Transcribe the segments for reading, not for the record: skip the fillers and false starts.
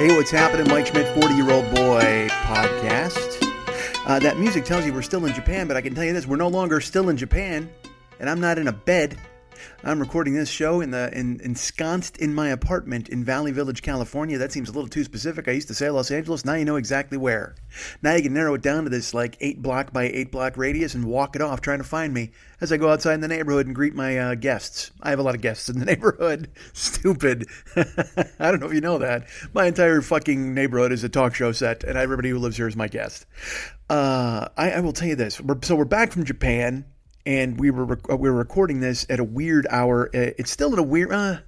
Hey, what's happening? Mike Schmidt, 40-Year-Old Boy podcast. That music tells you we're still in Japan, but I can tell you this, we're no longer still in Japan, and I'm not in a bed. I'm recording this show ensconced in my apartment in Valley Village, California. That seems a little too specific. I used to say Los Angeles. Now you know exactly where. Now you can narrow it down to this like 8-block by 8-block radius and walk it off trying to find me as I go outside in the neighborhood and greet my guests. I have a lot of guests in the neighborhood. Stupid. I don't know if you know that. My entire fucking neighborhood is a talk show set, and everybody who lives here is my guest. I will tell you this. We're back from Japan. And we were recording this at a weird hour. It's still at a weird. All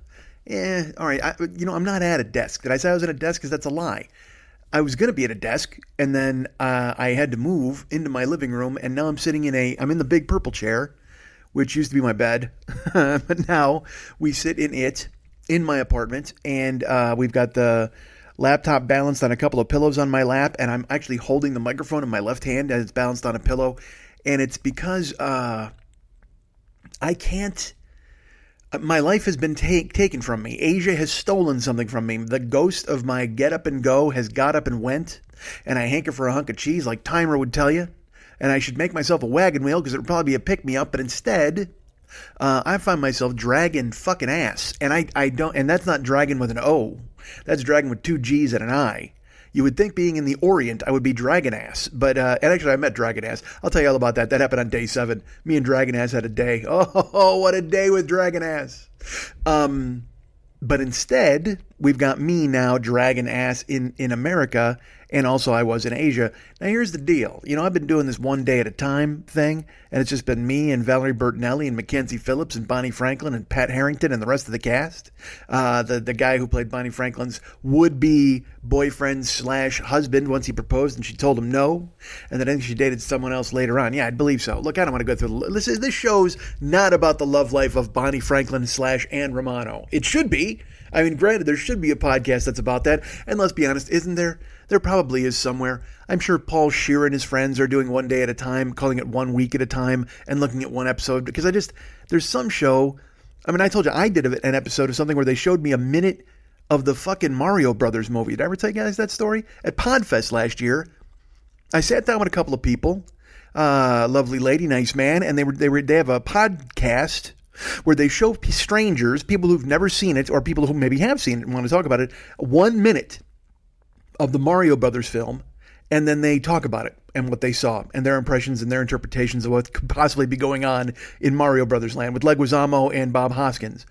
right. I'm not at a desk. Did I say I was at a desk? Because that's a lie. I was gonna be at a desk, and then I had to move into my living room, and now I'm sitting I'm in the big purple chair, which used to be my bed, but now we sit in it in my apartment, and we've got the laptop balanced on a couple of pillows on my lap, and I'm actually holding the microphone in my left hand as it's balanced on a pillow. And it's because I can't. My life has been taken from me. Asia has stolen something from me. The ghost of my get up and go has got up and went. And I hanker for a hunk of cheese like Timer would tell you. And I should make myself a wagon wheel because it would probably be a pick-me-up. But instead, I find myself dragging fucking ass. And I don't. And that's not dragging with an O. That's dragging with 2 G's and an I. You would think being in the Orient, I would be Dragon Ass. But, and actually I met Dragon Ass. I'll tell you all about that. That happened on day 7. Me and Dragon Ass had a day. Oh, what a day with Dragon Ass. But instead, we've got me now, Dragon Ass, in America. And also I was in Asia. Now here's the deal. I've been doing this one day at a time thing. And it's just been me and Valerie Bertinelli and Mackenzie Phillips and Bonnie Franklin and Pat Harrington and the rest of the cast. The guy who played Bonnie Franklin's would-be boyfriend / husband once he proposed and she told him no. And then I think she dated someone else later on. Yeah, I'd believe so. Look, I don't want to go through this show's not about the love life of Bonnie Franklin / Ann Romano. It should be. I mean, granted, there should be a podcast that's about that. And let's be honest, isn't there? There probably is somewhere. I'm sure Paul Scheer and his friends are doing one day at a time, calling it 1 week at a time, and looking at one episode. Because there's some show. I mean, I told you I did an episode of something where they showed me a minute of the fucking Mario Brothers movie. Did I ever tell you guys that story? At Podfest last year, I sat down with a couple of people, lovely lady, nice man, and they have a podcast where they show strangers, people who've never seen it, or people who maybe have seen it and want to talk about it, 1 minute of the Mario Brothers film, and then they talk about it and what they saw and their impressions and their interpretations of what could possibly be going on in Mario Brothers land with Leguizamo and Bob Hoskins.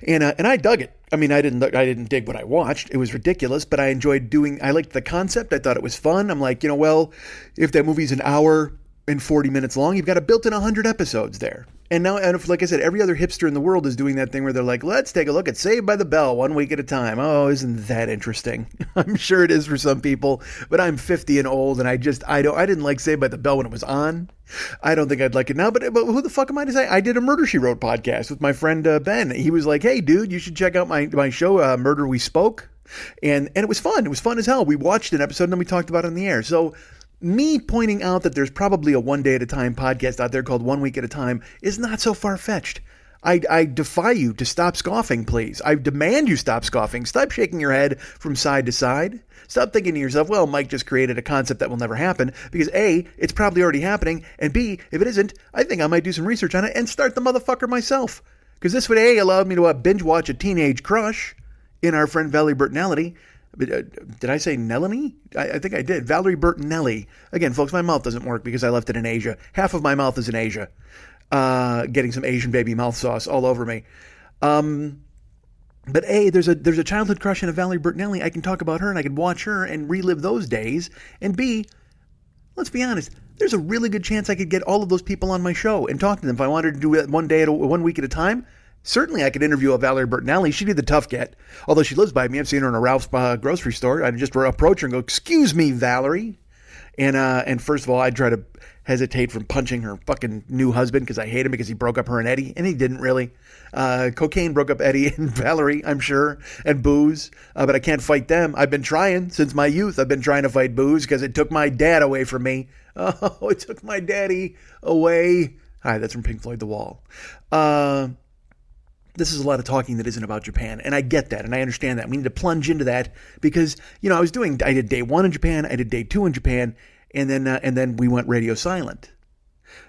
And I dug it. I mean, I didn't dig what I watched. It was ridiculous, but I enjoyed I liked the concept. I thought it was fun. I'm like, well, if that movie's an hour and 40 minutes long, you've got a built-in 100 episodes there. And now, like I said, every other hipster in the world is doing that thing where they're like, let's take a look at Saved by the Bell 1 week at a time. Oh, isn't that interesting? I'm sure it is for some people, but I'm 50 and old, and I didn't like Saved by the Bell when it was on. I don't think I'd like it now, but who the fuck am I to say? I did a Murder, She Wrote podcast with my friend Ben. He was like, hey, dude, you should check out my show, Murder, We Spoke. And it was fun. It was fun as hell. We watched an episode, and then we talked about it on the air. So me pointing out that there's probably a 1 day at a time podcast out there called 1 week at a time is not so far-fetched. I defy you to stop scoffing, please. I demand you stop scoffing. Stop shaking your head from side to side. Stop thinking to yourself, well, Mike just created a concept that will never happen, because A, it's probably already happening, and B, if it isn't, I think I might do some research on it and start the motherfucker myself. Because this would A, allow me to binge watch a teenage crush in our friend Valerie Bertinelli. Did I say Nelly? I think I did. Valerie Bertinelli. Again, folks, my mouth doesn't work because I left it in Asia. Half of my mouth is in Asia. Getting some Asian baby mouth sauce all over me. But A, there's a childhood crush on a Valerie Bertinelli. I can talk about her and I can watch her and relive those days. And B, let's be honest, there's a really good chance I could get all of those people on my show and talk to them if I wanted to do it 1 week at a time. Certainly I could interview a Valerie Bertinelli. She'd be the tough get. Although she lives by me. I've seen her in a Ralph's grocery store. I'd just approach her and go, excuse me, Valerie. And first of all, I'd try to hesitate from punching her fucking new husband because I hate him because he broke up her and Eddie. And he didn't really. Cocaine broke up Eddie and Valerie, I'm sure. And booze. But I can't fight them. I've been trying since my youth. I've been trying to fight booze because it took my dad away from me. Oh, it took my daddy away. Hi, that's from Pink Floyd The Wall. this is a lot of talking that isn't about Japan, and I get that, and I understand that. We need to plunge into that because, I did day 1 in Japan, I did day 2 in Japan, and then we went radio silent.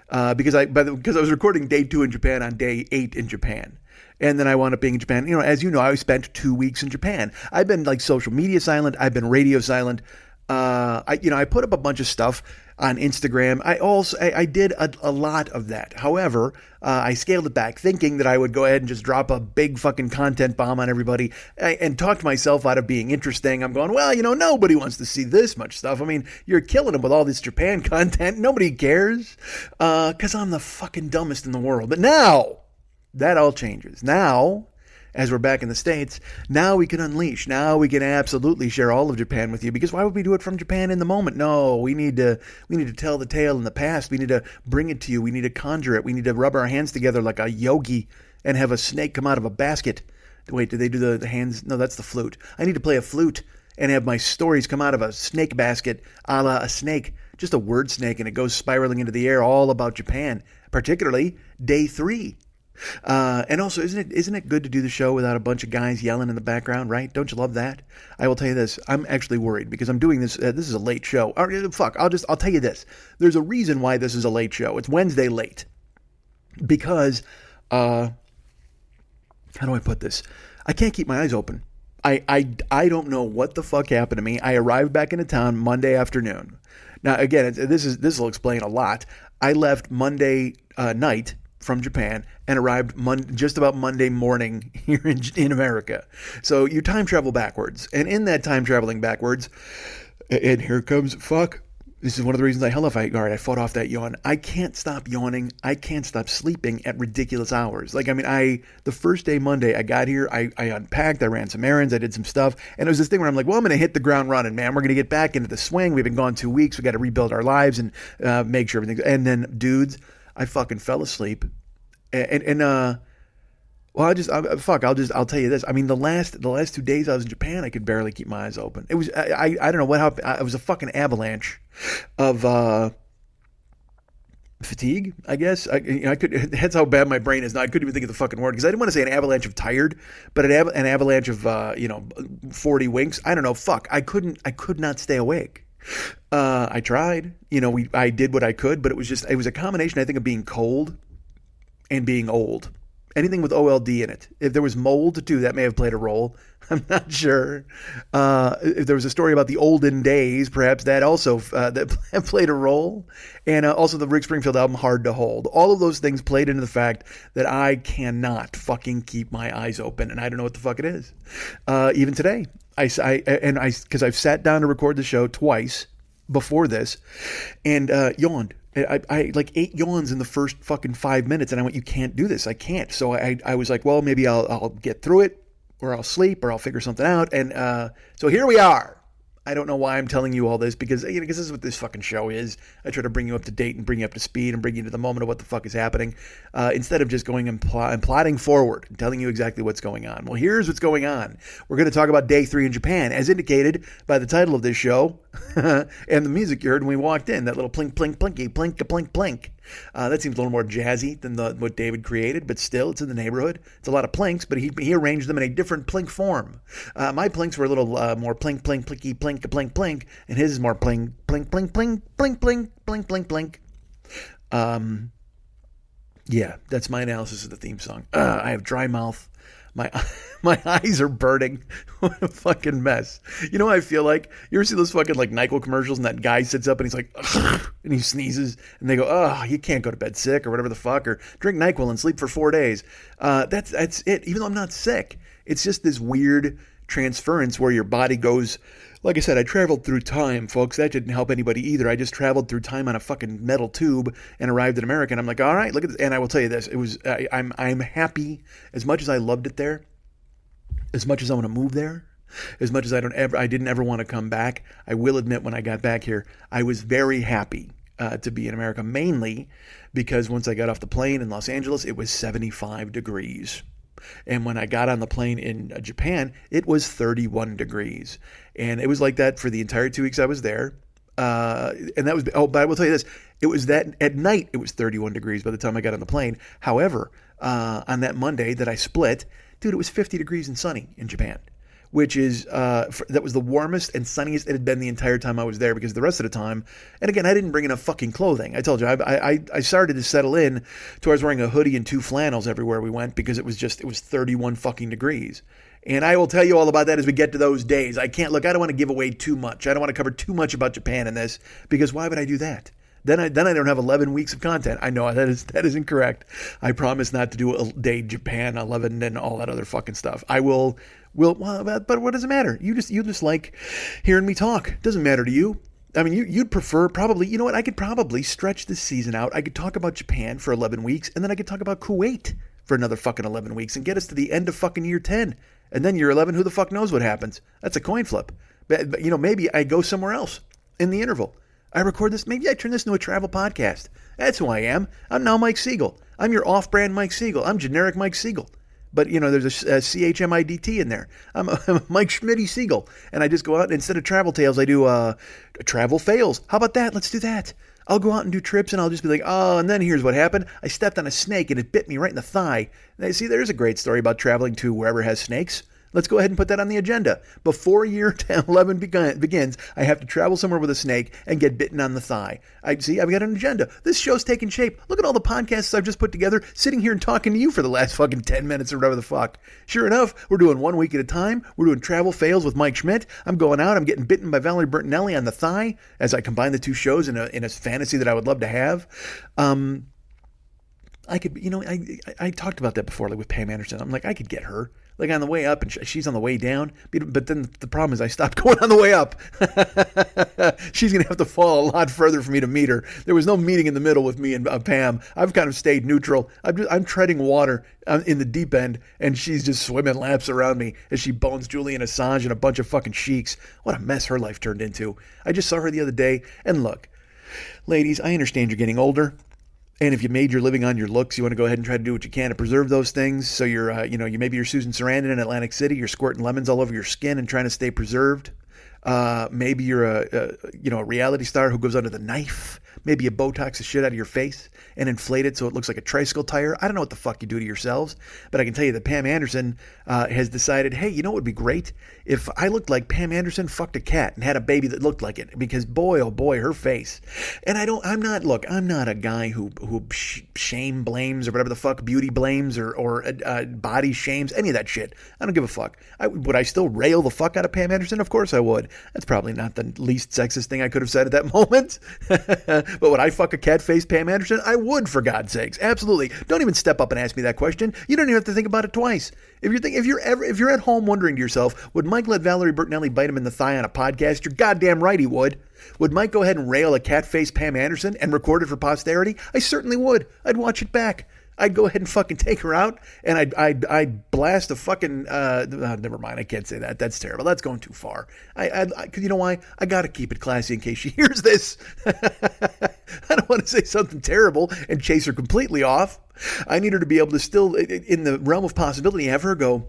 Because I was recording day 2 in Japan on day 8 in Japan. And then I wound up being in Japan. As you know, I spent 2 weeks in Japan. I've been like social media silent. I've been radio silent. I put up a bunch of stuff on Instagram. I did a lot of that. However, I scaled it back, thinking that I would go ahead and just drop a big fucking content bomb on everybody and talk myself out of being interesting. I'm going, well, nobody wants to see this much stuff. I mean, you're killing them with all this Japan content. Nobody cares because I'm the fucking dumbest in the world. But now that all changes. Now, as we're back in the States, now we can unleash. Now we can absolutely share all of Japan with you, because why would we do it from Japan in the moment? No, we need to tell the tale in the past. We need to bring it to you. We need to conjure it. We need to rub our hands together like a yogi and have a snake come out of a basket. Wait, do they do the hands? No, that's the flute. I need to play a flute and have my stories come out of a snake basket, a la a snake, just a word snake, and it goes spiraling into the air, all about Japan, particularly day 3. And also, isn't it good to do the show without a bunch of guys yelling in the background, right? Don't you love that? I will tell you this. I'm actually worried because I'm doing this. This is a late show. I'll tell you this. There's a reason why this is a late show. It's Wednesday late because, how do I put this? I can't keep my eyes open. I don't know what the fuck happened to me. I arrived back into town Monday afternoon. Now, again, this will explain a lot. I left Monday night from Japan and arrived just about Monday morning here in America. So you time travel backwards. And in that time traveling backwards, and here comes, this is one of the reasons I fought off that yawn. I can't stop yawning. I can't stop sleeping at ridiculous hours. The first day Monday I got here, I unpacked, I ran some errands, I did some stuff. And it was this thing where I'm like, well, I'm going to hit the ground running, man. We're going to get back into the swing. We've been gone 2 weeks. We got to rebuild our lives and make sure everything's, and then dudes, I fucking fell asleep, I'll tell you this. I mean, the last 2 days I was in Japan, I could barely keep my eyes open. It was, I don't know what happened. It was a fucking avalanche of fatigue, I guess. That's how bad my brain is now. I couldn't even think of the fucking word because I didn't want to say an avalanche of tired, but an avalanche of 40 winks. I don't know. I could not stay awake. I tried. I did what I could, but it was a combination, I think, of being cold and being old. Anything with OLD in it. If there was mold too, that may have played a role. I'm not sure. If there was a story about the olden days, perhaps that also that played a role. And also the Rick Springfield album, Hard to Hold. All of those things played into the fact that I cannot fucking keep my eyes open, and I don't know what the fuck it is. Even today, because I've sat down to record the show twice before this, and yawned. I like 8 yawns in the first fucking 5 minutes, and I went, you can't do this. I can't. So I was like, well, maybe I'll get through it, or I'll sleep, or I'll figure something out. And so here we are. I don't know why I'm telling you all this because this is what this fucking show is. I try to bring you up to date and bring you up to speed and bring you to the moment of what the fuck is happening, instead of just going and plotting forward and telling you exactly what's going on. Well, here's what's going on. We're going to talk about day 3 in Japan, as indicated by the title of this show and the music you heard when we walked in. That little plink, plink, plinky, plink, plink, plink. That seems a little more jazzy than what David created, but still, it's in the neighborhood. It's a lot of plinks, but he arranged them in a different plink form. My plinks were a little more plink, plink, plinky, plink, plink, plink, and his is more plink, plink, plink, plink, plink, plink, plink, plink, plink. Yeah, that's my analysis of the theme song. I have dry mouth. My eyes are burning. What a fucking mess. You know what I feel like? You ever see those fucking like NyQuil commercials and that guy sits up and he's like, ugh, and he sneezes and they go, oh, you can't go to bed sick or whatever the fuck, or drink NyQuil and sleep for 4 days. That's it. Even though I'm not sick, it's just this weird transference where your body goes, like I said, I traveled through time, folks. That didn't help anybody either. I just traveled through time on a fucking metal tube and arrived in America. And I'm like, all right, look at this. And I will tell you this. It was, I'm happy as much as I loved it there, as much as I want to move there, as much as I didn't ever want to come back. I will admit when I got back here, I was very happy to be in America, mainly because once I got off the plane in Los Angeles, it was 75 degrees. And when I got on the plane in Japan, it was 31 degrees. And it was like that for the entire 2 weeks I was there. And that was, but I will tell you this, it was that at night, it was 31 degrees by the time I got on the plane. However, on that Monday that I split, dude, it was 50 degrees and sunny in Japan, which is, that was the warmest and sunniest it had been the entire time I was there, because the rest of the time, and again, I didn't bring enough fucking clothing. I told you, I started to settle in to where I was wearing a hoodie and 2 flannels everywhere we went, because it was 31 fucking degrees. And I will tell you all about that as we get to those days. I don't want to give away too much. I don't want to cover too much about Japan in this, because why would I do that? Then I don't have 11 weeks of content. I know that is incorrect. I promise not to do a day Japan 11 and all that other fucking stuff. I will, but what does it matter? You just like hearing me talk. Doesn't matter to you. I mean, you'd prefer probably, you know what? I could probably stretch this season out. I could talk about Japan for 11 weeks, and then I could talk about Kuwait for another fucking 11 weeks and get us to the end of fucking year 10. And then year 11, who the fuck knows what happens? That's a coin flip. But maybe I go somewhere else in the interval. I record this. Maybe I turn this into a travel podcast. That's who I am. I'm now Mike Siegel. I'm your off-brand Mike Siegel. I'm generic Mike Siegel. But, there's a CHMIDT in there. I'm Mike Schmitty Siegel. And I just go out, and instead of travel tales, I do travel fails. How about that? Let's do that. I'll go out and do trips, and I'll just be like, oh, and then here's what happened. I stepped on a snake, and it bit me right in the thigh. And see, there's a great story about traveling to wherever has snakes. Let's go ahead and put that on the agenda. Before year 11 begins, I have to travel somewhere with a snake and get bitten on the thigh. I've got an agenda. This show's taking shape. Look at all the podcasts I've just put together, sitting here and talking to you for the last fucking 10 minutes or whatever the fuck. Sure enough, we're doing 1 week at a time. We're doing travel fails with Mike Schmidt. I'm going out. I'm getting bitten by Valerie Bertinelli on the thigh as I combine the two shows in a fantasy that I would love to have. I could, I talked about that before, like with Pam Anderson. I'm like, I could get her. Like on the way up, and she's on the way down. But then the problem is I stopped going on the way up. She's going to have to fall a lot further for me to meet her. There was no meeting in the middle with me and Pam. I've kind of stayed neutral. I'm treading water in the deep end, and she's just swimming laps around me as she bones Julian Assange and a bunch of fucking sheiks. What a mess her life turned into. I just saw her the other day, and look, ladies, I understand you're getting older. And if you made your living on your looks, you want to go ahead and try to do what you can to preserve those things. So you're, maybe you're Susan Sarandon in Atlantic City. You're squirting lemons all over your skin and trying to stay preserved. Maybe you're a reality star who goes under the knife. Maybe you Botox the shit out of your face and inflate it so it looks like a tricycle tire. I don't know what the fuck you do to yourselves, but I can tell you that Pam Anderson has decided, hey, you know what would be great? If I looked like Pam Anderson fucked a cat and had a baby that looked like it, because boy, oh boy, her face. And I'm not a guy who shame blames or whatever the fuck, beauty blames or body shames, any of that shit. I don't give a fuck. Would I still rail the fuck out of Pam Anderson? Of course I would. That's probably not the least sexist thing I could have said at that moment. But would I fuck a cat-faced Pam Anderson? I would, for God's sakes. Absolutely. Don't even step up and ask me that question. You don't even have to think about it twice. If you're at home wondering to yourself, would Mike let Valerie Bertinelli bite him in the thigh on a podcast? You're goddamn right he would. Would Mike go ahead and rail a cat-faced Pam Anderson and record it for posterity? I certainly would. I'd watch it back. I'd go ahead and fucking take her out, and I'd blast a fucking. Never mind, I can't say that. That's terrible. That's going too far. Because you know why? I got to keep it classy in case she hears this. I don't want to say something terrible and chase her completely off. I need her to be able to still, in the realm of possibility, have her go,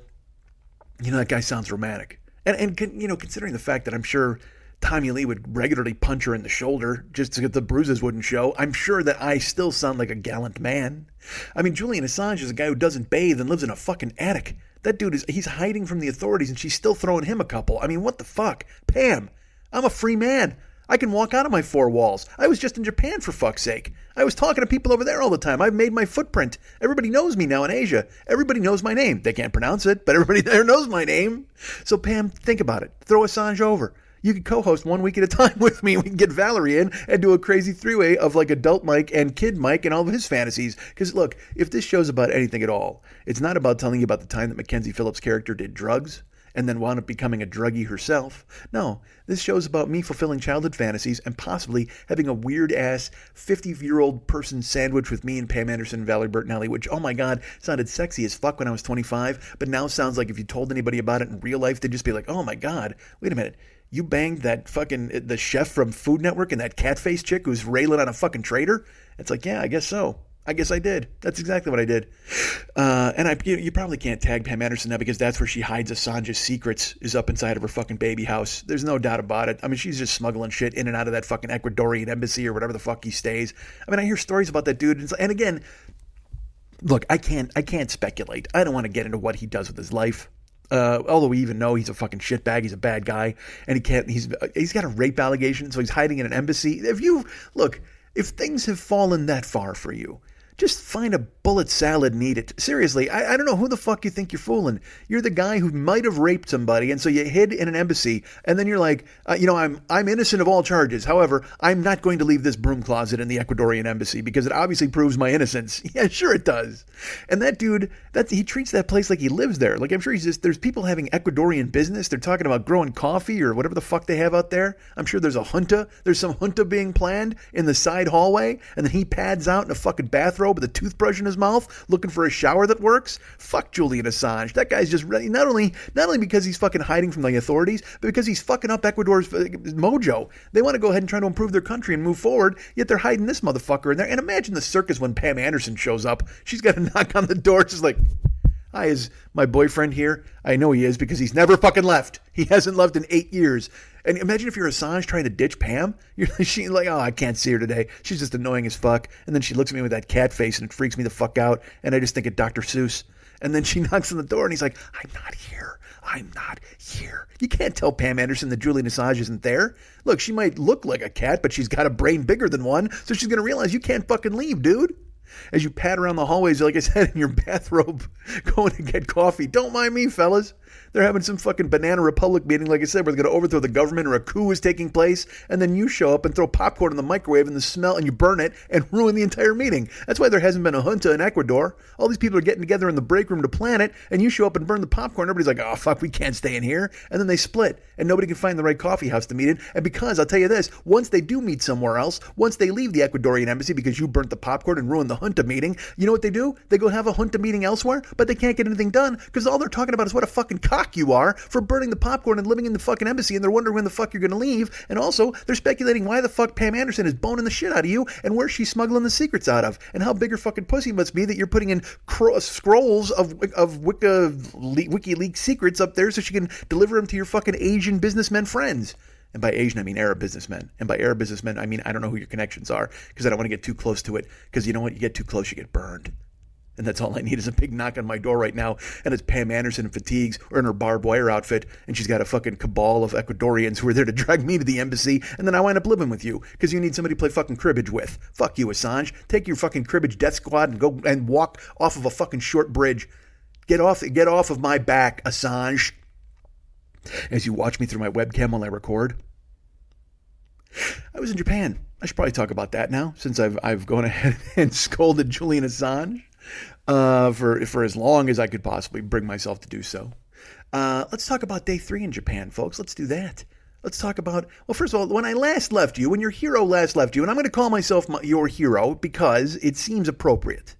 that guy sounds romantic. And considering the fact that I'm sure Tommy Lee would regularly punch her in the shoulder just so that the bruises wouldn't show, I'm sure that I still sound like a gallant man. I mean, Julian Assange is a guy who doesn't bathe and lives in a fucking attic. That dude he's hiding from the authorities, and she's still throwing him a couple. I mean, what the fuck? Pam, I'm a free man. I can walk out of my 4 walls. I was just in Japan, for fuck's sake. I was talking to people over there all the time. I've made my footprint. Everybody knows me now in Asia. Everybody knows my name. They can't pronounce it, but everybody there knows my name. So, Pam, think about it. Throw Assange over. You could co-host 1 week at a time with me. We can get Valerie in and do a crazy 3-way of like adult Mike and kid Mike and all of his fantasies. Because look, if this show's about anything at all, it's not about telling you about the time that Mackenzie Phillips' character did drugs and then wound up becoming a druggie herself. No, this show's about me fulfilling childhood fantasies and possibly having a weird-ass 50-year-old person sandwich with me and Pam Anderson and Valerie Bertinelli, which, oh my God, sounded sexy as fuck when I was 25, but now sounds like if you told anybody about it in real life, they'd just be like, oh my God, wait a minute. You banged that the chef from Food Network and that cat-faced chick who's railing on a fucking traitor? It's like, yeah, I guess so. I guess I did. That's exactly what I did. You probably can't tag Pam Anderson now because that's where she hides Assange's secrets, is up inside of her fucking baby house. There's no doubt about it. I mean, she's just smuggling shit in and out of that fucking Ecuadorian embassy or whatever the fuck he stays. I mean, I hear stories about that dude. And again, look, I can't speculate. I don't want to get into what he does with his life. Although we even know he's a fucking shitbag, he's a bad guy, and he's got a rape allegation, so he's hiding in an embassy. If things have fallen that far for you, just find a bullet salad and eat it. Seriously, I don't know who the fuck you think you're fooling. You're the guy who might have raped somebody, and so you hid in an embassy, and then you're like, I'm innocent of all charges. However, I'm not going to leave this broom closet in the Ecuadorian embassy because it obviously proves my innocence. Yeah, sure it does. And that dude, he treats that place like he lives there. Like, I'm sure there's people having Ecuadorian business. They're talking about growing coffee or whatever the fuck they have out there. I'm sure there's some junta being planned in the side hallway, and then he pads out in a fucking bathrobe with a toothbrush in his mouth looking for a shower that works. Fuck Julian Assange. That guy's just ready, not only because he's fucking hiding from the authorities, but because he's fucking up Ecuador's mojo. They want to go ahead and try to improve their country and move forward, yet they're hiding this motherfucker in there. And imagine the circus when Pam Anderson shows up. She's got to knock on the door just like, hi, is my boyfriend here? I know he is because he's never fucking left. He hasn't left in 8 years. And imagine if you're Assange trying to ditch Pam. She's like, oh, I can't see her today. She's just annoying as fuck. And then she looks at me with that cat face and it freaks me the fuck out. And I just think of Dr. Seuss. And then she knocks on the door and he's like, I'm not here. I'm not here. You can't tell Pam Anderson that Julian Assange isn't there. Look, she might look like a cat, but she's got a brain bigger than one. So she's going to realize you can't fucking leave, dude. As you pad around the hallways, like I said, in your bathrobe, going to get coffee. Don't mind me, fellas. They're having some fucking Banana Republic meeting, like I said, where they're going to overthrow the government or a coup is taking place, and then you show up and throw popcorn in the microwave and the smell, and you burn it and ruin the entire meeting. That's why there hasn't been a junta in Ecuador. All these people are getting together in the break room to plan it, and you show up and burn the popcorn. Everybody's like, oh, fuck, we can't stay in here. And then they split, and nobody can find the right coffee house to meet in. And because, I'll tell you this, once they do meet somewhere else, once they leave the Ecuadorian embassy because you burnt the popcorn and ruined the junta meeting, you know what they do? They go have a junta meeting elsewhere, but they can't get anything done because all they're talking about is what a fucking cock you are for burning the popcorn and living in the fucking embassy, and they're wondering when the fuck you're going to leave. And also, they're speculating why the fuck Pam Anderson is boning the shit out of you and where she's smuggling the secrets out of, and how big her fucking pussy must be that you're putting in scrolls of WikiLeaks secrets up there so she can deliver them to your fucking Asian businessmen friends. And by Asian, I mean Arab businessmen. And by Arab businessmen, I mean I don't know who your connections are because I don't want to get too close to it because you know what? You get too close, you get burned. And that's all I need is a big knock on my door right now. And it's Pam Anderson in fatigues or in her barbed wire outfit. And she's got a fucking cabal of Ecuadorians who are there to drag me to the embassy. And then I wind up living with you because you need somebody to play fucking cribbage with. Fuck you, Assange. Take your fucking cribbage death squad and go and walk off of a fucking short bridge. Get off of my back, Assange. As you watch me through my webcam while I record. I was in Japan. I should probably talk about that now since I've gone ahead and scolded Julian Assange for as long as I could possibly bring myself to do so. Let's talk about day 3 in Japan, folks. Let's do that. Let's talk about, well, first of all, when I last left you, when your hero last left you, and I'm going to call myself your hero because it seems appropriate.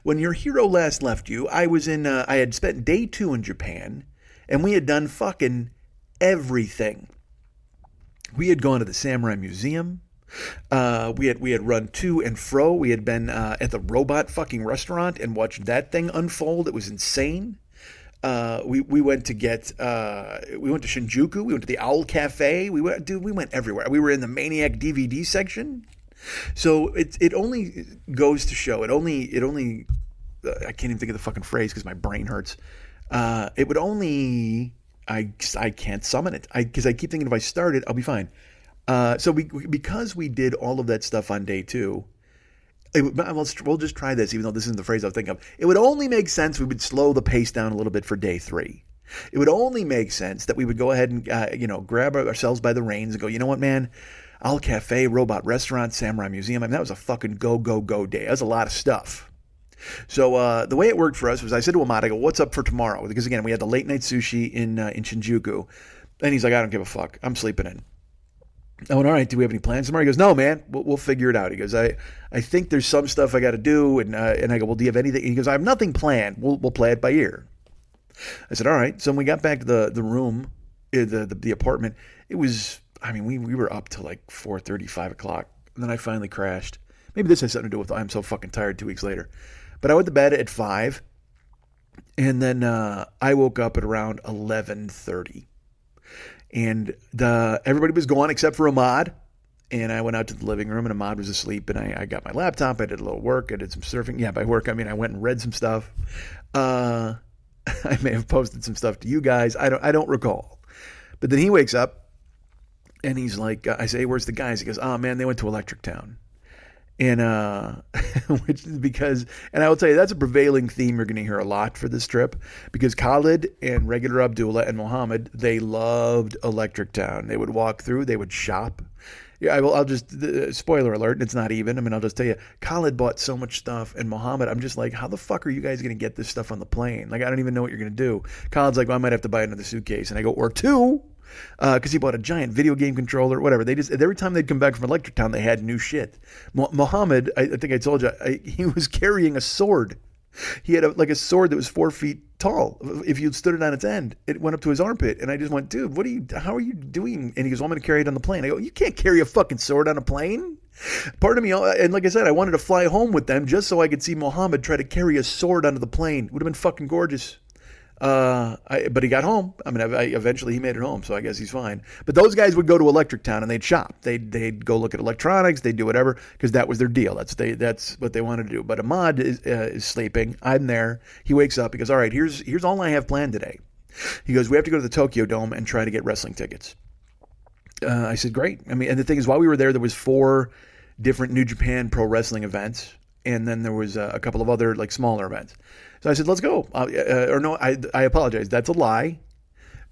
When your hero last left you, I had spent day 2 in Japan, and we had done fucking everything. We had gone to the Samurai Museum. We had run to and fro. We had been at the robot fucking restaurant and watched that thing unfold. It was insane. We went to Shinjuku. We went to the Owl Cafe. We went everywhere. We were in the Maniac DVD section. So it only goes to show. I can't even think of the fucking phrase because my brain hurts. It would only. I can't summon it because I keep thinking if I start it, I'll be fine. Because we did all of that stuff on day 2, we'll just try this, even though this isn't the phrase I was thinking of. It would only make sense we would slow the pace down a little bit for day 3. It would only make sense that we would go ahead and grab ourselves by the reins and go, you know what, man? Owl Cafe, Robot Restaurant, Samurai Museum. I mean, that was a fucking go day. That was a lot of stuff. So the way it worked for us was I said to Amada, I go, what's up for tomorrow? Because, again, we had the late night sushi in Shinjuku. And he's like, I don't give a fuck. I'm sleeping in. I went, all right, do we have any plans tomorrow? He goes, no, man, we'll figure it out. He goes, I think there's some stuff I got to do. And I go, well, do you have anything? He goes, I have nothing planned. We'll play it by ear. I said, all right. So when we got back to the room, the apartment, it was, I mean, we were up till like 4:30, 5 o'clock. And then I finally crashed. Maybe this has something to do with I'm so fucking tired 2 weeks later. But I went to bed at 5, and then I woke up at around 11:30. And everybody was gone except for Ahmad. And I went out to the living room, and Ahmad was asleep, and I got my laptop. I did a little work. I did some surfing. Yeah, by work, I mean I went and read some stuff. I may have posted some stuff to you guys. I don't recall. But then he wakes up, and he's like, I say, where's the guys? He goes, oh, man, they went to Electric Town. And which is because, and I will tell you, that's a prevailing theme you're going to hear a lot for this trip, because Khalid and regular Abdullah and Muhammad, they loved Electric Town. They would walk through, they would shop. Yeah, I'll just, spoiler alert, it's not even. I mean, I'll just tell you, Khalid bought so much stuff, and Muhammad, I'm just like, how the fuck are you guys going to get this stuff on the plane? Like, I don't even know what you're going to do. Khalid's like, well, I might have to buy another suitcase. And I go, or two, because he bought a giant video game controller, whatever. They just, every time they'd come back from Electric Town, they had new shit. Muhammad, I think I told you, he was carrying a sword. He had a sword that was 4 feet tall. If you stood it on its end, it went up to his armpit. And I just went, dude, how are you doing? And he goes, well, I'm going to carry it on the plane. I go, you can't carry a fucking sword on a plane. Part of me, and like I said, I wanted to fly home with them just so I could see Muhammad try to carry a sword onto the plane. Would have been fucking gorgeous. But he got home. I mean, eventually he made it home, so I guess he's fine. But those guys would go to Electric Town and they'd shop. They'd go look at electronics. They'd do whatever, because that was their deal. That's what they wanted to do. But Ahmad is sleeping. I'm there. He wakes up. He goes, all right, here's all I have planned today. He goes, we have to go to the Tokyo Dome and try to get wrestling tickets. I said, great. I mean, and the thing is, while we were there was 4 different New Japan Pro Wrestling events. And then there was a couple of other like smaller events. So I said, let's go. I apologize. That's a lie,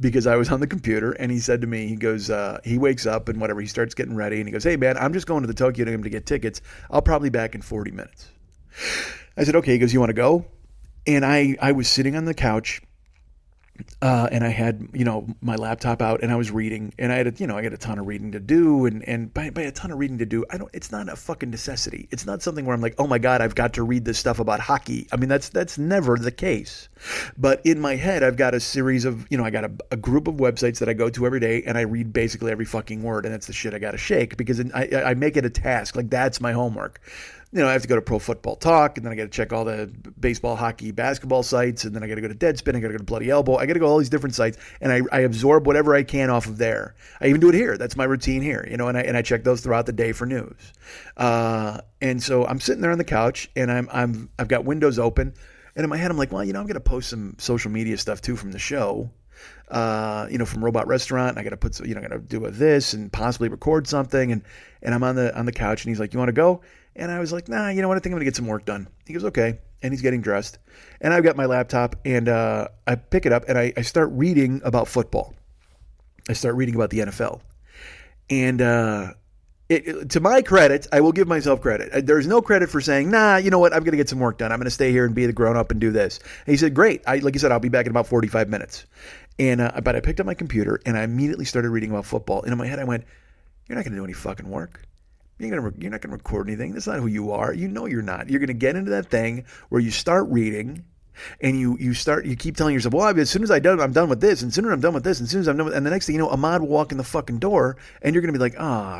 because I was on the computer, and he said to me, he goes, he wakes up and whatever, he starts getting ready, and he goes, hey man, I'm just going to the Tokyo Dome to get tickets. I'll probably be back in 40 minutes. I said, okay. He goes, you want to go? And I was sitting on the couch, and I had, my laptop out, and I was reading, and I had a ton of reading to do, and by a ton of reading to do, it's not a fucking necessity. It's not something where I'm like, oh my God, I've got to read this stuff about hockey. I mean, that's never the case. But in my head, I've got a series of, I got a group of websites that I go to every day, and I read basically every fucking word, and that's the shit I got to shake, because I make it a task. Like, that's my homework. I have to go to Pro Football Talk, and then I got to check all the baseball, hockey, basketball sites, and then I got to go to Deadspin, I got to go to Bloody Elbow, I got to go to all these different sites, and I absorb whatever I can off of there. I even do it here. That's my routine here, and I check those throughout the day for news. And so I'm sitting there on the couch, and I've got windows open, and in my head I'm like, well, I'm going to post some social media stuff too from the show. From Robot Restaurant, and I got to put, got to do this and possibly record something, and I'm on the couch, and he's like, you want to go? And I was like, nah, you know what? I think I'm going to get some work done. He goes, okay. And he's getting dressed. And I've got my laptop, and I pick it up, and I start reading about football. I start reading about the NFL. And to my credit, I will give myself credit. There's no credit for saying, nah, you know what? I'm going to get some work done. I'm going to stay here and be the grown-up and do this. And he said, great. Like you said, I'll be back in about 45 minutes. And but I picked up my computer, and I immediately started reading about football. And in my head, I went, you're not going to do any fucking work. You're not going to record anything. That's not who you are. You're not. You're going to get into that thing where you start reading, and you keep telling yourself, well, as soon as I'm done with this, and sooner I'm done with this, and as soon as I'm done with, and the next thing you know, Ahmad will walk in the fucking door, and you're going to be like,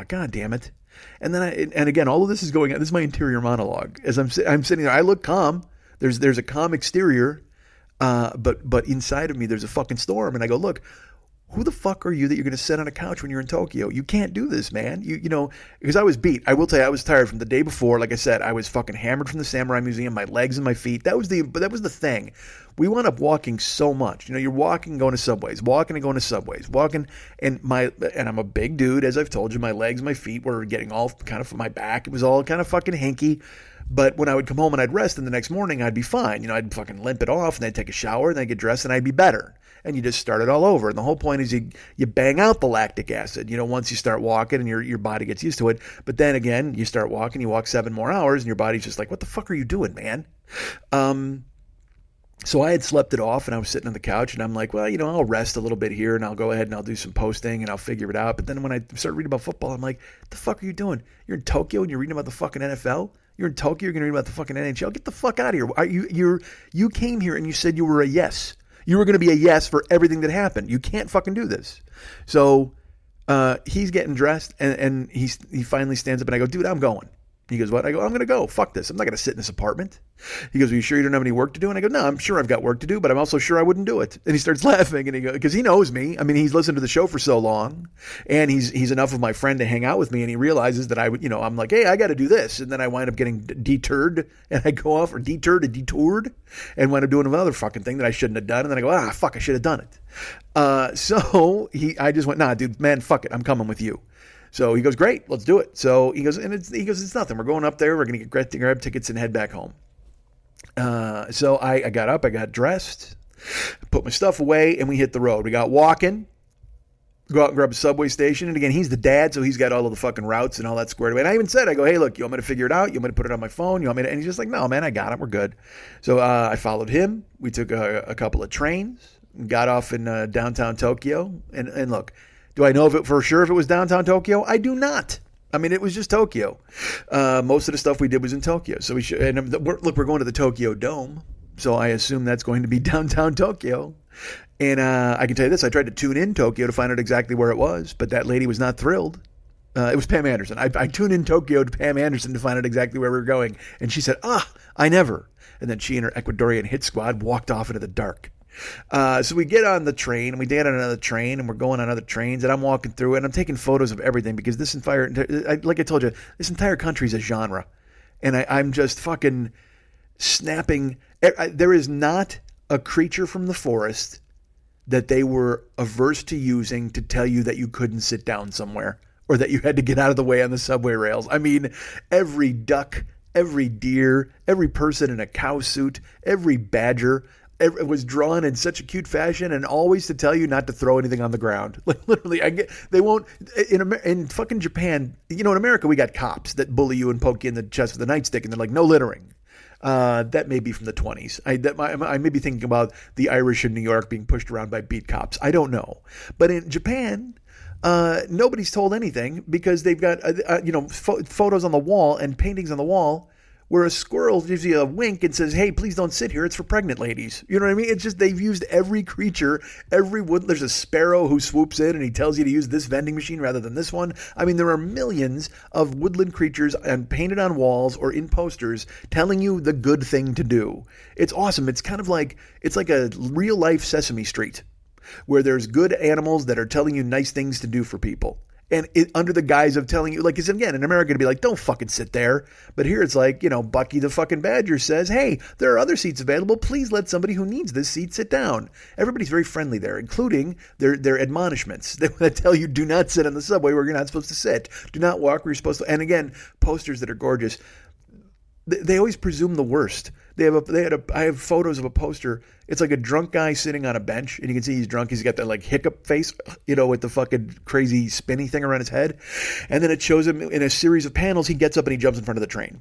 God damn it. And then and again, all of this is going on. This is my interior monologue. As I'm sitting there, I look calm. There's a calm exterior, but inside of me, there's a fucking storm. And I go, look, who the fuck are you that you're going to sit on a couch when you're in Tokyo? You can't do this, man. Because I was beat. I will tell you, I was tired from the day before. Like I said, I was fucking hammered from the Samurai Museum, my legs and my feet. That was the thing. We wound up walking so much. You're walking, going to subways, walking and going to subways, walking, and I'm a big dude, as I've told you. My legs, my feet were getting all kind of from my back. It was all kind of fucking hinky. But when I would come home and I'd rest, and the next morning I'd be fine. I'd fucking limp it off, and I'd take a shower, and I'd get dressed, and I'd be better. And you just start it all over. And the whole point is you bang out the lactic acid, once you start walking and your body gets used to it. But then again, you start walking, you walk 7 more hours, and your body's just like, what the fuck are you doing, man? So I had slept it off, and I was sitting on the couch, and I'm like, well, I'll rest a little bit here, and I'll go ahead and I'll do some posting, and I'll figure it out. But then when I start reading about football, I'm like, what the fuck are you doing? You're in Tokyo and you're reading about the fucking NFL? You're in Tokyo, you're going to read about the fucking NHL? Get the fuck out of here. You came here and you said you were a yes. You were going to be a yes for everything that happened. You can't fucking do this. So he's getting dressed, and he finally stands up, and I go, dude, I'm going. He goes, what? I go, I'm going to go. Fuck this. I'm not going to sit in this apartment. He goes, are you sure you don't have any work to do? And I go, no, I'm sure I've got work to do, but I'm also sure I wouldn't do it. And he starts laughing, and he goes, because he knows me. I mean, he's listened to the show for so long, and he's enough of my friend to hang out with me, and he realizes that I would, I'm like, hey, I got to do this. And then I wind up getting deterred, and I go off, or detoured, and wind up doing another fucking thing that I shouldn't have done. And then I go, fuck, I should have done it. So I just went, nah, dude, man, fuck it. I'm coming with you. So he goes, great, let's do it. So he goes, it's nothing. We're going up there. We're going to grab tickets and head back home. So I got up, I got dressed, put my stuff away, and we hit the road. We got walking, go out and grab a subway station. And again, he's the dad, so he's got all of the fucking routes and all that squared away. And I even said, I go, hey, look, you want me to figure it out? You want me to put it on my phone? You want me to? And he's just like, no, man, I got it. We're good. So I followed him. We took a couple of trains, got off in downtown Tokyo. And look, do I know if it for sure if it was downtown Tokyo? I do not. I mean, it was just Tokyo. Most of the stuff we did was in Tokyo. So we're going to the Tokyo Dome. So I assume that's going to be downtown Tokyo. And I can tell you this, I tried to tune in Tokyo to find out exactly where it was, but that lady was not thrilled. It was Pam Anderson. I tuned in Tokyo to Pam Anderson to find out exactly where we were going. And she said, I never. And then she and her Ecuadorian hit squad walked off into the dark. So we get on the train, and we get on another train, and we're going on other trains, and I'm walking through it, and I'm taking photos of everything because this entire, like I told you, this entire country is a genre, and I'm just fucking snapping. There is not a creature from the forest that they were averse to using to tell you that you couldn't sit down somewhere or that you had to get out of the way on the subway rails. I mean, every duck, every deer, every person in a cow suit, every badger. It was drawn in such a cute fashion, and always to tell you not to throw anything on the ground. Like literally, they won't in fucking Japan. In America we got cops that bully you and poke you in the chest with a nightstick, and they're like, no littering. That may be from the 20s. I may be thinking about the Irish in New York being pushed around by beat cops. I don't know, but in Japan, nobody's told anything because they've got photos on the wall and paintings on the wall where a squirrel gives you a wink and says, hey, please don't sit here. It's for pregnant ladies. You know what I mean? It's just they've used every creature, there's a sparrow who swoops in and he tells you to use this vending machine rather than this one. I mean, there are millions of woodland creatures and painted on walls or in posters telling you the good thing to do. It's awesome. It's kind of like, it's like a real life Sesame Street where there's good animals that are telling you nice things to do for people. And under the guise of telling you, like, it's again, in America to be like, don't fucking sit there. But here it's like, Bucky the fucking Badger says, hey, there are other seats available. Please let somebody who needs this seat sit down. Everybody's very friendly there, including their admonishments that tell you do not sit on the subway where you're not supposed to sit. Do not walk where you're supposed to. And again, posters that are gorgeous. They always presume the worst. I have photos of a poster. It's like a drunk guy sitting on a bench, and you can see he's drunk. He's got that like hiccup face, with the fucking crazy spinny thing around his head. And then it shows him in a series of panels. He gets up and he jumps in front of the train.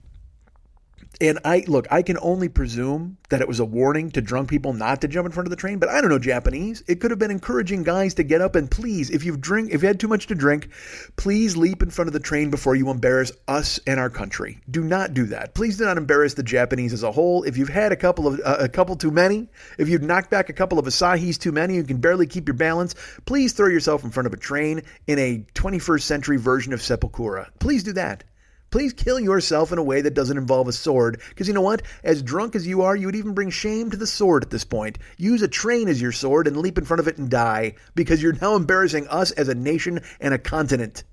And I can only presume that it was a warning to drunk people not to jump in front of the train, but I don't know Japanese. It could have been encouraging guys to get up and please, if you had too much to drink, please leap in front of the train before you embarrass us and our country. Do not do that. Please do not embarrass the Japanese as a whole. If you've had a couple too many, if you've knocked back a couple of Asahis too many, you can barely keep your balance, please throw yourself in front of a train in a 21st century version of Sepultura. Please do that. Please kill yourself in a way that doesn't involve a sword. Because you know what? As drunk as you are, you would even bring shame to the sword at this point. Use a train as your sword and leap in front of it and die. Because you're now embarrassing us as a nation and a continent.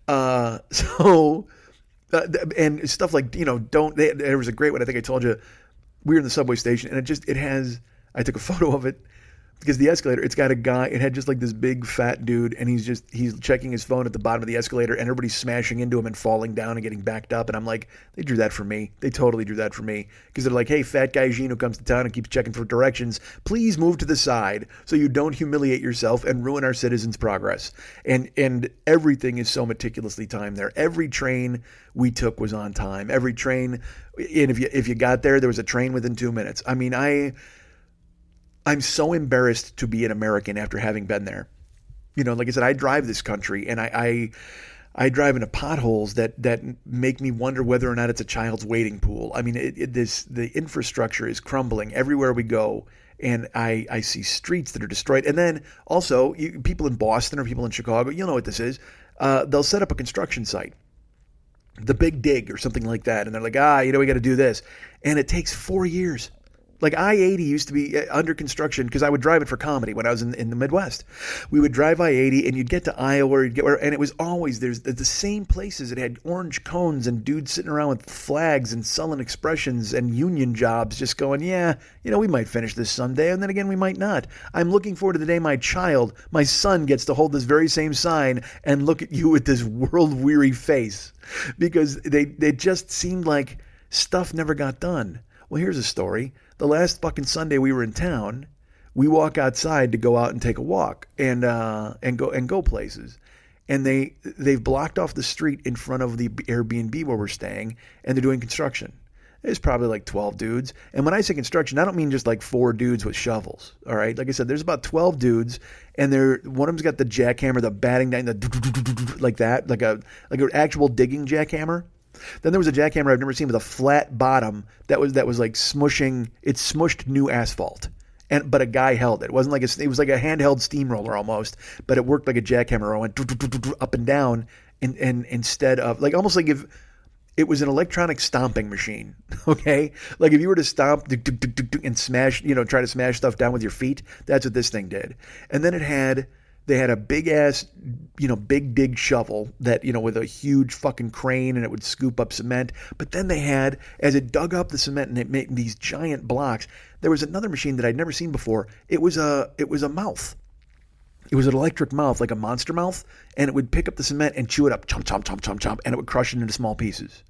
And stuff like, there was a great one. I think I told you. We were in the subway station, and I took a photo of it. Because the escalator, it's got a guy, it had just like this big fat dude, and he's checking his phone at the bottom of the escalator, and everybody's smashing into him and falling down and getting backed up. And I'm like, they drew that for me. They totally drew that for me. Because they're like, hey, fat guy Jean who comes to town and keeps checking for directions, please move to the side so you don't humiliate yourself and ruin our citizens' progress. And everything is so meticulously timed there. Every train we took was on time. Every train, and if you got there was a train within 2 minutes. I mean, I'm so embarrassed to be an American after having been there. Like I said, I drive this country, and I drive into potholes that make me wonder whether or not it's a child's wading pool. I mean, the infrastructure is crumbling everywhere we go, and I see streets that are destroyed. And then also, people in Boston or people in Chicago, you'll know what this is. They'll set up a construction site. the Big Dig or something like that. And they're like, we got to do this. And it takes 4 years. Like I-80 used to be under construction because I would drive it for comedy when I was in the Midwest. We would drive I-80 and you'd get to Iowa or and it was always, there's the same places. It had orange cones and dudes sitting around with flags and sullen expressions and union jobs just going, we might finish this someday. And then again, we might not. I'm looking forward to the day my son gets to hold this very same sign and look at you with this world-weary face because they just seemed like stuff never got done. Well, here's a story. The last fucking Sunday we were in town, we walk outside to go out and take a walk and go places. And they've blocked off the street in front of the Airbnb where we're staying, and they're doing construction. There's probably like 12 dudes. And when I say construction, I don't mean just like 4 dudes with shovels. All right. Like I said, there's about 12 dudes, and one of them's got the jackhammer, the batting down, like that, like an actual digging jackhammer. Then there was a jackhammer I've never seen with a flat bottom that was like smushing. It smushed new asphalt, but a guy held it. It wasn't like it was like a handheld steamroller almost, but it worked like a jackhammer. I went up and down, and instead of like almost like if it was an electronic stomping machine. Okay, like if you were to stomp and smash, try to smash stuff down with your feet, that's what this thing did. And then they had a big ass, big dig shovel that, with a huge fucking crane, and it would scoop up cement. But then they had, as it dug up the cement and it made these giant blocks, there was another machine that I'd never seen before. It was a mouth. It was an electric mouth, like a monster mouth, and it would pick up the cement and chew it up, chomp, chomp, chomp, chomp, chomp, and it would crush it into small pieces.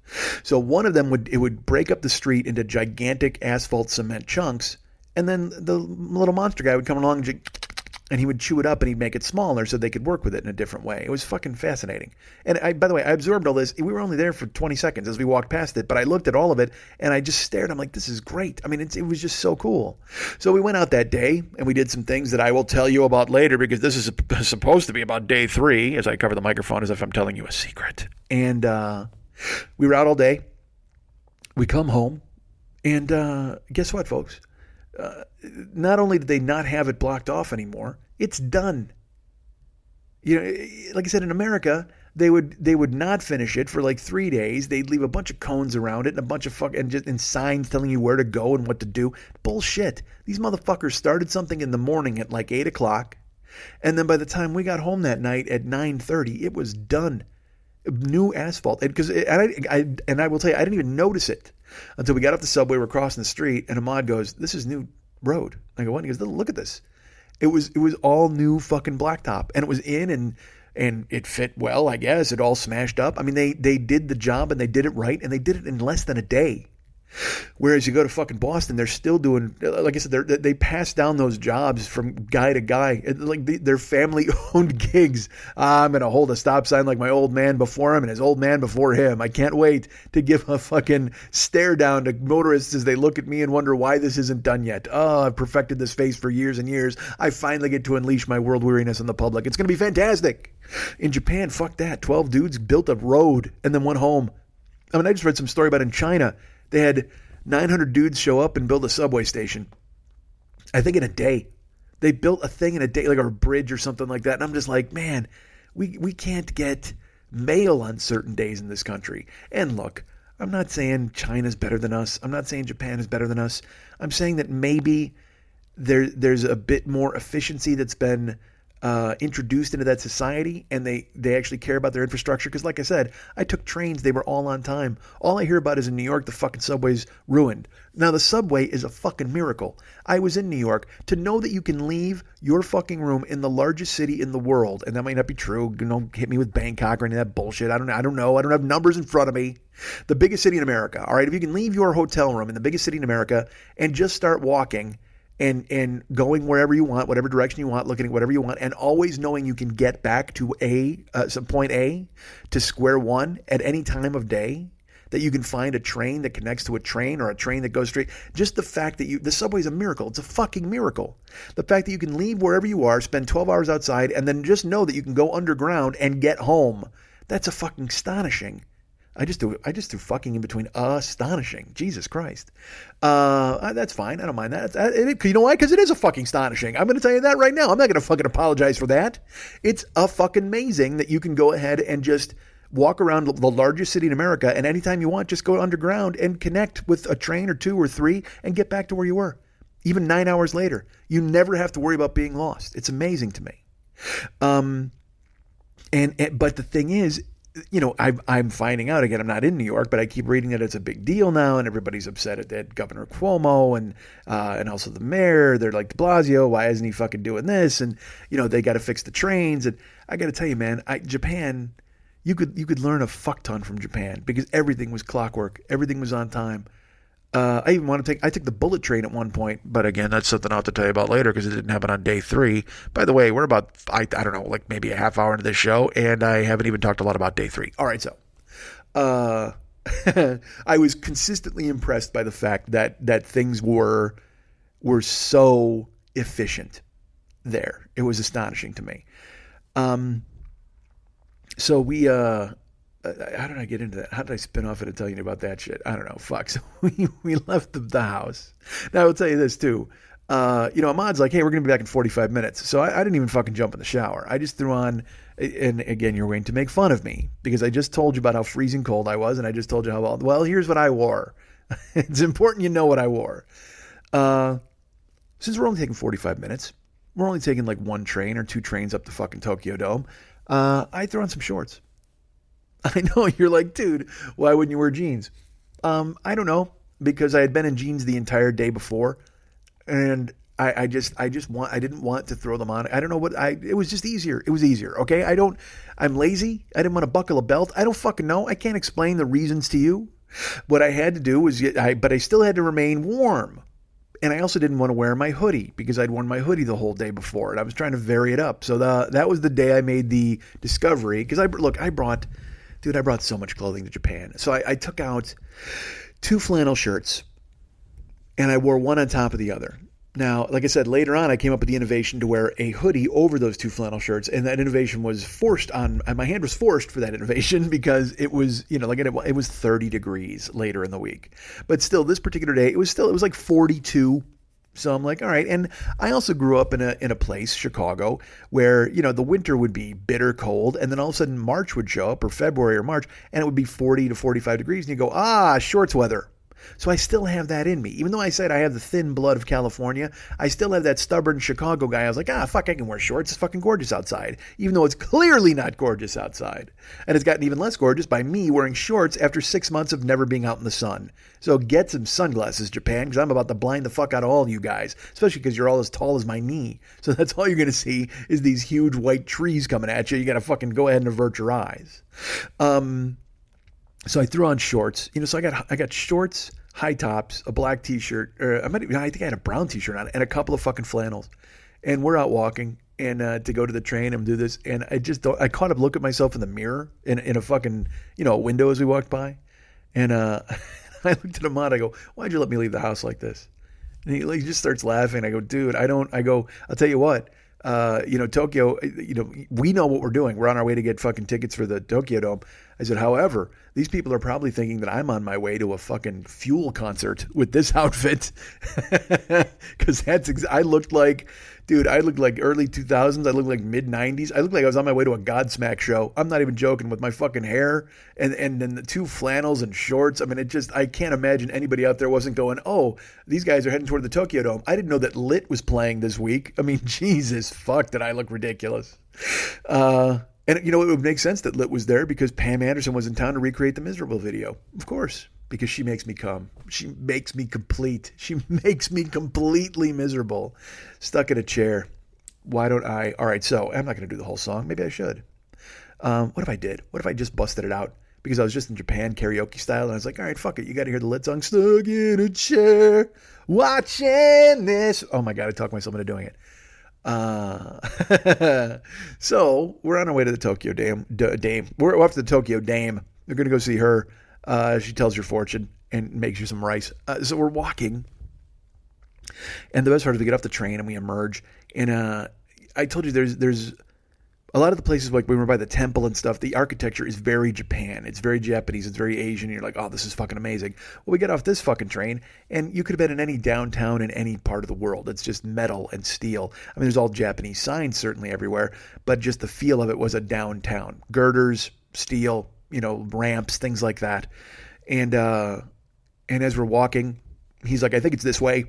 So one of them would break up the street into gigantic asphalt cement chunks, and then the little monster guy would come along and he would chew it up and he'd make it smaller so they could work with it in a different way. It was fucking fascinating. And by the way, I absorbed all this. We were only there for 20 seconds as we walked past it, but I looked at all of it and I just stared. I'm like, this is great. I mean, it was just so cool. So we went out that day and we did some things that I will tell you about later because this is supposed to be about day 3 as I cover the microphone as if I'm telling you a secret. And we were out all day. We come home and guess what, folks? Not only did they not have it blocked off anymore, it's done. Like I said, in America, they would not finish it for like 3 days. They'd leave a bunch of cones around it and a bunch of and signs telling you where to go and what to do. Bullshit. These motherfuckers started something in the morning at like 8 o'clock, and then by the time we got home that night at 9:30, it was done. New asphalt. And I will tell you, I didn't even notice it until we got off the subway. We're crossing the street, and Ahmad goes, "This is new road." I go, "What?" He goes, "Look at this." It was all new fucking blacktop, and it was in and it fit well, I guess. It all smashed up. I mean, they did the job and they did it right, and they did it in less than a day. Whereas you go to fucking Boston, they're still doing, like I said, they pass down those jobs from guy to guy. Like they're family-owned gigs. I'm going to hold a stop sign like my old man before him and his old man before him. I can't wait to give a fucking stare down to motorists as they look at me and wonder why this isn't done yet. Oh, I've perfected this face for years and years. I finally get to unleash my world weariness on the public. It's going to be fantastic. In Japan, fuck that. 12 dudes built a road and then went home. I mean, I just read some story about in China. They had 900 dudes show up and build a subway station. I think in a day. They built a thing in a day, like a bridge or something like that. And I'm just like, man, we can't get mail on certain days in this country. And look, I'm not saying China's better than us. I'm not saying Japan is better than us. I'm saying that maybe there's a bit more efficiency that's been introduced into that society, and they actually care about their infrastructure. Because like I said, I took trains, they were all on time. All I hear about is in New York, the fucking subway's ruined. Now the subway is a fucking miracle. I was in New York. To know that you can leave your fucking room in the largest city in the world, and that might not be true, hit me with Bangkok or any of that bullshit. I don't know. I don't have numbers in front of me. The biggest city in America, all right? If you can leave your hotel room in the biggest city in America and just start walking and going wherever you want, whatever direction you want, looking at whatever you want, and always knowing you can get back to some point A to square one at any time of day, that you can find a train that connects to a train or a train that goes straight. Just the fact that the subway is a miracle. It's a fucking miracle. The fact that you can leave wherever you are, spend 12 hours outside, and then just know that you can go underground and get home. That's a fucking astonishing. I just threw fucking in between astonishing. Jesus Christ. That's fine. I don't mind that. You know why? Because it is a fucking astonishing. I'm going to tell you that right now. I'm not going to fucking apologize for that. It's a fucking amazing that you can go ahead and just Walk around the largest city in America, and anytime you want, just go underground and connect with a train or 2 or 3 and get back to where you were. Even 9 hours later, you never have to worry about being lost. It's amazing to me. But the thing is, I'm finding out again. I'm not in New York, but I keep reading that it's a big deal now, and everybody's upset at Governor Cuomo and also the mayor. They're like, De Blasio, why isn't he fucking doing this? And they got to fix the trains. And I got to tell you, man, Japan, you could learn a fuck ton from Japan because everything was clockwork, everything was on time. I took the bullet train at one point, but again, that's something I'll have to tell you about later because it didn't happen on day 3. By the way, we're about, I don't know, like maybe a half hour into this show, and I haven't even talked a lot about day 3. All right, so, I was consistently impressed by the fact that things were so efficient there. It was astonishing to me. So we, how did I get into that? How did I spin off it and tell you about that shit? I don't know. Fuck. So we left the house. Now, I will tell you this, too. Ahmad's like, hey, we're going to be back in 45 minutes. So I didn't even fucking jump in the shower. I just threw on, and again, you're going to make fun of me because I just told you about how freezing cold I was, and I just told you how, well, here's what I wore. It's important you know what I wore. Since we're only taking 45 minutes, we're only taking like 1 train or 2 trains up to fucking Tokyo Dome. I threw on some shorts. I know you're like, dude, why wouldn't you wear jeans? I don't know, because I had been in jeans the entire day before, and I didn't want to throw them on. I don't know it was just easier. It was easier. Okay. I'm lazy. I didn't want to buckle a belt. I don't fucking know. I can't explain the reasons to you. What I had to do was, but I still had to remain warm. And I also didn't want to wear my hoodie because I'd worn my hoodie the whole day before, and I was trying to vary it up. So that was the day I made the discovery, because I brought so much clothing to Japan. So I took out 2 flannel shirts, and I wore one on top of the other. Now, like I said, later on, I came up with the innovation to wear a hoodie over those 2 flannel shirts, and that innovation was forced on. My hand was forced for that innovation because it was, it was 30 degrees later in the week. But still, this particular day, it was like 42. So I'm like, all right. And I also grew up in a place, Chicago, where, the winter would be bitter cold. And then all of a sudden March would show up, or February or March, and it would be 40 to 45 degrees. And you go, shorts weather. So I still have that in me. Even though I said I have the thin blood of California, I still have that stubborn Chicago guy. I was like, fuck, I can wear shorts. It's fucking gorgeous outside. Even though it's clearly not gorgeous outside. And it's gotten even less gorgeous by me wearing shorts after 6 months of never being out in the sun. So get some sunglasses, Japan, because I'm about to blind the fuck out of all you guys, especially because you're all as tall as my knee. So that's all you're going to see is these huge white trees coming at you. You got to fucking go ahead and avert your eyes. So I threw on shorts, so I got shorts, high tops, a black t-shirt, or I think I had a brown t-shirt on, and a couple of fucking flannels. And we're out walking and to go to the train and do this. And I caught up, look at myself in the mirror in a fucking, a window as we walked by. And I looked at Ahmad, I go, why'd you let me leave the house like this? And he just starts laughing. I go, dude, I'll tell you what, Tokyo, we know what we're doing. We're on our way to get fucking tickets for the Tokyo Dome. I said, however, these people are probably thinking that I'm on my way to a fucking Fuel concert with this outfit. Because I looked like early 2000s. I looked like mid 90s. I looked like I was on my way to a Godsmack show. I'm not even joking, with my fucking hair and then the 2 flannels and shorts. I mean, I can't imagine anybody out there wasn't going, oh, these guys are heading toward the Tokyo Dome. I didn't know that Lit was playing this week. I mean, Jesus fuck, did I look ridiculous. And it would make sense that Lit was there because Pam Anderson was in town to recreate the Miserable video. Of course, because she makes me come. She makes me complete. She makes me completely miserable. Stuck in a chair. Why don't I? All right, so I'm not going to do the whole song. Maybe I should. What if I did? What if I just busted it out? Because I was just in Japan karaoke style, and I was like, all right, fuck it. You got to hear the Lit song. Stuck in a chair, watching this. Oh my God, I talked myself into doing it. So we're on our way to the Tokyo Dame. We're off to the Tokyo Dame. We're going to go see her. She tells your fortune and makes you some rice. So we're walking. And the best part is we get off the train and we emerge. And I told you there's a lot of the places, like when we're by the temple and stuff, the architecture is very Japan. It's very Japanese. It's very Asian. You're like, oh, this is fucking amazing. Well, we get off this fucking train, and you could have been in any downtown in any part of the world. It's just metal and steel. I mean, there's all Japanese signs certainly everywhere, but just the feel of it was a downtown. Girders, steel, ramps, things like that. And as we're walking, he's like, I think it's this way.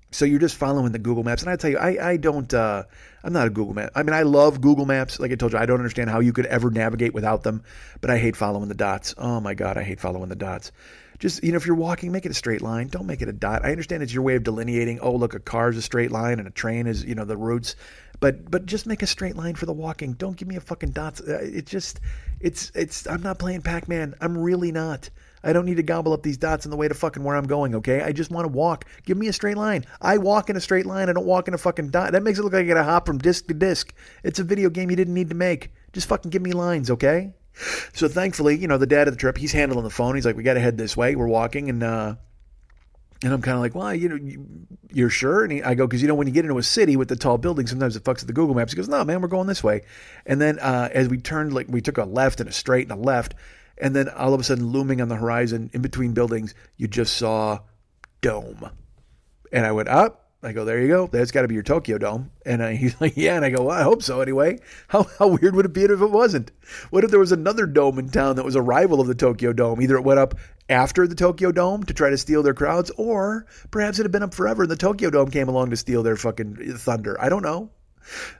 So you're just following the Google Maps. And I tell you, I don't, I'm not a Google Map. I mean, I love Google Maps. Like I told you, I don't understand how you could ever navigate without them, but I hate following the dots. Oh my God, I hate following the dots. Just, if you're walking, make it a straight line. Don't make it a dot. I understand it's your way of delineating, oh, look, a car is a straight line and a train is, the routes. But just make a straight line for the walking. Don't give me a fucking dots. I'm not playing Pac-Man. I'm really not. I don't need to gobble up these dots on the way to fucking where I'm going, okay? I just want to walk. Give me a straight line. I walk in a straight line. I don't walk in a fucking dot. That makes it look like I gotta hop from disc to disc. It's a video game you didn't need to make. Just fucking give me lines, okay? So thankfully, the dad of the trip, he's handling the phone. He's like, we got to head this way. We're walking, and I'm kind of like, well, you're sure? And I go, because when you get into a city with the tall buildings, sometimes it fucks with the Google Maps. He goes, no, man, we're going this way. And then as we turned, like we took a left and a straight and a left, and then all of a sudden, looming on the horizon, in between buildings, you just saw dome. And I went up. I go, there you go. That's got to be your Tokyo Dome. And he's like, yeah. And I go, well, I hope so anyway. How weird would it be if it wasn't? What if there was another dome in town that was a rival of the Tokyo Dome? Either it went up after the Tokyo Dome to try to steal their crowds, or perhaps it had been up forever and the Tokyo Dome came along to steal their fucking thunder. I don't know.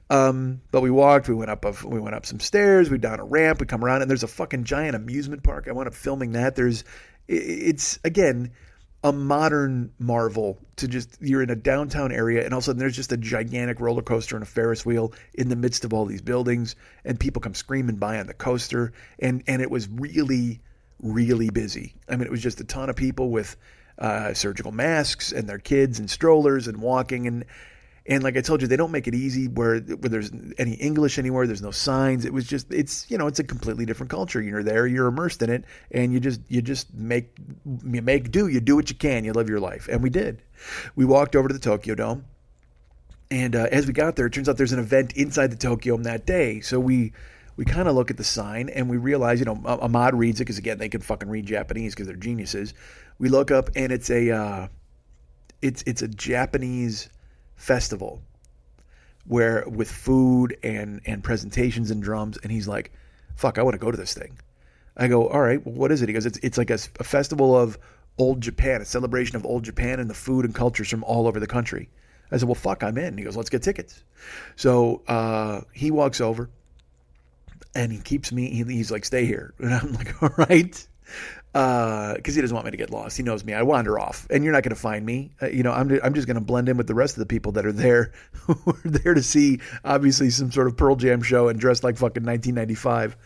But we walked, we went up some stairs, we down a ramp, we come around, and there's a fucking giant amusement park. I wound up filming that. It's again, a modern marvel to just, you're in a downtown area and all of a sudden there's just a gigantic roller coaster and a Ferris wheel in the midst of all these buildings, and people come screaming by on the coaster. And it was really, really busy. I mean, it was just a ton of people with, surgical masks and their kids and strollers and walking. And like I told you, they don't make it easy where there's any English anywhere. There's no signs. It was just, it's a completely different culture. You're there, you're immersed in it, and you just make do. You do what you can. You live your life. And we did. We walked over to the Tokyo Dome. And as we got there, it turns out there's an event inside the Tokyo Dome that day. So we kind of look at the sign and we realize, Ahmad reads it because, again, they can fucking read Japanese because they're geniuses. We look up and it's a Japanese festival with food and presentations and drums. And he's like, fuck, I want to go to this thing. I go, all right, well, what is it? He goes, it's like a festival of old Japan, a celebration of old Japan and the food and cultures from all over the country. I said, well, fuck, I'm in. He goes, let's get tickets. So he walks over and he keeps me, he's like, stay here. And I'm like, all right. Because he doesn't want me to get lost. He knows me. I wander off, and you're not going to find me. I'm just going to blend in with the rest of the people that are there, who are there to see, obviously, some sort of Pearl Jam show and dressed like fucking 1995.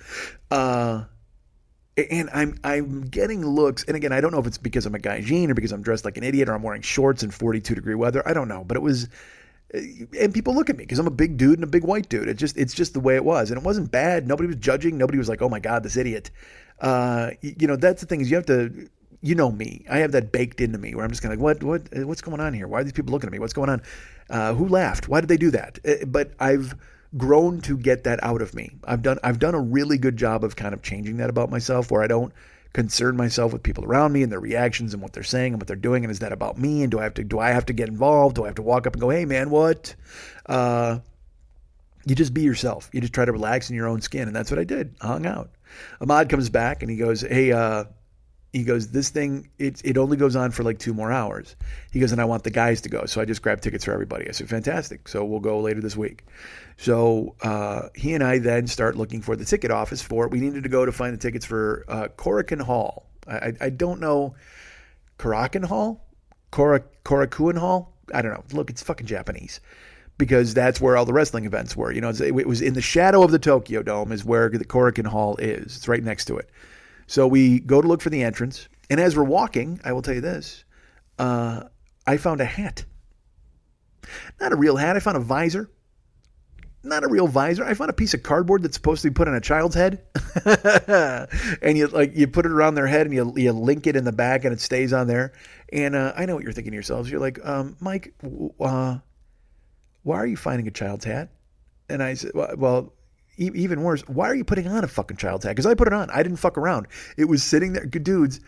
And I'm getting looks, and again, I don't know if it's because I'm a gaijin or because I'm dressed like an idiot or I'm wearing shorts in 42-degree weather. I don't know, but it was. And people look at me because I'm a big dude and a big white dude. It's just the way it was, and it wasn't bad. Nobody was judging. Nobody was like, "Oh my God, this idiot." That's the thing is you have to, me. I have that baked into me where I'm just kind of like, what's going on here? Why are these people looking at me? What's going on? Who laughed? Why did they do that? But I've grown to get that out of me. I've done a really good job of kind of changing that about myself, where I don't concern myself with people around me and their reactions and what they're saying and what they're doing. And is that about me? And do I have to get involved? Do I have to walk up and go, hey man, what? You just be yourself. You just try to relax in your own skin. And that's what I did. I hung out. Ahmad comes back and he goes, hey, this thing, it only goes on for like 2 more hours. He goes, and I want the guys to go. So I just grabbed tickets for everybody. I said, fantastic. So we'll go later this week. So he and I then start looking for the ticket office we needed to go to find the tickets for Korakuen Hall. I don't know. Korakuen Hall? Korakuen Hall? I don't know. Look, it's fucking Japanese. Because that's where all the wrestling events were. It was in the shadow of the Tokyo Dome is where the Korakuen Hall is. It's right next to it. So we go to look for the entrance. And as we're walking, I will tell you this, I found a hat. Not a real hat. I found a visor. Not a real visor. I found a piece of cardboard that's supposed to be put on a child's head. And you put it around their head and you link it in the back and it stays on there. And I know what you're thinking to yourselves. You're like, Mike, why are you finding a child's hat? And I said, well, even worse, why are you putting on a fucking child's hat? Because I put it on. I didn't fuck around. It was sitting there. Dudes,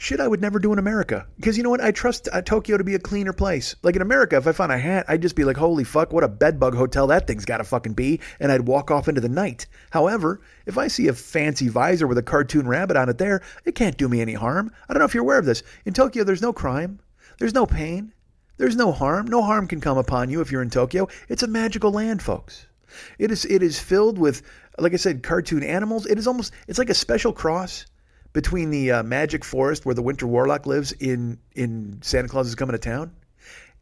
Shit I would never do in America. Because you know what? I trust Tokyo to be a cleaner place. Like in America, if I found a hat, I'd just be like, holy fuck, what a bedbug hotel that thing's got to fucking be. And I'd walk off into the night. However, if I see a fancy visor with a cartoon rabbit on it there, it can't do me any harm. I don't know if you're aware of this. In Tokyo, there's no crime. There's no pain. There's no harm. No harm can come upon you if you're in Tokyo. It's a magical land, folks. It is filled with, like I said, cartoon animals. It's like a special cross between the magic forest where the Winter Warlock lives in Santa Claus is Coming to Town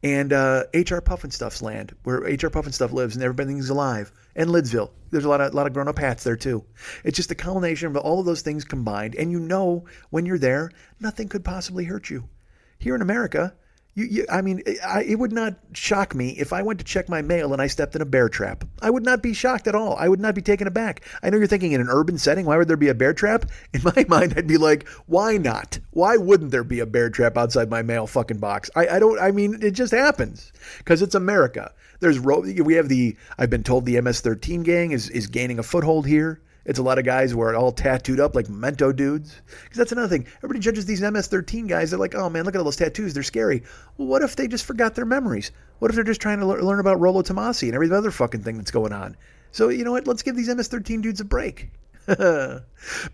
and H.R. Pufnstuf's land where H.R. Pufnstuf lives and everything's alive. And Lidsville. There's a lot of grown-up hats there too. It's just a culmination of all of those things combined. And you know when you're there, nothing could possibly hurt you. Here in America, it would not shock me if I went to check my mail and I stepped in a bear trap. I would not be shocked at all. I would not be taken aback. I know you're thinking in an urban setting, why would there be a bear trap? In my mind, I'd be like, why not? Why wouldn't there be a bear trap outside my mail fucking box? It just happens because it's America. I've been told the MS-13 gang is gaining a foothold here. It's a lot of guys who are all tattooed up like memento dudes. Because that's another thing. Everybody judges these MS-13 guys. They're like, oh man, look at all those tattoos. They're scary. Well, what if they just forgot their memories? What if they're just trying to learn about Rollo Tomasi and every other fucking thing that's going on? So you know what? Let's give these MS-13 dudes a break. But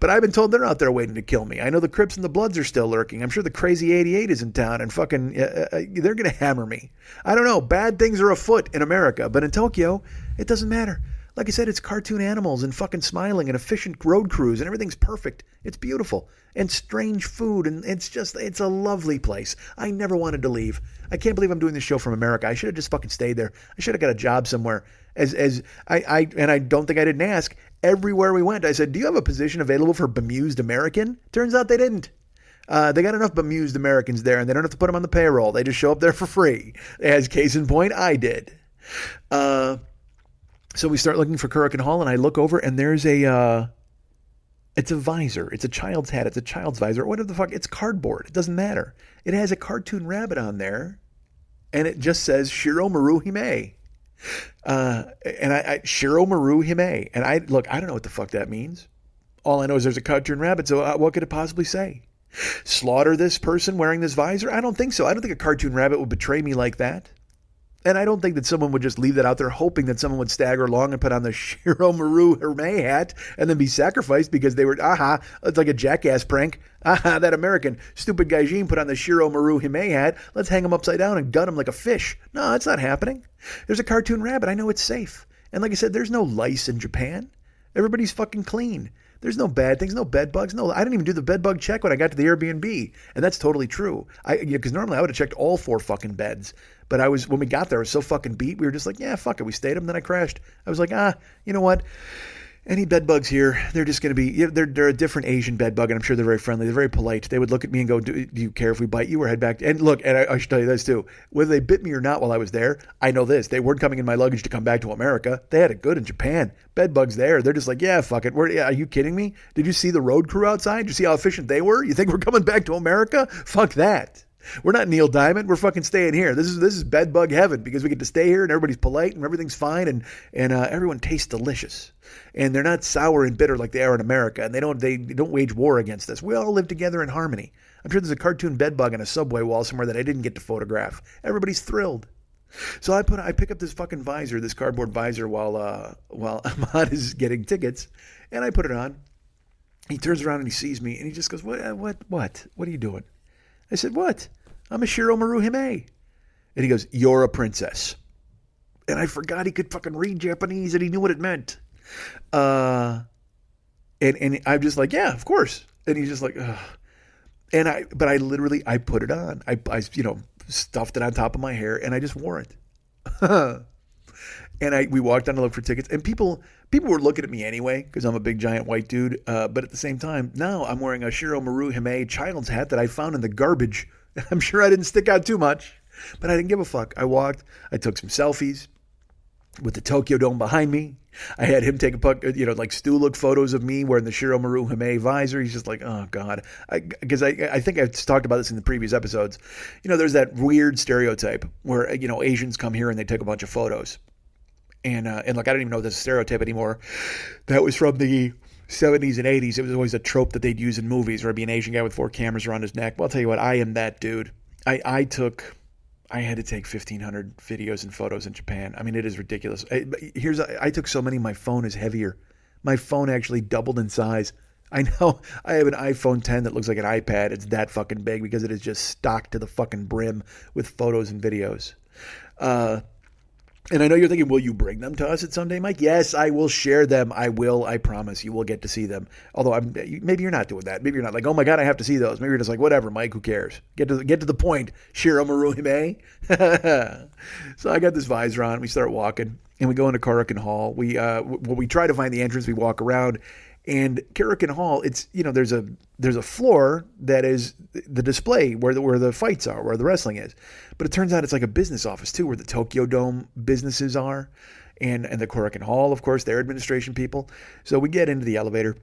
I've been told they're out there waiting to kill me. I know the Crips and the Bloods are still lurking. I'm sure the Crazy 88 is in town and fucking, they're going to hammer me. I don't know. Bad things are afoot in America. But in Tokyo, it doesn't matter. Like I said, it's cartoon animals and fucking smiling and efficient road crews and everything's perfect. It's beautiful and strange food and it's a lovely place. I never wanted to leave. I can't believe I'm doing this show from America. I should have just fucking stayed there. I should have got a job somewhere. And I don't think I didn't ask. Everywhere we went, I said, do you have a position available for bemused American? Turns out they didn't. They got enough bemused Americans there and they don't have to put them on the payroll. They just show up there for free. As case in point, I did. So we start looking for Kurikan Hall, and I look over, and there's it's a visor. It's a child's hat. It's a child's visor. What the fuck? It's cardboard. It doesn't matter. It has a cartoon rabbit on there, and it just says Shiro Maru Hime. And Shiro Maru Hime. And I don't know what the fuck that means. All I know is there's a cartoon rabbit, so what could it possibly say? Slaughter this person wearing this visor? I don't think so. I don't think a cartoon rabbit would betray me like that. And I don't think that someone would just leave that out there hoping that someone would stagger along and put on the Shiro Maru Herme hat and then be sacrificed because they were, it's like a jackass prank. That American stupid gaijin put on the Shiro Maru Hime hat. Let's hang him upside down and gut him like a fish. No, it's not happening. There's a cartoon rabbit. I know it's safe. And like I said, there's no lice in Japan. Everybody's fucking clean. There's no bad things, no bed bugs. No, I didn't even do the bed bug check when I got to the Airbnb. And that's totally true. Because normally I would have checked all 4 fucking beds. But when we got there, I was so fucking beat. We were just like, yeah, fuck it. We stayed them. Then I crashed. I was like, you know what? Any bed bugs here, they're just going to be, they're a different Asian bed bug. And I'm sure they're very friendly. They're very polite. They would look at me and go, do you care if we bite you or head back? And look, and I should tell you this too. Whether they bit me or not while I was there, I know this. They weren't coming in my luggage to come back to America. They had it good in Japan. Bed bugs there. They're just like, yeah, fuck it. Are you kidding me? Did you see the road crew outside? Did you see how efficient they were? You think we're coming back to America? Fuck that. We're not Neil Diamond. We're fucking staying here. This is bed bug heaven because we get to stay here and everybody's polite and everything's fine and everyone tastes delicious. And they're not sour and bitter like they are in America. And they don't wage war against us. We all live together in harmony. I'm sure there's a cartoon bed bug on a subway wall somewhere that I didn't get to photograph. Everybody's thrilled. So I pick up this fucking visor, this cardboard visor while Ahmad is getting tickets, and I put it on. He turns around and he sees me and he just goes, What are you doing? I said, what? I'm a Shiro Maru Hime. And he goes, you're a princess. And I forgot he could fucking read Japanese and he knew what it meant. And I'm just like, yeah, of course. And he's just like, ugh. But I put it on. I stuffed it on top of my hair and I just wore it. And we walked down to look for tickets and people were looking at me anyway because I'm a big giant white dude. But at the same time, now I'm wearing a Shiro Maru Hime child's hat that I found in the garbage. I'm sure I didn't stick out too much, but I didn't give a fuck. I walked, I took some selfies with the Tokyo Dome behind me. I had him take like Stu look photos of me wearing the Shiro Maru Hime visor. He's just like, oh God. Because I think I've talked about this in the previous episodes. There's that weird stereotype where, Asians come here and they take a bunch of photos. And look, I don't even know if this is a stereotype anymore. That was from the 70s and 80s, it was always a trope that they'd use in movies where it'd be an Asian guy with 4 cameras around his neck. Well, I'll tell you what, I am that dude. I had to take 1,500 videos and photos in Japan. I mean, it is ridiculous. I took so many, my phone is heavier. My phone actually doubled in size. I know I have an iPhone 10 that looks like an iPad. It's that fucking big because it is just stocked to the fucking brim with photos and videos. And I know you're thinking, will you bring them to us at someday, Mike? Yes, I will share them. I will. I promise you will get to see them. Although maybe you're not doing that. Maybe you're not like, oh my God, I have to see those. Maybe you're just like, whatever, Mike, who cares? Get to the point. Shiro Maruhime. So I got this visor on. We start walking and we go into Korakuen Hall. We try to find the entrance. We walk around. And Korakuen Hall, it's, there's a floor that is the display where the fights are, where the wrestling is. But it turns out it's like a business office too, where the Tokyo Dome businesses are, and the Korakuen Hall, of course, their administration people. So we get into the elevator,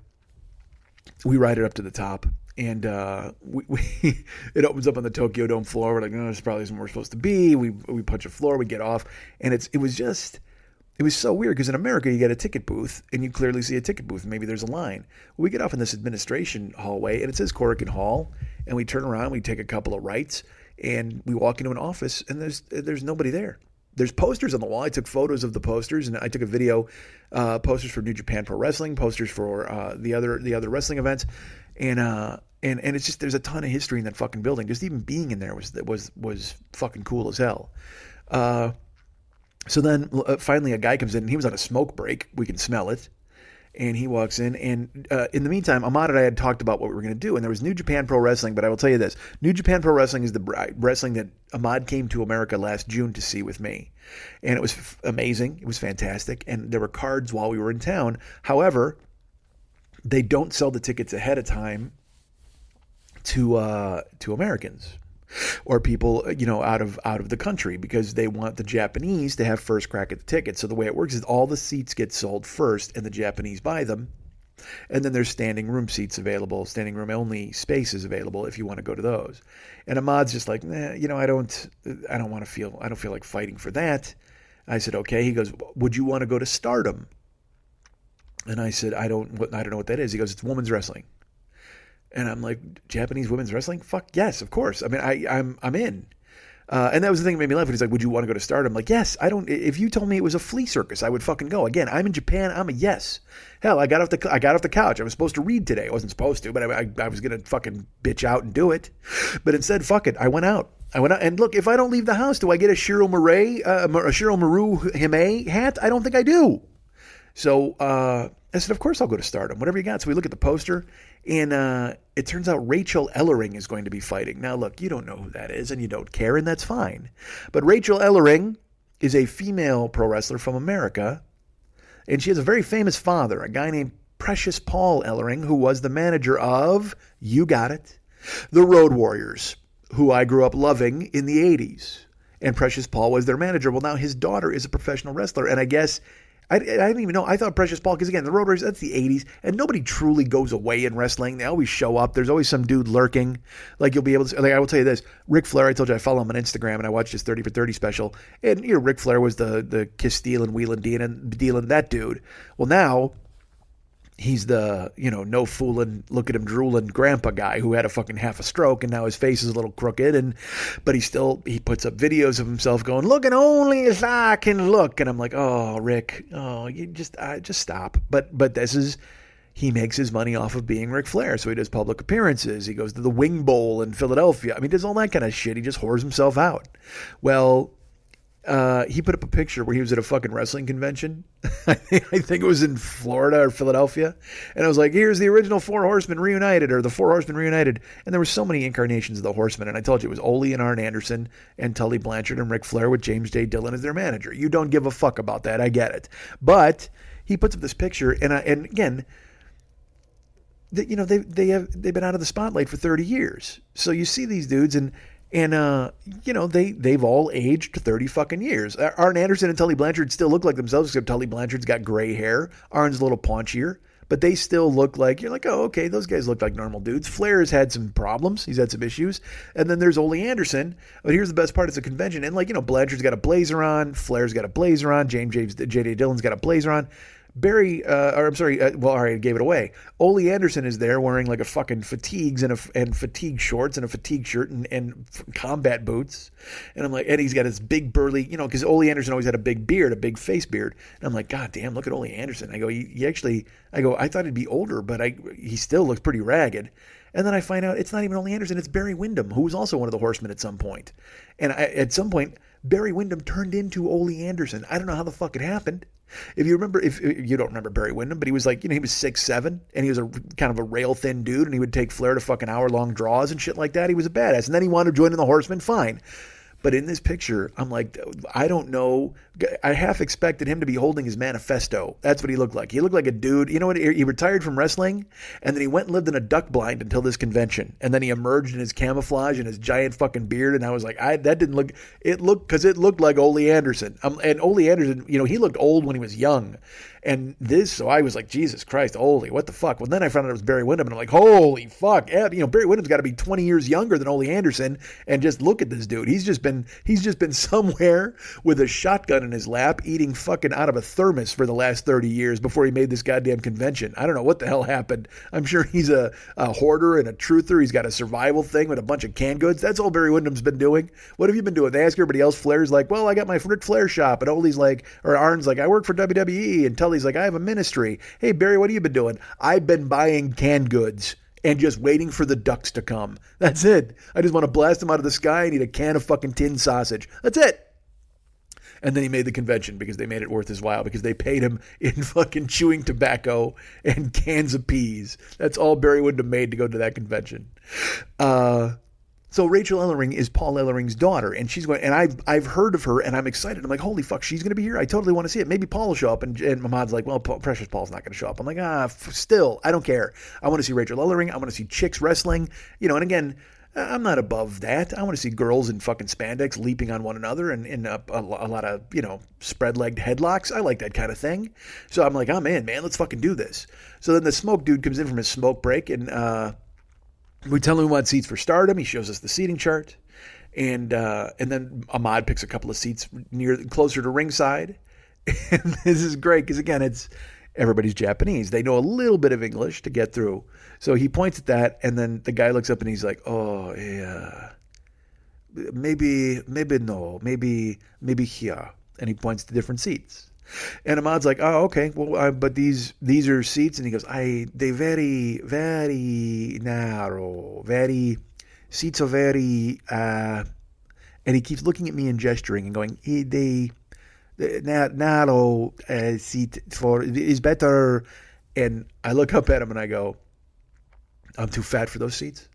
we ride it up to the top, and it opens up on the Tokyo Dome floor. We're like, no, this probably isn't where we're supposed to be. We punch a floor, we get off, and it was so weird because in America you get a ticket booth and you clearly see a ticket booth and maybe there's a line. We get off in this administration hallway and it says Korakuen Hall, and we turn around, we take a couple of rights, and we walk into an office and there's nobody there. There's posters on the wall. I took photos of the posters and I took a video, posters for New Japan Pro Wrestling, posters for the other wrestling events, and it's just, there's a ton of history in that fucking building. Just even being in there was fucking cool as hell. So then finally a guy comes in and he was on a smoke break. We can smell it. And he walks in. And in the meantime, Ahmad and I had talked about what we were going to do. And there was New Japan Pro Wrestling. But I will tell you this. New Japan Pro Wrestling is the wrestling that Ahmad came to America last June to see with me. And it was amazing. It was fantastic. And there were cards while we were in town. However, they don't sell the tickets ahead of time to Americans or people, out of the country, because they want the Japanese to have first crack at the tickets. So the way it works is all the seats get sold first and the Japanese buy them. And then there's standing room seats available, standing room only spaces available if you want to go to those. And Ahmad's just like, I don't feel like fighting for that. I said, okay. He goes, would you want to go to Stardom? And I said, I don't know what that is. He goes, it's women's wrestling. And I'm like, Japanese women's wrestling? Fuck yes, of course. I mean, I'm in. And that was the thing that made me laugh. He's like, would you want to go to Stardom? I'm like, yes. If you told me it was a flea circus, I would fucking go. Again, I'm in Japan. I'm a yes. Hell, I got off the couch. I was supposed to read today. I wasn't supposed to, but I was going to fucking bitch out and do it. But instead, fuck it. I went out. And look, if I don't leave the house, do I get a Shiro Maru Hime hat? I don't think I do. So I said, of course I'll go to Stardom, whatever you got. So we look at the poster, and it turns out Rachel Ellering is going to be fighting. Now, look, you don't know who that is, and you don't care, and that's fine. But Rachel Ellering is a female pro wrestler from America, and she has a very famous father, a guy named Precious Paul Ellering, who was the manager of, you got it, the Road Warriors, who I grew up loving in the 80s. And Precious Paul was their manager. Well, now his daughter is a professional wrestler, and I guess I didn't even know. I thought Precious Paul, because again, the Road Warriors, that's the 80s, and nobody truly goes away in wrestling. They always show up. There's always some dude lurking. Like, you'll be able to, like, I will tell you this. Ric Flair, I told you I follow him on Instagram, and I watched his 30 for 30 special. And, Ric Flair was the kiss stealing, wheeling, dealing, that dude. Well, now he's the, no fooling, look at him drooling grandpa guy who had a fucking half a stroke, and now his face is a little crooked, but he puts up videos of himself going, looking only as I can look. And I'm like, oh, Rick, you just stop. But he makes his money off of being Ric Flair. So he does public appearances. He goes to the Wing Bowl in Philadelphia. I mean, does all that kind of shit. He just whores himself out. Well, he put up a picture where he was at a fucking wrestling convention. I think it was in Florida or Philadelphia. And I was like, here's the original Four Horsemen reunited, or the Four Horsemen reunited. And there were so many incarnations of the Horsemen. And I told you it was Ole and Arn Anderson and Tully Blanchard and Ric Flair with James J. Dillon as their manager. You don't give a fuck about that. I get it. But he puts up this picture, and again, they've been out of the spotlight for 30 years. So you see these dudes, and they've all aged 30 fucking years. Arn Anderson and Tully Blanchard still look like themselves, except Tully Blanchard's got gray hair. Arn's a little paunchier, but they still look like, you're like, oh, okay, those guys look like normal dudes. Flair's had some problems. He's had some issues. And then there's Ole Anderson. But here's the best part. It's a convention. And Blanchard's got a blazer on. Flair's got a blazer on. James J.D. Dillon's got a blazer on. well, all right, I gave it away. Ole Anderson is there wearing like a fucking fatigues and fatigue shorts and a fatigue shirt and combat boots. And I'm like, and he's got his big burly, because Ole Anderson always had a big beard, a big face beard. And I'm like, God damn, look at Ole Anderson. I go, I thought he'd be older, but he still looks pretty ragged. And then I find out it's not even Ole Anderson, it's Barry Windham, who was also one of the Horsemen at some point. And at some point, Barry Windham turned into Ole Anderson. I don't know how the fuck it happened. If you don't remember Barry Windham, but he was like, he was 6'7", and he was a kind of a rail thin dude, and he would take Flair to fucking hour-long draws and shit like that. He was a badass. And then he wanted to join in the Horsemen, fine. But in this picture, I'm like, I don't know. I half expected him to be holding his manifesto. That's what he looked like. He looked like a dude. You know what? He retired from wrestling, and then he went and lived in a duck blind until this convention. And then he emerged in his camouflage and his giant fucking beard. And I was like, that didn't look. It looked like Ole Anderson. And Ole Anderson, he looked old when he was young. And so I was like, Jesus Christ, Ole, what the fuck? Well, then I found out it was Barry Windham, and I'm like, holy fuck. Barry Windham's got to be 20 years younger than Ole Anderson, and just look at this dude. He's just been somewhere with a shotgun in his lap, eating fucking out of a thermos for the last 30 years before he made this goddamn convention. I don't know what the hell happened. I'm sure he's a hoarder and a truther. He's got a survival thing with a bunch of canned goods. That's all Barry Windham's been doing. What have you been doing? They ask everybody else. Flair's like, well, I got my Ric Flair shop, and Ole's like, or Arn's like, I work for WWE, and Tully's like, I have a ministry. Hey, Barry, what have you been doing? I've been buying canned goods and just waiting for the ducks to come. That's it. I just want to blast them out of the sky and eat a can of fucking tin sausage. That's it. And then he made the convention because they made it worth his while, because they paid him in fucking chewing tobacco and cans of peas. That's all Barry Windham made to go to that convention. So Rachel Ellering is Paul Ellering's daughter, and she's going. And I've heard of her, and I'm excited. I'm like, holy fuck, she's going to be here. I totally want to see it. Maybe Paul will show up, and Mahmoud's like, well, Precious Paul's not going to show up. I'm like, still, I don't care. I want to see Rachel Ellering. I want to see chicks wrestling. And again, I'm not above that. I want to see girls in fucking spandex leaping on one another and in a lot of spread-legged headlocks. I like that kind of thing. So I'm like, oh man, let's fucking do this. So then the smoke dude comes in from his smoke break, and we tell him we want seats for Stardom. He shows us the seating chart, and then Ahmad picks a couple of seats closer to ringside. And this is great because again, everybody's Japanese. They know a little bit of English to get through. So he points at that, and then the guy looks up and he's like, "Oh yeah, maybe no, maybe here." And he points to different seats. And Ahmad's like, oh, okay, well, but these are seats, and he goes, they very, very narrow, seats are very, and he keeps looking at me and gesturing and going, the narrow seat is better. And I look up at him and I go, I'm too fat for those seats.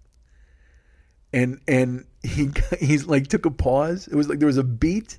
And he's like took a pause. It was like there was a beat.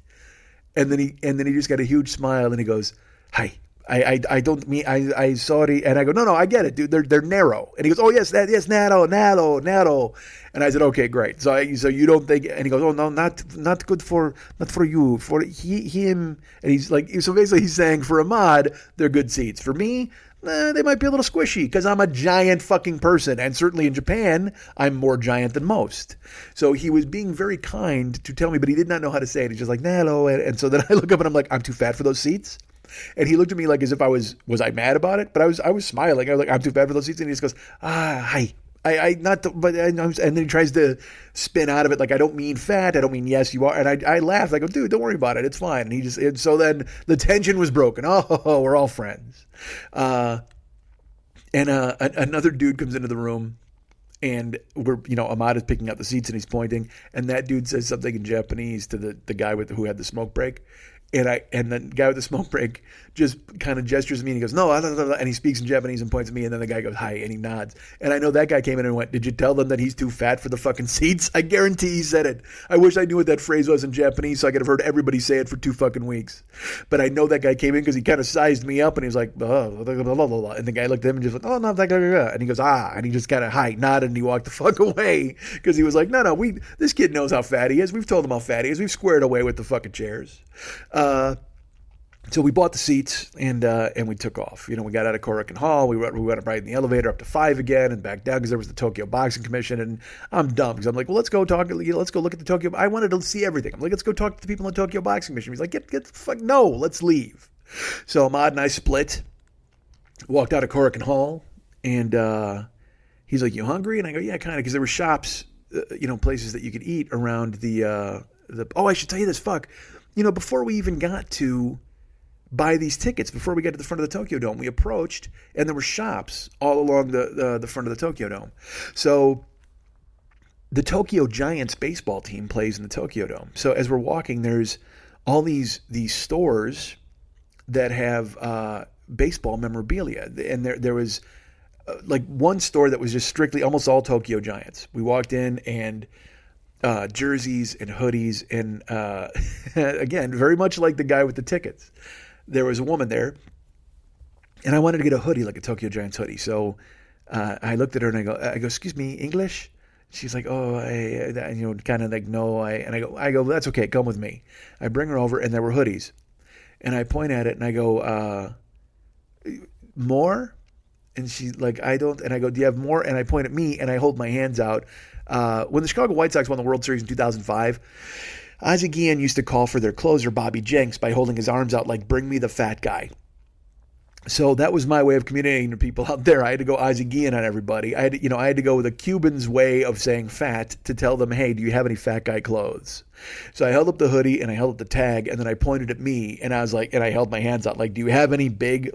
And then he just got a huge smile and he goes, "Hi, I don't mean I sorry." And I go, "No, I get it, dude. They're narrow." And he goes, "Oh yes, narrow." And I said, "Okay, great." So you don't think? And he goes, "Oh no, not good not for you, for him." And he's like, so basically he's saying for Ahmad they're good seats. For me, they might be a little squishy because I'm a giant fucking person. And certainly in Japan, I'm more giant than most. So he was being very kind to tell me, but he did not know how to say it. He's just like, "Hello." And so then I look up and I'm like, I'm too fat for those seats. And he looked at me like as if I was I mad about it? But I was smiling. I was like, I'm too fat for those seats. And he just goes, hi. And then he tries to spin out of it like, I don't mean fat. I don't mean yes, you are. And I laughed. I go, dude, don't worry about it. It's fine. And so then the tension was broken. Oh, we're all friends. Another dude comes into the room, and Ahmad is picking out the seats and he's pointing, and that dude says something in Japanese to the guy who had the smoke break. And the guy with the smoke break just kind of gestures at me and he goes, "No," and he speaks in Japanese and points at me, and then the guy goes, "Hi," and he nods. And I know that guy came in and went, "Did you tell them that he's too fat for the fucking seats?" I guarantee he said it. I wish I knew what that phrase was in Japanese so I could have heard everybody say it for 2 fucking weeks. But I know that guy came in because he kind of sized me up and he was like, blah, blah, blah, blah, blah. And the guy looked at him and just went, "Oh, no, blah, blah, blah." And he goes, "Ah," and he just kind of nodded and he walked the fuck away because he was like, no, this kid knows how fat he is. We've told him how fat he is. We've squared away with the fucking chairs. So we bought the seats and we took off. We got out of Korakuen Hall. We went right in the elevator up to 5 again and back down because there was the Tokyo Boxing Commission. And I'm dumb because I'm like, well, let's go look at the Tokyo. I wanted to see everything. I'm like, let's go talk to the people in the Tokyo Boxing Commission. He's like, get the fuck, no, let's leave. So Ahmad and I split. Walked out of Corrigan Hall, and he's like, "You hungry?" And I go, "Yeah, kind of," because there were shops, places that you could eat around the. Oh, I should tell you this. Fuck, before we even got to buy these tickets, before we got to the front of the Tokyo Dome, we approached, and there were shops all along the front of the Tokyo Dome. So the Tokyo Giants baseball team plays in the Tokyo Dome. So as we're walking, there's all these stores that have baseball memorabilia, and there was like one store that was just strictly almost all Tokyo Giants. We walked in and jerseys and hoodies, and again, very much like the guy with the tickets. There was a woman there, and I wanted to get a hoodie, like a Tokyo Giants hoodie. So I looked at her and I go, "Excuse me, English?" She's like, "Oh, kind of like no." And I go, "That's okay. Come with me." I bring her over, and there were hoodies, and I point at it and I go, "More?" And she's like, "I don't." And I go, "Do you have more?" And I point at me and I hold my hands out. When the Chicago White Sox won the World Series in 2005, Ozzie Guillen used to call for their closer, Bobby Jenks, by holding his arms out like, "Bring me the fat guy." So that was my way of communicating to people out there. I had to go Ozzie Guillen on everybody. I had to go with a Cuban's way of saying fat to tell them, "Hey, do you have any fat guy clothes?" So I held up the hoodie and I held up the tag, and then I pointed at me and I was like, and I held my hands out like, "Do you have any big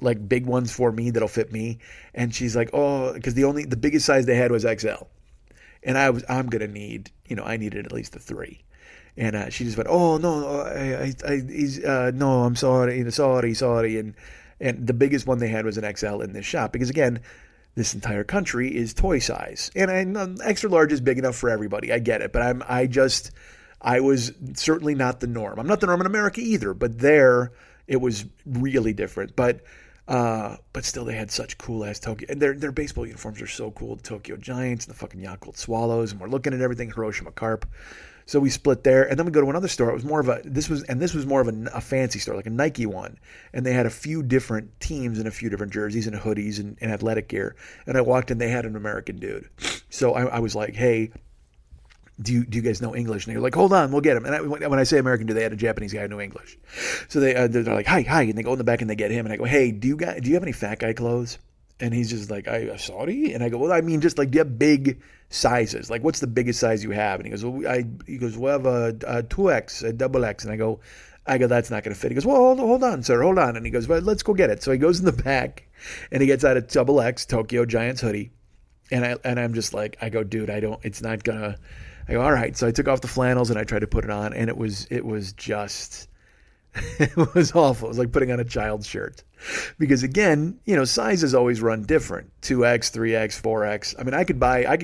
ones for me that'll fit me?" And she's like, "Oh," because the biggest size they had was XL, and I'm gonna need, I needed at least a 3. And she just went, "Oh no, no, I'm sorry, sorry." And the biggest one they had was an XL in this shop, because again, this entire country is toy size, and extra large is big enough for everybody. I get it, but I was certainly not the norm. I'm not the norm in America either, but there it was really different. But still, they had such cool ass Tokyo, and their baseball uniforms are so cool. The Tokyo Giants, and the fucking Yakult Swallows, and we're looking at everything Hiroshima Carp. So we split there, and then we go to another store. It was more of this was more of a fancy store, like a Nike one, and they had a few different teams and a few different jerseys and hoodies and athletic gear. And I walked in, they had an American dude. So I was like, "Hey, do you guys know English?" And they're like, "Hold on, we'll get him." And when I say American dude, they had a Japanese guy who knew English. So they're like, "Hi," and they go in the back and they get him, and I go, "Hey, do you have any fat guy clothes?" And he's just like, "Sorry?" And I go, "Well, I mean, just like, do you have big sizes? Like, what's the biggest size you have?" And he goes, "Well, we have a 2X, a double X." And I go, "That's not going to fit." He goes, "Well, hold on, sir, hold on." And he goes, "Well, let's go get it." So he goes in the back, and he gets out a double X Tokyo Giants hoodie, and I'm just like, I go, "Dude, it's not gonna." I go, "All right." So I took off the flannels and I tried to put it on, and it was just. It was awful. It was like putting on a child's shirt. Because again, sizes always run different. 2X, 3X, 4X. I mean, I could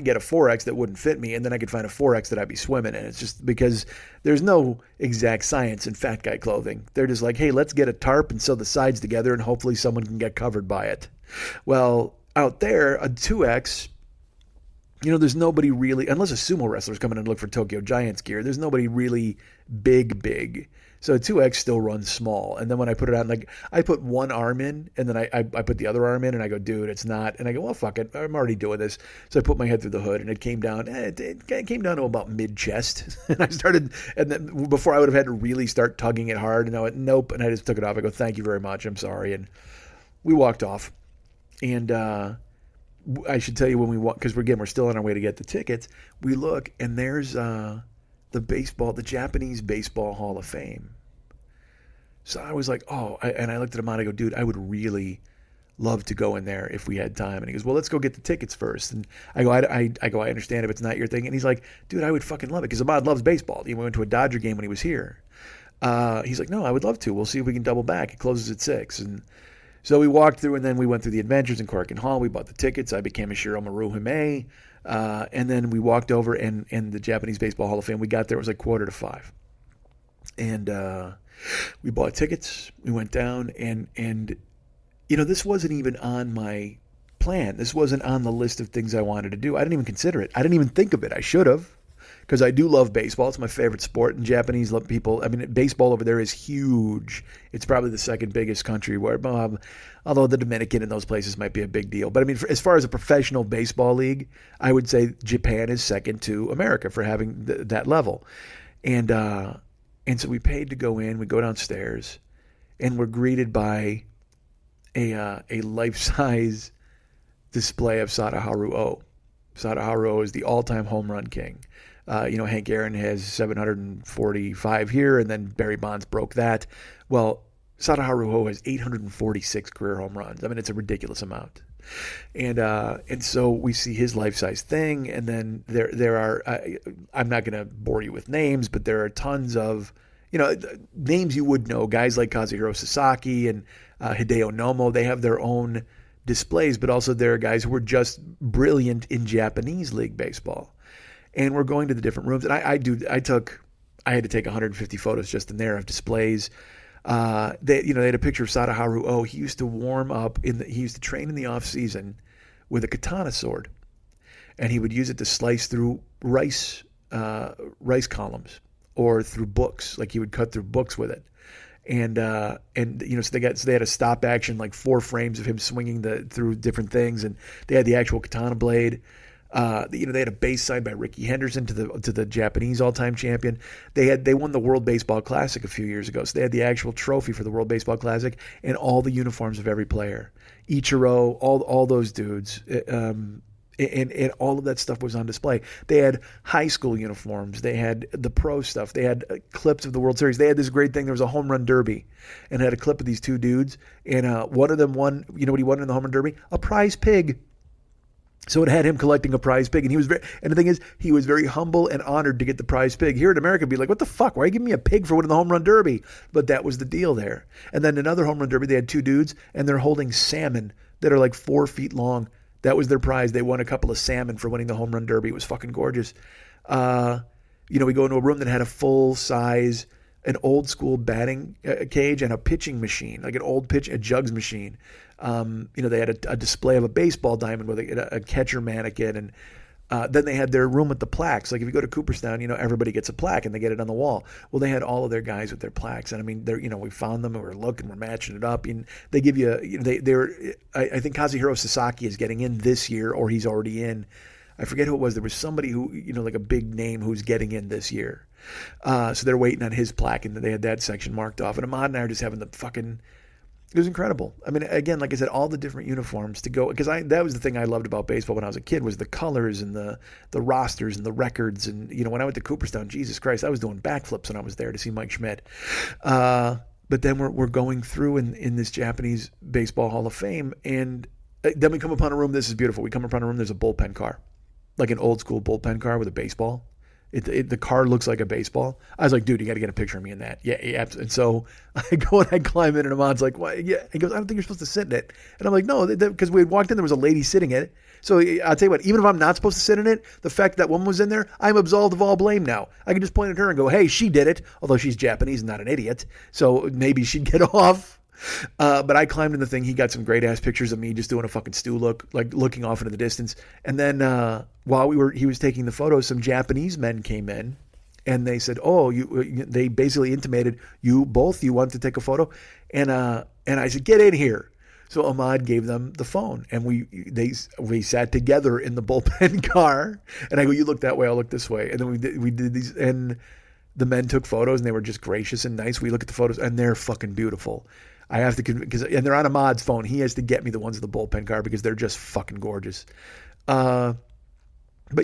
get a 4X that wouldn't fit me, and then I could find a 4X that I'd be swimming in. It's just because there's no exact science in fat guy clothing. They're just like, "Hey, let's get a tarp and sew the sides together, and hopefully someone can get covered by it." Well, out there, a 2X, there's nobody really, unless a sumo wrestler's coming in to look for Tokyo Giants gear, there's nobody really big. So 2X still runs small. And then when I put it on, like, I put one arm in, and then I put the other arm in, and I go, "Dude, it's not." And I go, "Well, fuck it. I'm already doing this." So I put my head through the hood, and it came down. It came down to about mid-chest. And I started, and then before I would have had to really start tugging it hard, and I went, "Nope." And I just took it off. I go, "Thank you very much. I'm sorry." And we walked off. And I should tell you, when we walk, because we're still on our way to get the tickets, we look, and there's the Japanese Baseball Hall of Fame. So I was like, and I looked at him and I go, "Dude, I would really love to go in there if we had time." And he goes, "Well, let's go get the tickets first." And I go, I understand if it's not your thing. And he's like, "Dude, I would fucking love it," because Ahmad loves baseball. He went to a Dodger game when he was here. He's like, "No, I would love to. We'll see if we can double back. It closes at 6. And so we walked through, and then we went through the adventures in Corrigan Hall. We bought the tickets. I became a Shiro Maruhime. And then we walked over, and the Japanese Baseball Hall of Fame, we got there, it was like 4:45. And we bought tickets. We went down, and this wasn't even on my plan. This wasn't on the list of things I wanted to do. I didn't even consider it. I didn't even think of it. I should have, because I do love baseball. It's my favorite sport, and Japanese people, I mean, baseball over there is huge. It's probably the second biggest country, where, although the Dominican and those places might be a big deal. But I mean, as far as a professional baseball league, I would say Japan is second to America for having that level. And so we paid to go in. We go downstairs, and we're greeted by a life-size display of Sadaharu O. Sadaharu O is the all-time home run king. Hank Aaron has 745 here, and then Barry Bonds broke that. Well, Sadaharu O has 846 career home runs. I mean, it's a ridiculous amount. And so we see his life-size thing, and then there are I'm not going to bore you with names, but there are tons of names you would know, guys like Kazuhiro Sasaki and Hideo Nomo. They have their own displays, but also there are guys who were just brilliant in Japanese League Baseball. And we're going to the different rooms, and I had to take 150 photos just in there of displays. They had a picture of Sadaharu O. He used to warm up he used to train in the off season with a katana sword, and he would use it to slice through rice columns or through books. Like he would cut through books with it. So they had a stop action, like 4 frames of him swinging through different things, and they had the actual katana blade. They had a base signed by Rickey Henderson to the Japanese all-time champion. They won the World Baseball Classic a few years ago, so they had the actual trophy for the World Baseball Classic and all the uniforms of every player. Ichiro, all those dudes, and all of that stuff was on display. They had high school uniforms. They had the pro stuff. They had clips of the World Series. They had this great thing. There was a home run derby, and it had a clip of these 2 dudes, and one of them won. You know what he won in the home run derby? A prize pig. So it had him collecting a prize pig, and the thing is, he was very humble and honored to get the prize pig. Here in America, it'd be like, what the fuck? Why are you giving me a pig for winning the home run derby? But that was the deal there. And then another home run derby, they had 2 dudes, and they're holding salmon that are like 4 feet long. That was their prize. They won a couple of salmon for winning the home run derby. It was fucking gorgeous. We go into a room that had a full size, an old school batting cage and a pitching machine, like a jugs machine. They had a display of a baseball diamond with a catcher mannequin, and then they had their room with the plaques. Like if you go to Cooperstown, everybody gets a plaque and they get it on the wall. Well, they had all of their guys with their plaques, and I mean, we found them and we're looking, we're matching it up, and they give you, I think Kazuhiro Sasaki is getting in this year, or he's already in. I forget who it was. There was somebody who, like a big name who's getting in this year. So they're waiting on his plaque, and they had that section marked off. And Ahmad and I are just having it was incredible. I mean, again, like I said, all the different uniforms to go, because that was the thing I loved about baseball when I was a kid, was the colors and the rosters and the records. And, when I went to Cooperstown, Jesus Christ, I was doing backflips when I was there to see Mike Schmidt. But then we're going through in this Japanese Baseball Hall of Fame, and then we come upon a room. This is beautiful. We come upon a room, there's a bullpen car, like an old school bullpen car with a baseball. The car looks like a baseball. I was like, dude, you got to get a picture of me in that. Yeah. And so I go and I climb in, and Ahmad's like, what? Yeah. He goes, I don't think you're supposed to sit in it. And I'm like, no, because we had walked in, there was a lady sitting in it. So I'll tell you what, even if I'm not supposed to sit in it, the fact that woman was in there, I'm absolved of all blame now. I can just point at her and go, hey, she did it. Although she's Japanese and not an idiot. So maybe she'd get off. But I climbed in the thing. He got some great ass pictures of me just doing a fucking stew look, like looking off into the distance. And then while he was taking the photos, some Japanese men came in, and they said, "Oh, they basically intimated you want to take a photo," and I said, "Get in here." So Ahmad gave them the phone, and we sat together in the bullpen car. And I go, "You look that way, I'll look this way," and then we did these and. The men took photos, and they were just gracious and nice. We look at the photos, and they're fucking beautiful. I have to, and they're on Ahmad's phone. He has to get me the ones of the bullpen car because they're just fucking gorgeous. But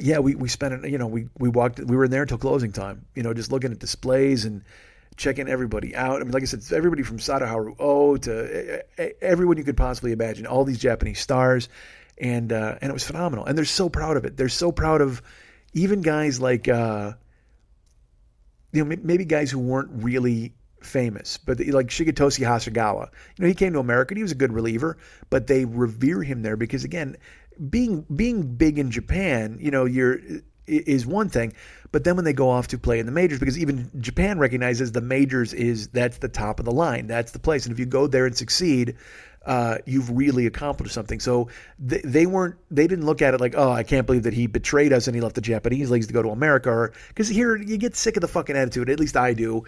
yeah, we spent it. We walked. We were in there until closing time. Just looking at displays and checking everybody out. I mean, like I said, it's everybody from Sadaharu O to everyone you could possibly imagine. All these Japanese stars, and it was phenomenal. And they're so proud of it. They're so proud of even guys like. Maybe guys who weren't really famous, but like Shigetoshi Hasegawa. He came to America and he was a good reliever, but they revere him there because, again, being big in Japan, is one thing, but then when they go off to play in the majors, because even Japan recognizes the majors that's the top of the line, that's the place, and if you go there and succeed, you've really accomplished something. So they didn't look at it like, oh, I can't believe that he betrayed us and he left the Japanese leagues to go to America, or because here you get sick of the fucking attitude. At least I do.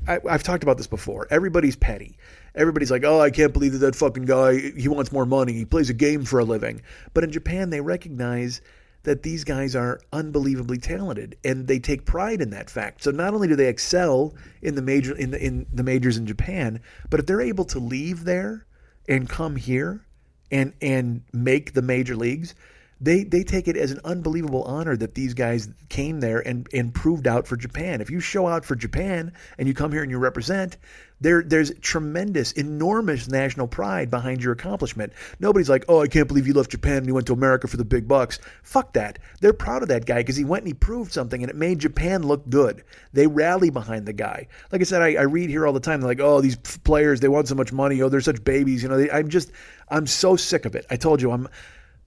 I've talked about this before. Everybody's petty. Everybody's like, oh, I can't believe that fucking guy, he wants more money. He plays a game for a living. But in Japan, they recognize that these guys are unbelievably talented, and they take pride in that fact. So not only do they excel in the majors in Japan, but if they're able to leave there and come here and make the major leagues, they take it as an unbelievable honor that these guys came there and proved out for Japan. If you show out for Japan and you come here and you represent, there's tremendous, enormous national pride behind your accomplishment. Nobody's like, oh, I can't believe you left Japan and you went to America for the big bucks. Fuck that. They're proud of that guy because he went and he proved something and it made Japan look good. They rally behind the guy. Like I said, I read here all the time. They're like, oh, these players, they want so much money. Oh, they're such babies. I'm so sick of it. I told you,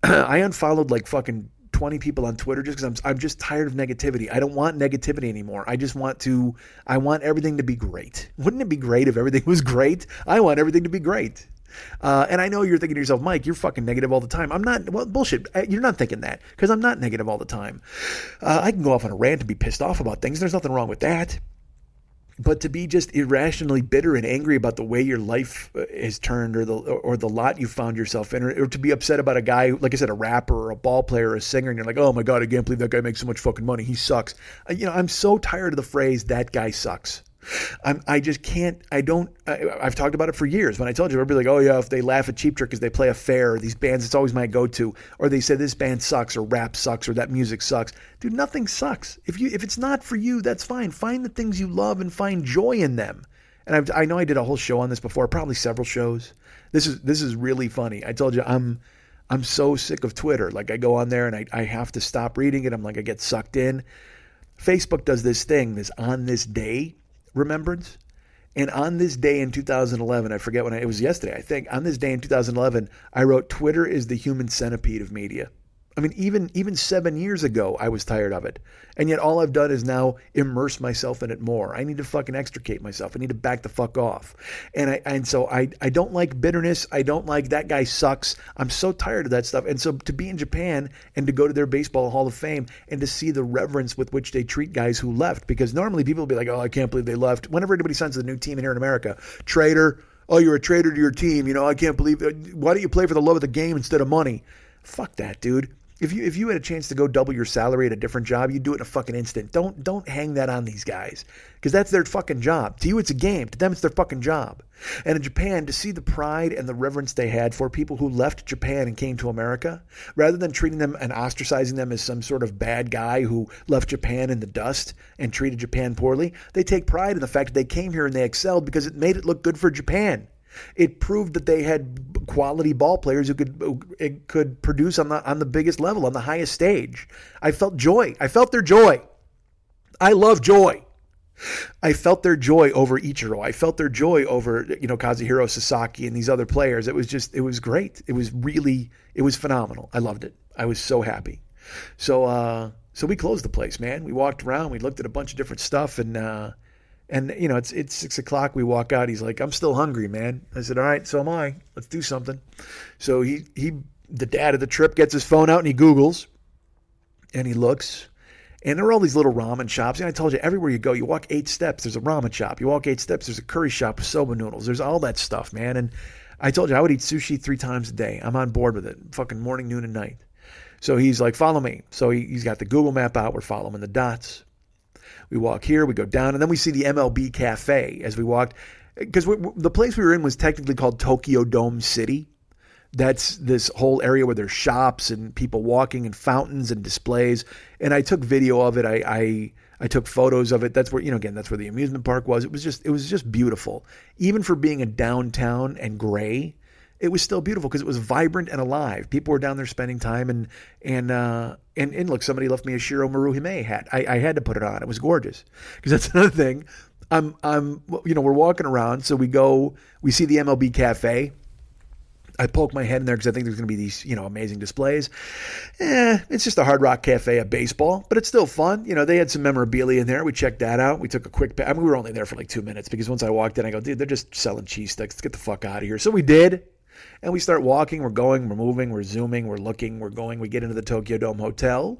I unfollowed like fucking 20 people on Twitter just because I'm just tired of negativity. I don't want negativity anymore. I want everything to be great. Wouldn't it be great if everything was great? I want everything to be great. And I know you're thinking to yourself, Mike, you're fucking negative all the time. I'm not. Well, bullshit. You're not thinking that because I'm not negative all the time. I can go off on a rant and be pissed off about things. There's nothing wrong with that. But to be just irrationally bitter and angry about the way your life has turned or the lot you found yourself in, or to be upset about a guy, like I said, a rapper or a ball player or a singer, and you're like, oh my God, I can't believe that guy makes so much fucking money. He sucks. I'm so tired of the phrase, that guy sucks. I just can't, I've talked about it for years. When I told you, I'd be like, oh yeah, if they laugh at Cheap Trick because they play a fair, or these bands, it's always my go-to, or they say this band sucks, or rap sucks, or that music sucks. Dude, nothing sucks. If it's not for you, that's fine. Find the things you love and find joy in them. And I know I did a whole show on this before, probably several shows. This is really funny. I told you, I'm so sick of Twitter. Like I go on there and I have to stop reading it. I'm like, I get sucked in. Facebook does this thing, this on this day remembrance. And on this day in 2011, I forget when it was yesterday, I think, on this day in 2011, I wrote, Twitter is the human centipede of media. I mean, even 7 years ago, I was tired of it. And yet all I've done is now immerse myself in it more. I need to fucking extricate myself. I need to back the fuck off. And so I don't like bitterness. I don't like that guy sucks. I'm so tired of that stuff. And so to be in Japan and to go to their baseball Hall of Fame and to see the reverence with which they treat guys who left, because normally people will be like, oh, I can't believe they left. Whenever anybody signs a new team here in America, traitor. Oh, you're a traitor to your team. I can't believe it. Why don't you play for the love of the game instead of money? Fuck that, dude. If you had a chance to go double your salary at a different job, you'd do it in a fucking instant. Don't hang that on these guys because that's their fucking job. To you, it's a game. To them, it's their fucking job. And in Japan, to see the pride and the reverence they had for people who left Japan and came to America, rather than treating them and ostracizing them as some sort of bad guy who left Japan in the dust and treated Japan poorly, they take pride in the fact that they came here and they excelled because it made it look good for Japan. It proved that they had quality ball players who could produce on the biggest level, on the highest stage. I felt joy. I felt their joy. I love joy. I felt their joy over Ichiro. I felt their joy over, Kazuhiro Sasaki and these other players. It was great. It was phenomenal. I loved it. I was so happy. So we closed the place, man. We walked around. We looked at a bunch of different stuff and it's 6 o'clock. We walk out. He's like, I'm still hungry, man. I said, all right, so am I. Let's do something. So he the dad of the trip, gets his phone out and he Googles and he looks. And there are all these little ramen shops. And I told you, everywhere you go, you walk 8 steps, there's a ramen shop. You walk 8 steps, there's a curry shop with soba noodles. There's all that stuff, man. And I told you, I would eat sushi 3 times a day. I'm on board with it. Fucking morning, noon, and night. So he's like, follow me. So he's got the Google map out. We're following the dots. We walk here, we go down, and then we see the MLB Cafe as we walked. Because the place we were in was technically called Tokyo Dome City. That's this whole area where there's shops and people walking and fountains and displays. And I took video of it. I took photos of it. That's where, that's where the amusement park was. It was just beautiful. Even for being a downtown and gray, it was still beautiful because it was vibrant and alive. People were down there spending time and look, somebody left me a Shiro Maruhime hat. I had to put it on. It was gorgeous because that's another thing. We're walking around. So we see the MLB Cafe. I poke my head in there because I think there's going to be these, amazing displays. It's just a Hard Rock Cafe of baseball, but it's still fun. They had some memorabilia in there. We checked that out. We took a quick, we were only there for like 2 minutes because once I walked in, I go, dude, they're just selling cheese sticks. Let's get the fuck out of here. So we did. And we start walking, we're going, we're moving, we're zooming, we're looking, we're going. We get into the Tokyo Dome Hotel.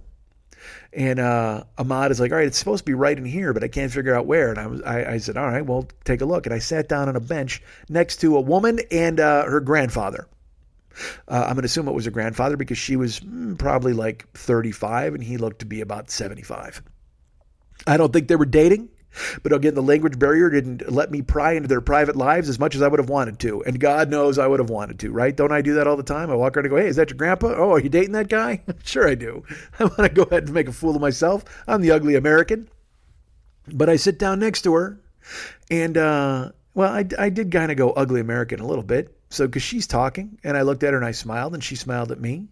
And Ahmad is like, all right, it's supposed to be right in here, but I can't figure out where. And I said, all right, well, take a look. And I sat down on a bench next to a woman and her grandfather. I'm going to assume it was her grandfather because she was probably like 35 and he looked to be about 75. I don't think they were dating. But again, the language barrier didn't let me pry into their private lives as much as I would have wanted to. And God knows I would have wanted to, right? Don't I do that all the time? I walk around and go, hey, is that your grandpa? Oh, are you dating that guy? Sure I do. I want to go ahead and make a fool of myself. I'm the ugly American. But I sit down next to her and, I did kind of go ugly American a little bit. So, because she's talking and I looked at her and I smiled and she smiled at me.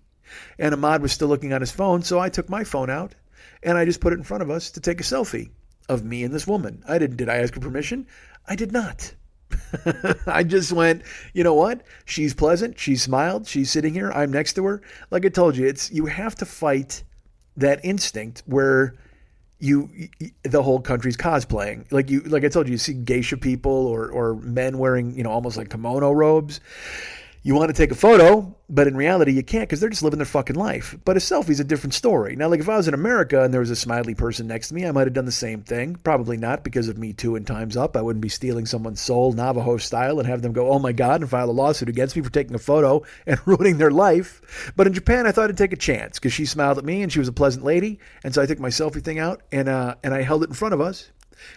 And Ahmad was still looking on his phone. So I took my phone out and I just put it in front of us to take a selfie of me and this woman. Did I ask her permission? I did not. I just went, you know what? She's pleasant. She smiled. She's sitting here. I'm next to her. Like I told you, you have to fight that instinct where the whole country's cosplaying. Like I told you see geisha people or men wearing, almost like kimono robes. You want to take a photo, but in reality you can't because they're just living their fucking life. But a selfie's a different story. Now, like if I was in America and there was a smiley person next to me, I might have done the same thing. Probably not because of Me Too and Time's Up. I wouldn't be stealing someone's soul Navajo style and have them go, oh my God, and file a lawsuit against me for taking a photo and ruining their life. But in Japan, I thought I'd take a chance because she smiled at me and she was a pleasant lady. And so I took my selfie thing out and I held it in front of us.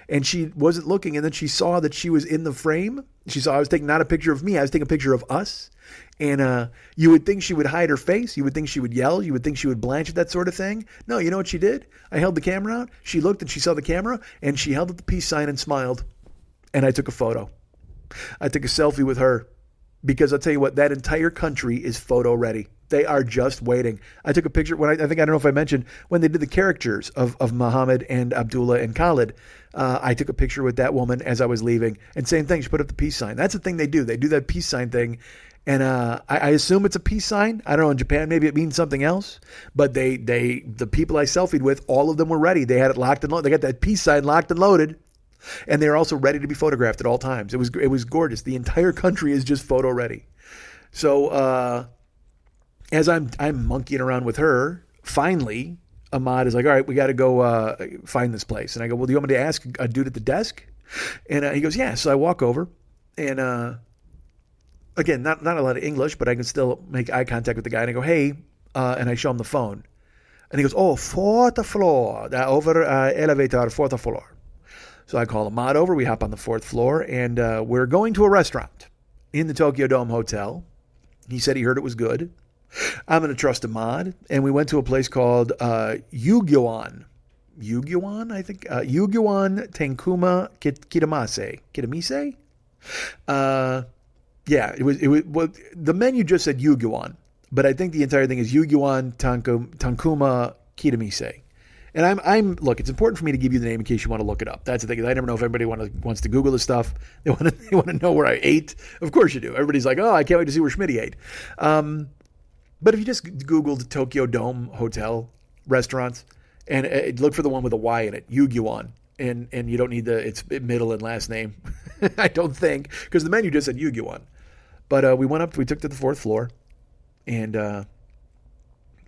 And she wasn't looking, and then she saw that she was in the frame. She saw I was taking not a picture of me, I was taking a picture of us. And you would think she would hide her face. You would think she would yell. You would think she would blanch at that sort of thing. No, you know what she did? I held the camera out. She looked and she saw the camera, and she held up the peace sign and smiled. And I took a photo. I took a selfie with her because I'll tell you what, that entire country is photo ready. They are just waiting. I took a picture when I don't know if I mentioned when they did the caricatures of Muhammad and Abdullah and Khalid. I took a picture with that woman as I was leaving, and same thing. She put up the peace sign. That's the thing they do. They do that peace sign thing, and I assume it's a peace sign. I don't know. In Japan, maybe it means something else. But the people I selfied with, all of them were ready. They had it locked and loaded. They got that peace sign locked and loaded. And they are also ready to be photographed at all times. It was gorgeous. The entire country is just photo ready. So as I'm monkeying around with her, finally Ahmad is like, all right, we got to go find this place. And I go, well, do you want me to ask a dude at the desk? And he goes, yeah. So I walk over, and again, not a lot of English, but I can still make eye contact with the guy. And I go, hey, and I show him the phone. And he goes, oh, fourth floor, over elevator, fourth floor. So I call Ahmad over. We hop on the fourth floor, and we're going to a restaurant in the Tokyo Dome Hotel. He said he heard it was good. I'm going to trust Ahmad. And we went to a place called Yugyeon. Yugyeon, I think. Yugyeon Tenkuma Kitamase. Kitamise? Yeah, it was the menu just said Yugyeon, but I think the entire thing is Yugyeon Tenkuma Kitamise. And I'm look, it's important for me to give you the name in case you want to look it up. That's the thing. I never know if everybody wants to Google this stuff. They want to know where I ate. Of course you do. Everybody's like, oh, I can't wait to see where Schmitty ate. But if you just Google the Tokyo Dome Hotel restaurants and look for the one with a Y in it, Yugyeon, and you don't need its middle and last name, I don't think, because the menu just said Yugyeon. But we went up, we took to the fourth floor, and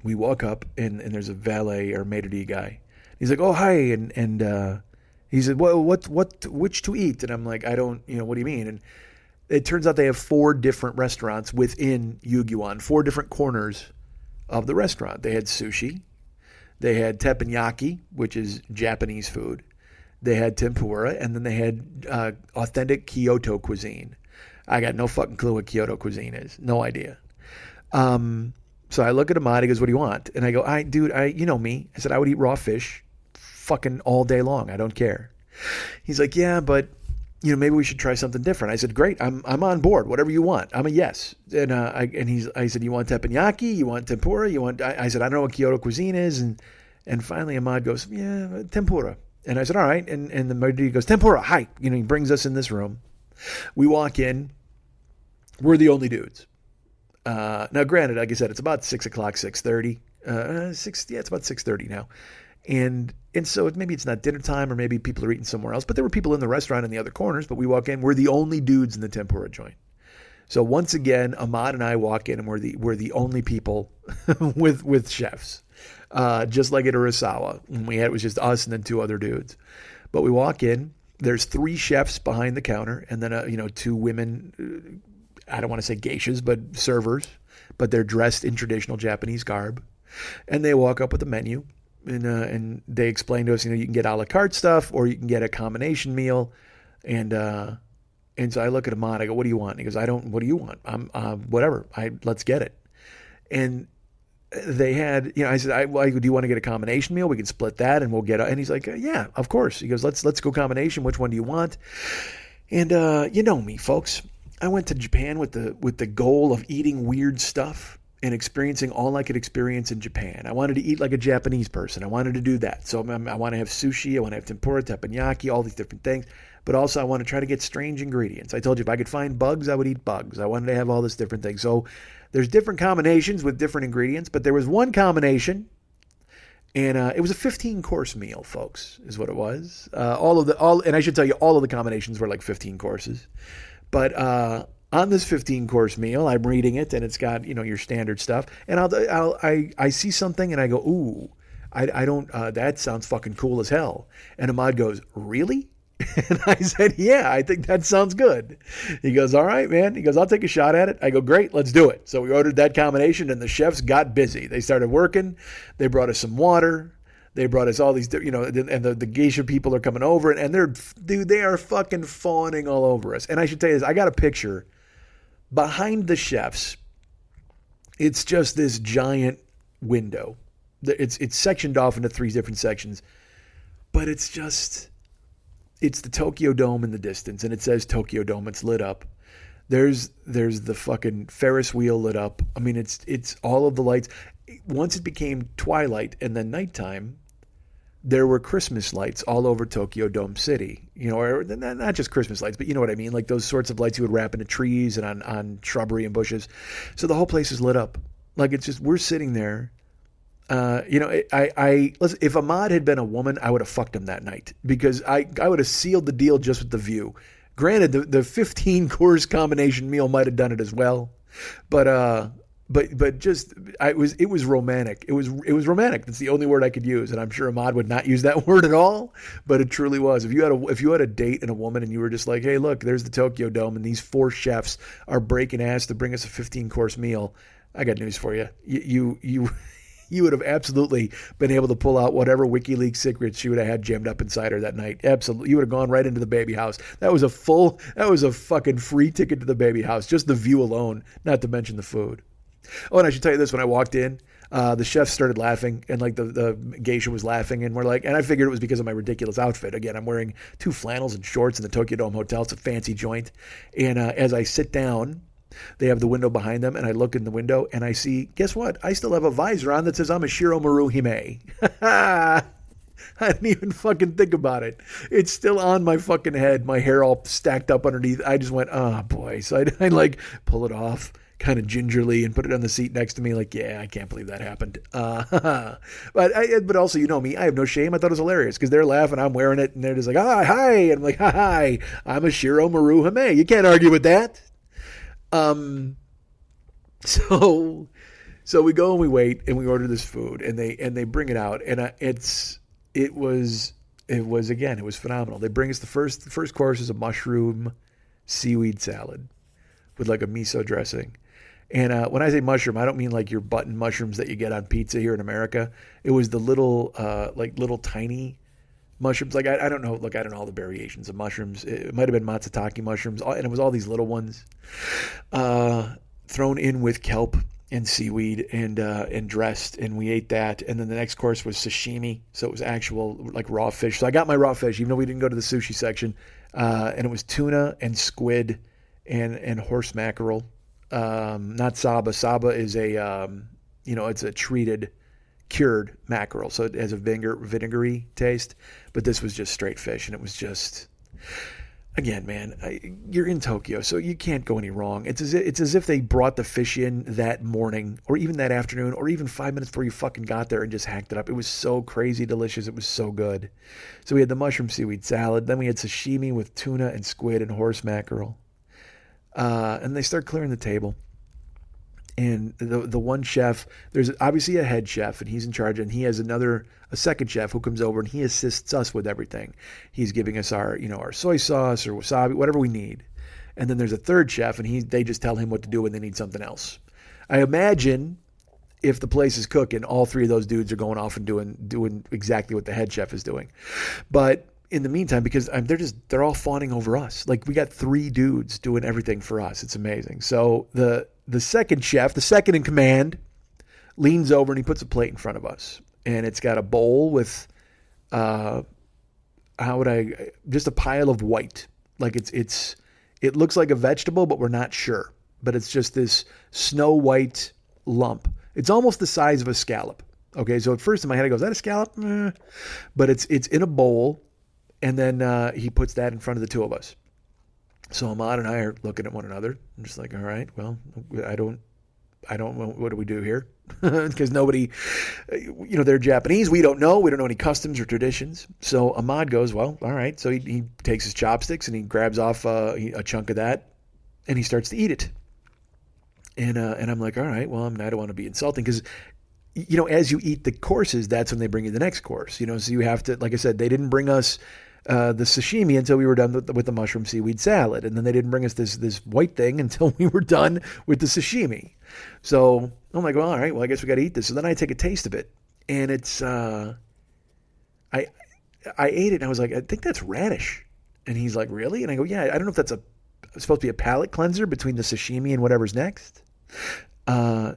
we walk up, and there's a valet or maitre d' guy. He's like, oh, hi, and he said, well, which to eat? And I'm like, I don't, what do you mean? And it turns out they have 4 different restaurants within Yugyeon, 4 different corners of the restaurant. They had sushi. They had teppanyaki, which is Japanese food. They had tempura, and then they had authentic Kyoto cuisine. I got no fucking clue what Kyoto cuisine is. No idea. So I look at Ahmad. He goes, what do you want? And I go, dude, you know me. I said, I would eat raw fish fucking all day long. I don't care. He's like, yeah, but maybe we should try something different. I said, great. I'm on board. Whatever you want. I'm a yes. And I said, you want teppanyaki? You want tempura? I said, I don't know what Kyoto cuisine is. And finally Ahmad goes, yeah, tempura. And I said, all right. And the maitre d' goes, tempura, hi. He brings us in this room. We walk in. We're the only dudes. Now, granted, like I said, it's about 6 o'clock, 6:30. It's about 6:30 now. And so maybe it's not dinner time, or maybe people are eating somewhere else. But there were people in the restaurant in the other corners. But we walk in. We're the only dudes in the tempura joint. So once again, Ahmad and I walk in, and we're the only people with chefs. Just like at Urasawa, it was just us and then 2 other dudes. But we walk in. There's 3 chefs behind the counter, and then 2 women. I don't want to say geishas, but servers. But they're dressed in traditional Japanese garb, and they walk up with the menu. and they explained to us, you can get a la carte stuff or you can get a combination meal. And so I look at Ahmad, I go, what do you want? He goes, what do you want? I'm, whatever. Let's get it. And they had, I said, do you want to get a combination meal? We can split that and we'll get and he's like, yeah, of course. He goes, let's go combination. Which one do you want? And, you know me, folks. I went to Japan with the goal of eating weird stuff and experiencing all I could experience in Japan. I wanted to eat like a Japanese person. I wanted to do that. So I want to have sushi. I want to have tempura, teppanyaki, all these different things. But also I want to try to get strange ingredients. I told you if I could find bugs, I would eat bugs. I wanted to have all this different things. So there's different combinations with different ingredients. But there was one combination, and it was a 15-course meal, folks, is what it was. And I should tell you, all of the combinations were like 15 courses. But on this 15-course meal, I'm reading it, and it's got your standard stuff. And I see something, and I go, ooh, I don't. That sounds fucking cool as hell. And Ahmad goes, really? And I said, yeah, I think that sounds good. He goes, all right, man. He goes, I'll take a shot at it. I go, great, let's do it. So we ordered that combination, and the chefs got busy. They started working. They brought us some water. They brought us all these, and the geisha people are coming over, and they are fucking fawning all over us. And I should tell you this, I got a picture behind the chefs. It's just this giant window. It's sectioned off into 3 different sections, but it's the Tokyo Dome in the distance, and it says Tokyo Dome. It's lit up. There's the fucking Ferris wheel lit up. I mean, it's all of the lights. Once it became twilight and then nighttime, there were Christmas lights all over Tokyo Dome City. Or not just Christmas lights, but you know what I mean? Like those sorts of lights you would wrap into trees and on shrubbery and bushes. So the whole place is lit up. Like it's just, we're sitting there. Listen, if Ahmad had been a woman, I would have fucked him that night because I would have sealed the deal just with the view. Granted, the 15-course combination meal might have done it as well, but just it was romantic. It was romantic. That's the only word I could use, and I'm sure Ahmad would not use that word at all, but it truly was. If you had a date and a woman and you were just like, hey, look, there's the Tokyo Dome, and these 4 chefs are breaking ass to bring us a 15-course meal, I got news for you. You would have absolutely been able to pull out whatever WikiLeaks secrets she would have had jammed up inside her that night. Absolutely. You would have gone right into the baby house. That was a fucking free ticket to the baby house. Just the view alone, not to mention the food. Oh, and I should tell you this, when I walked in, the chef started laughing, and like the geisha was laughing, and and I figured it was because of my ridiculous outfit. Again, I'm wearing 2 flannels and shorts in the Tokyo Dome Hotel. It's a fancy joint. And as I sit down, they have the window behind them, and I look in the window, and I see, guess what? I still have a visor on that says I'm a Shiro Maru Hime. I didn't even fucking think about it. It's still on my fucking head, my hair all stacked up underneath. I just went, oh boy. So I like pull it off kind of gingerly and put it on the seat next to me like, yeah, I can't believe that happened. But also, you know me, I have no shame. I thought it was hilarious because they're laughing, I'm wearing it, and they're just like, hi. And I'm like, hi, I'm a Shiro Maru Hime. You can't argue with that. So we go and we wait and we order this food and they bring it out, and it was phenomenal. They bring us the first course is a mushroom seaweed salad with like a miso dressing. And when I say mushroom, I don't mean like your button mushrooms that you get on pizza here in America. It was the little tiny mushrooms. Like I don't know. Look, I don't know all the variations of mushrooms. It might have been matsutake mushrooms, and it was all these little ones thrown in with kelp and seaweed and dressed, and we ate that. And then the next course was sashimi, so it was actual like raw fish. So I got my raw fish, even though we didn't go to the sushi section, and it was tuna and squid and horse mackerel. Not saba. Saba is it's a treated, cured mackerel, so it has a vinegary taste. But this was just straight fish, and it was just, again, man, you're in Tokyo, so you can't go any wrong. It's as if they brought the fish in that morning, or even that afternoon, or even 5 minutes before you fucking got there and just hacked it up. It was so crazy delicious. It was so good. So we had the mushroom seaweed salad. Then we had sashimi with tuna and squid and horse mackerel. And they start clearing the table. And the one chef, there's obviously a head chef, and he's in charge, and he has a second chef who comes over and he assists us with everything. He's giving us our soy sauce or wasabi, whatever we need. And then there's a third chef, and they just tell him what to do when they need something else. I imagine if the place is cooking, all three of those dudes are going off and doing exactly what the head chef is doing. But in the meantime, because they're all fawning over us. Like, we got three dudes doing everything for us. It's amazing. So the second chef, the second in command, leans over and he puts a plate in front of us, and it's got a bowl with just a pile of white. Like, it looks like a vegetable, but we're not sure. But it's just this snow white lump. It's almost the size of a scallop. Okay, so at first in my head I go, is that a scallop? But it's in a bowl, and then he puts that in front of the two of us. So Ahmad and I are looking at one another. I'm just like, all right, well, I don't know, what do we do here? Because nobody, they're Japanese. We don't know any customs or traditions. So Ahmad goes, well, all right. So he takes his chopsticks and he grabs off a chunk of that, and he starts to eat it. And I'm like, all right, well, I don't want to be insulting, because, as you eat the courses, that's when they bring you the next course. So you have to, like I said, they didn't bring us the sashimi until we were done with the mushroom seaweed salad. And then they didn't bring us this white thing until we were done with the sashimi. So I'm like, well, all right, well, I guess we got to eat this. So then I take a taste of it, and it's, I ate it, and I was like, I think that's radish. And he's like, really? And I go, yeah, I don't know if that's supposed to be a palate cleanser between the sashimi and whatever's next.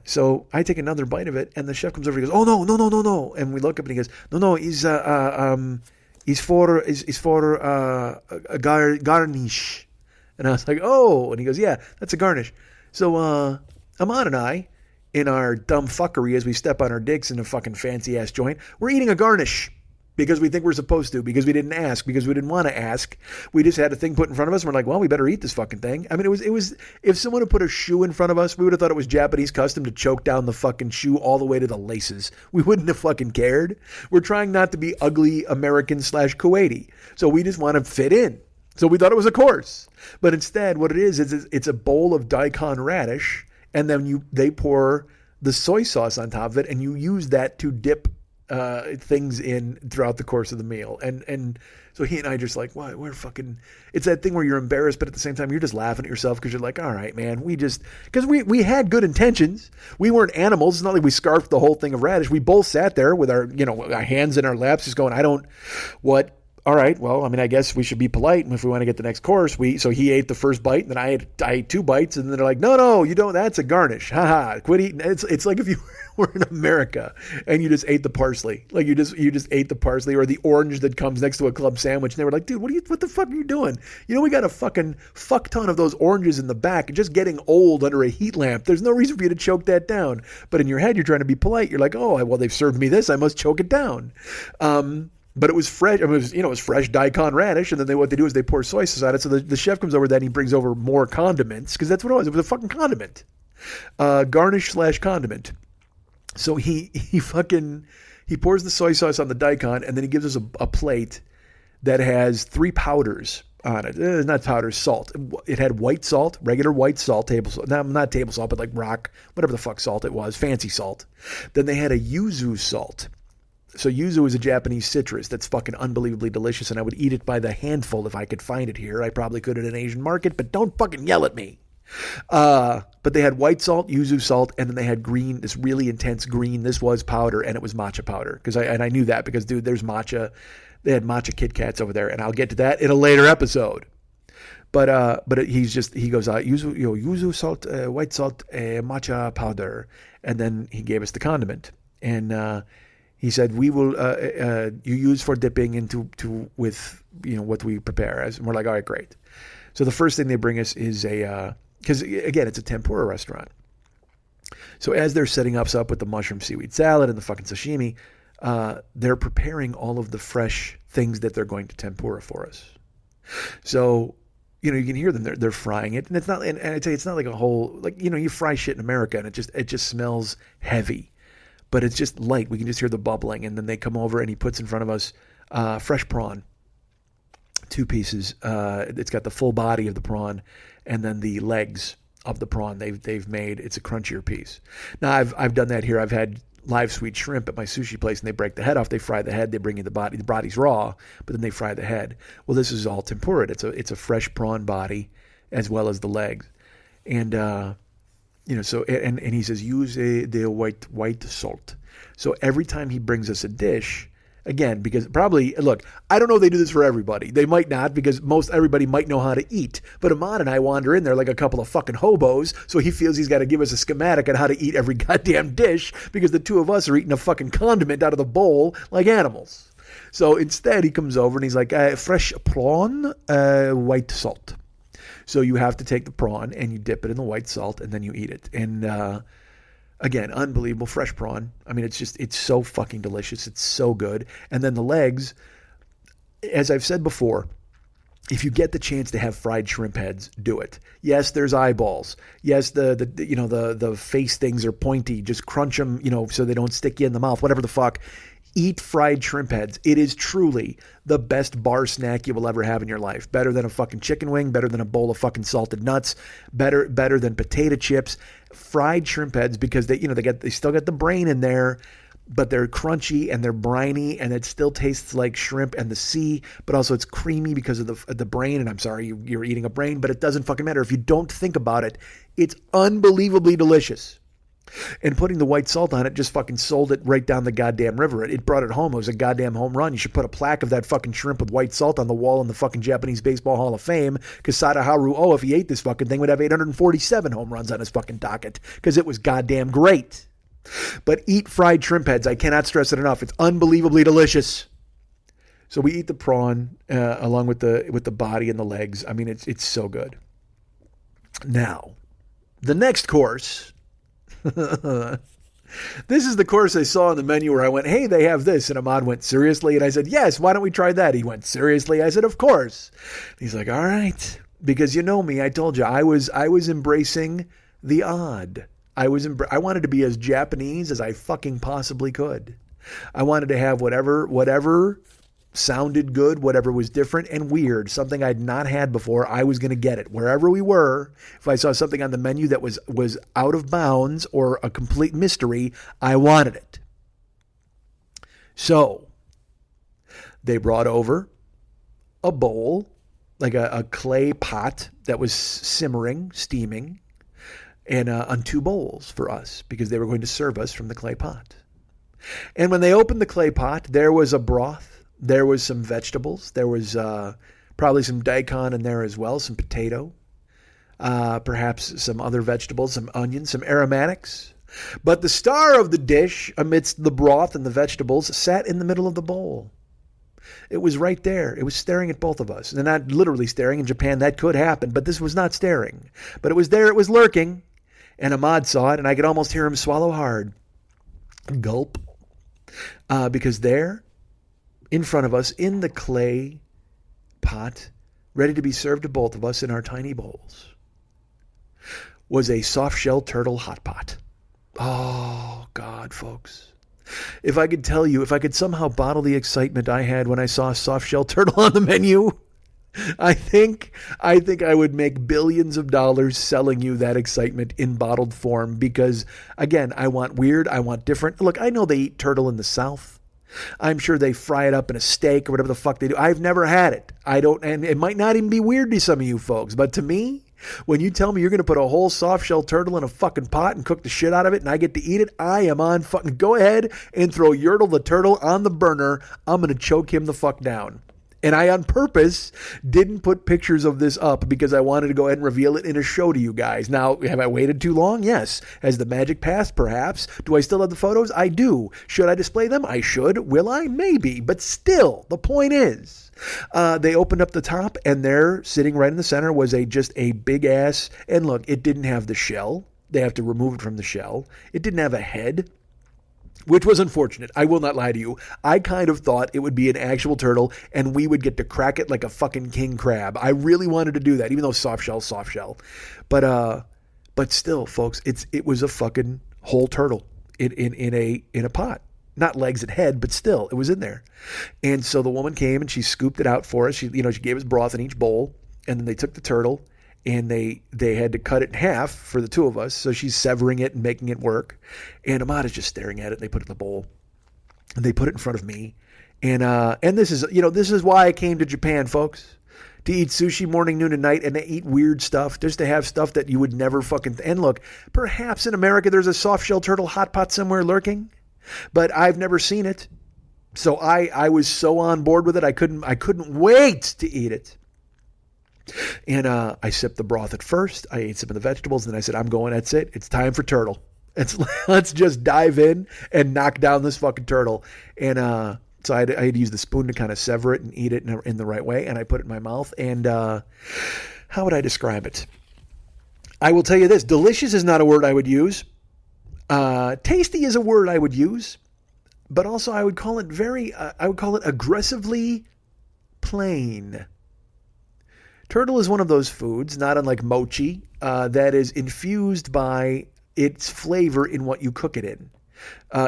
So I take another bite of it, and the chef comes over and he goes, oh, no. And we look up and he goes, no, he's for a garnish. And I was like, oh, and he goes, yeah, that's a garnish. So Ahmad and I, in our dumb fuckery as we step on our dicks in a fucking fancy ass joint, we're eating a garnish. Because we think we're supposed to, because we didn't ask, because we didn't want to ask. We just had a thing put in front of us, and we're like, well, we better eat this fucking thing. I mean, it was if someone had put a shoe in front of us, we would have thought it was Japanese custom to choke down the fucking shoe all the way to the laces. We wouldn't have fucking cared. We're trying not to be ugly American/Kuwaiti. So we just want to fit in. So we thought it was a course. But instead, what it is it's a bowl of daikon radish, and then they pour the soy sauce on top of it, and you use that to dip things in throughout the course of the meal. And so he and I just like, what? We're fucking, it's that thing where you're embarrassed, but at the same time, you're just laughing at yourself because you're like, all right, man, because we had good intentions. We weren't animals. It's not like we scarfed the whole thing of radish. We both sat there with our hands in our laps just going, all right, well, I mean, I guess we should be polite, and if we want to get the next course, so he ate the first bite, and then I ate two bites, and then they're like, no, you don't, that's a garnish. Haha, quit eating. It's like if you were in America and you just ate the parsley. Like you just ate the parsley or the orange that comes next to a club sandwich, and they were like, dude, what the fuck are you doing? We got a fucking fuck ton of those oranges in the back, just getting old under a heat lamp. There's no reason for you to choke that down. But in your head, you're trying to be polite. You're like, oh, well, they've served me this, I must choke it down. But it was fresh. I mean, it was fresh daikon radish, and then what they do is they pour soy sauce on it. So the chef comes over, then he brings over more condiments, because that's what it was. It was a fucking condiment, garnish/condiment. So he pours the soy sauce on the daikon, and then he gives us a plate that has 3 powders on it. Not powders, salt. It had white salt, regular white salt, table salt. Not table salt, but like rock, whatever the fuck salt it was, fancy salt. Then they had a yuzu salt. So yuzu is a Japanese citrus that's fucking unbelievably delicious, and I would eat it by the handful if I could find it here. I probably could at an Asian market, but don't fucking yell at me. But they had white salt, yuzu salt, and then they had green, this really intense green. This was powder, and it was matcha powder. I knew that because, dude, there's matcha. They had matcha Kit Kats over there, and I'll get to that in a later episode. But he goes, yuzu salt, white salt, matcha powder, and then he gave us the condiment, and he said, we will, you use for dipping into with, what we prepare. And we're like, all right, great. So the first thing they bring us is because again, it's a tempura restaurant. So as they're setting us up with the mushroom seaweed salad and the fucking sashimi, they're preparing all of the fresh things that they're going to tempura for us. So, you can hear them, they're frying it. And it's not, and I tell you, it's not like a whole, you fry shit in America and it just smells heavy. But it's just light. We can just hear the bubbling. And then they come over and he puts in front of us fresh prawn, 2 pieces. It's got the full body of the prawn and then the legs of the prawn they've made. It's a crunchier piece. Now, I've done that here. I've had live sweet shrimp at my sushi place, and they break the head off. They fry the head. They bring you the body. The body's raw, but then they fry the head. Well, this is all tempura. It's a fresh prawn body as well as the legs. And So, and he says, use the white salt. So every time he brings us a dish, again, because probably, look, I don't know if they do this for everybody. They might not, because everybody might know how to eat. But Ahmad and I wander in there like a couple of fucking hobos, so he feels he's got to give us a schematic on how to eat every goddamn dish, because the two of us are eating a fucking condiment out of the bowl like animals. So instead, he comes over and he's like, fresh prawn, white salt. So you have to take the prawn and you dip it in the white salt and then you eat it. And again, unbelievable fresh prawn. I mean, it's so fucking delicious. It's so good. And then the legs, as I've said before, if you get the chance to have fried shrimp heads, do it. Yes, there's eyeballs. Yes, the face things are pointy. Just crunch them, so they don't stick you in the mouth. Whatever the fuck. Eat fried shrimp heads. It is truly the best bar snack you will ever have in your life. Better than a fucking chicken wing, better than a bowl of fucking salted nuts, better than potato chips. Fried shrimp heads, because they still got the brain in there, but they're crunchy and they're briny, and it still tastes like shrimp and the sea, but also it's creamy because of the brain. And I'm sorry you're eating a brain, but it doesn't fucking matter. If you don't think about it, it's unbelievably delicious. And putting the white salt on it just fucking sold it right down the goddamn river. It brought it home. It was a goddamn home run. You should put a plaque of that fucking shrimp with white salt on the wall in the fucking Japanese Baseball Hall of Fame, because Sadaharu, if he ate this fucking thing, would have 847 home runs on his fucking docket, because it was goddamn great. But eat fried shrimp heads. I cannot stress it enough. It's unbelievably delicious. So we eat the prawn along with the body and the legs. I mean, it's so good. Now, the next course... This is the course I saw on the menu where I went, hey, they have this. And Ahmad went, seriously? And I said, yes, why don't we try that? He went, seriously? I said, of course. He's like, all right. Because you know me, I told you, I was embracing the odd. I wanted to be as Japanese as I fucking possibly could. I wanted to have whatever sounded good, whatever was different and weird, something I'd not had before. I was going to get it wherever we were. If I saw something on the menu that was out of bounds or a complete mystery, I wanted it. So they brought over a bowl, like a clay pot that was simmering, steaming, and on two bowls for us, because they were going to serve us from the clay pot. And when they opened the clay pot, there was a broth. There was some vegetables. There was probably some daikon in there as well, some potato, perhaps some other vegetables, some onions, some aromatics. But the star of the dish, amidst the broth and the vegetables, sat in the middle of the bowl. It was right there. It was staring at both of us. And not literally staring. In Japan, that could happen, but this was not staring. But it was there. It was lurking. And Ahmad saw it, and I could almost hear him swallow hard. Gulp. Because there, in front of us, in the clay pot, ready to be served to both of us in our tiny bowls, was a soft-shell turtle hot pot. Oh, God, folks. If I could tell you, if I could somehow bottle the excitement I had when I saw a soft-shell turtle on the menu, I think I would make billions of dollars selling you that excitement in bottled form, because, again, I want weird, I want different. Look, I know they eat turtle in the South. I'm sure they fry it up in a steak or whatever the fuck they do. I've never had it. And it might not even be weird to some of you folks, but to me, when you tell me you're going to put a whole soft-shell turtle in a fucking pot and cook the shit out of it and I get to eat it, I am on fucking, go ahead and throw Yertle the turtle on the burner. I'm going to choke him the fuck down. And I, on purpose, didn't put pictures of this up because I wanted to go ahead and reveal it in a show to you guys. Now, have I waited too long? Yes. Has the magic passed? Perhaps. Do I still have the photos? I do. Should I display them? I should. Will I? Maybe. But still, the point is, they opened up the top, and there, sitting right in the center, was just a big-ass, and look, it didn't have the shell. They have to remove it from the shell. It didn't have a head, which was unfortunate. I will not lie to you. I kind of thought it would be an actual turtle and we would get to crack it like a fucking king crab. I really wanted to do that, even though soft shell. But still, folks, it was a fucking whole turtle in a pot. Not legs and head, but still, it was in there. And so the woman came and she scooped it out for us. She gave us broth in each bowl, and then they took the turtle and they had to cut it in half for the two of us. So she's severing it and making it work. And Ahmad is just staring at it. They put it in the bowl and they put it in front of me. And this is why I came to Japan, folks. to eat sushi morning, noon, and night, and to eat weird stuff, just to have stuff that you would never fucking... And look, perhaps in America there's a soft-shell turtle hot pot somewhere lurking, but I've never seen it. So I was so on board with it, I couldn't wait to eat it. And I sipped the broth at first. I ate some of the vegetables, and then I said, I'm going, that's it. It's time for turtle. Let's just dive in and knock down this fucking turtle. And so I had to use the spoon to kind of sever it and eat it in the right way. And I put it in my mouth. And how would I describe it? I will tell you this. Delicious is not a word I would use. Tasty is a word I would use. But also I would call it aggressively plain. Turtle is one of those foods, not unlike mochi, that is infused by its flavor in what you cook it in.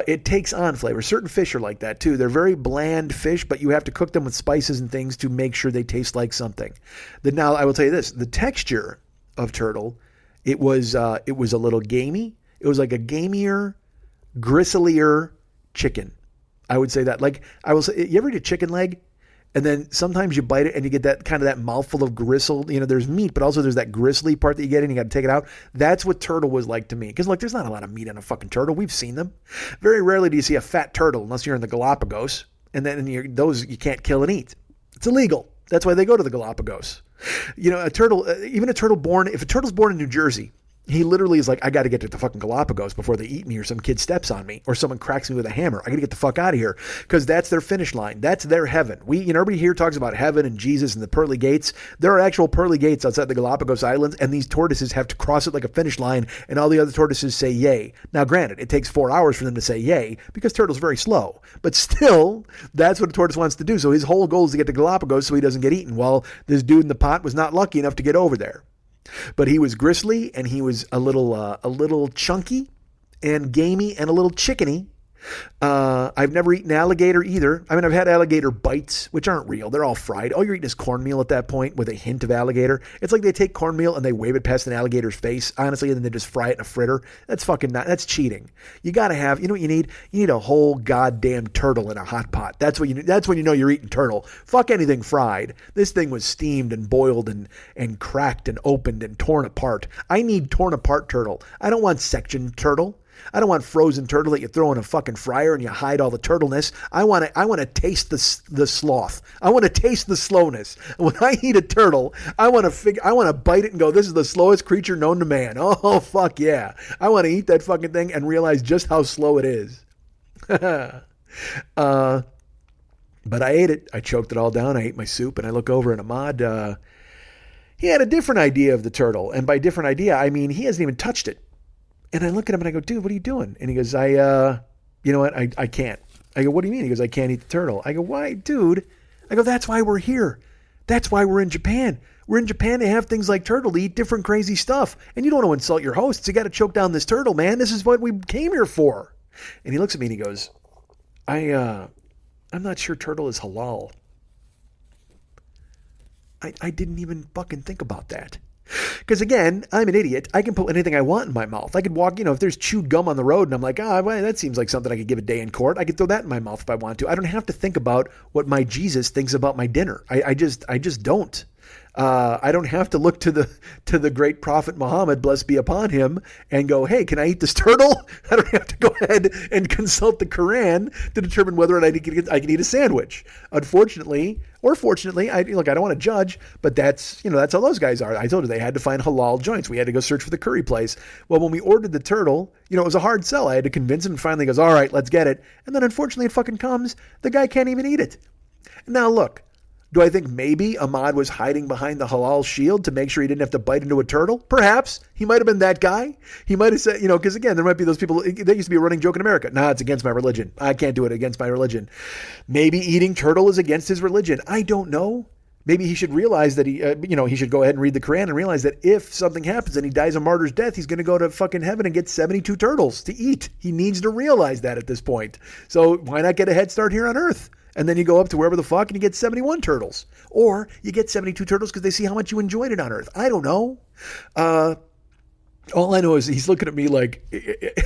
It takes on flavor. Certain fish are like that too. They're very bland fish, but you have to cook them with spices and things to make sure they taste like something. Now, I will tell you this: the texture of turtle, it was a little gamey. It was like a gamier, gristlier chicken. I would say that. Like I will say, you ever eat a chicken leg? And then sometimes you bite it and you get that kind of that mouthful of gristle. You know, there's meat, but also there's that gristly part that you get and you got to take it out. That's what turtle was like to me. Because look, there's not a lot of meat on a fucking turtle. We've seen them. Very rarely do you see a fat turtle unless you're in the Galapagos. And then those you can't kill and eat. It's illegal. That's why they go to the Galapagos. You know, if a turtle's born in New Jersey, he literally is like, I got to get to the fucking Galapagos before they eat me or some kid steps on me or someone cracks me with a hammer. I got to get the fuck out of here because that's their finish line. That's their heaven. Everybody here talks about heaven and Jesus and the pearly gates. There are actual pearly gates outside the Galapagos Islands, and these tortoises have to cross it like a finish line, and all the other tortoises say yay. Now, granted, it takes 4 hours for them to say yay because turtle's very slow, but still, that's what a tortoise wants to do. So his whole goal is to get to Galapagos so he doesn't get eaten. Well, this dude in the pot was not lucky enough to get over there. But he was gristly and he was a little chunky and gamey and a little chickeny. I've never eaten alligator either. I mean, I've had alligator bites, which aren't real. They're all fried. All you're eating is cornmeal at that point with a hint of alligator. It's like they take cornmeal and they wave it past an alligator's face, honestly, and then they just fry it in a fritter. That's that's cheating. You got to have, you know what you need? You need a whole goddamn turtle in a hot pot. That's when you know you're eating turtle. Fuck anything fried. This thing was steamed and boiled and cracked and opened and torn apart. I need torn apart turtle. I don't want sectioned turtle. I don't want frozen turtle that you throw in a fucking fryer and you hide all the turtleness. I want to taste the sloth. I want to taste the slowness. When I eat a turtle, I want to bite it and go, this is the slowest creature known to man. Oh, fuck yeah. I want to eat that fucking thing and realize just how slow it is. But I ate it. I choked it all down. I ate my soup and I look over and Ahmad, he had a different idea of the turtle. And by different idea, I mean, he hasn't even touched it. And I look at him and I go, dude, what are you doing? And he goes, you know what? I can't. I go, what do you mean? He goes, I can't eat the turtle. I go, why, dude? I go, that's why we're here. That's why we're in Japan. We're in Japan to have things like turtle, to eat different crazy stuff. And you don't want to insult your hosts. You got to choke down this turtle, man. This is what we came here for. And he looks at me and he goes, I'm not sure turtle is halal. I didn't even fucking think about that. Because again, I'm an idiot. I can put anything I want in my mouth. I could walk, if there's chewed gum on the road and I'm like, well, that seems like something I could give a day in court. I could throw that in my mouth if I want to. I don't have to think about what my Jesus thinks about my dinner. I just don't. I don't have to look to the great prophet Muhammad, blessed be upon him, and go, hey, can I eat this turtle? I don't have to go ahead and consult the Quran to determine whether or not I can eat a sandwich. Unfortunately, or fortunately, I don't want to judge, but that's how those guys are. I told you they had to find halal joints. We had to go search for the curry place. Well, when we ordered the turtle, it was a hard sell. I had to convince him, and finally he goes, all right, let's get it. And then unfortunately it fucking comes. The guy can't even eat it. Now look, do I think maybe Ahmad was hiding behind the halal shield to make sure he didn't have to bite into a turtle? Perhaps. He might have been that guy. He might have said, because again, there might be those people, that used to be a running joke in America. Nah, it's against my religion. I can't do it against my religion. Maybe eating turtle is against his religion. I don't know. Maybe he should realize that he should go ahead and read the Quran and realize that if something happens and he dies a martyr's death, he's going to go to fucking heaven and get 72 turtles to eat. He needs to realize that at this point. So why not get a head start here on earth? And then you go up to wherever the fuck and you get 71 turtles. Or you get 72 turtles because they see how much you enjoyed it on earth. I don't know. All I know is he's looking at me like,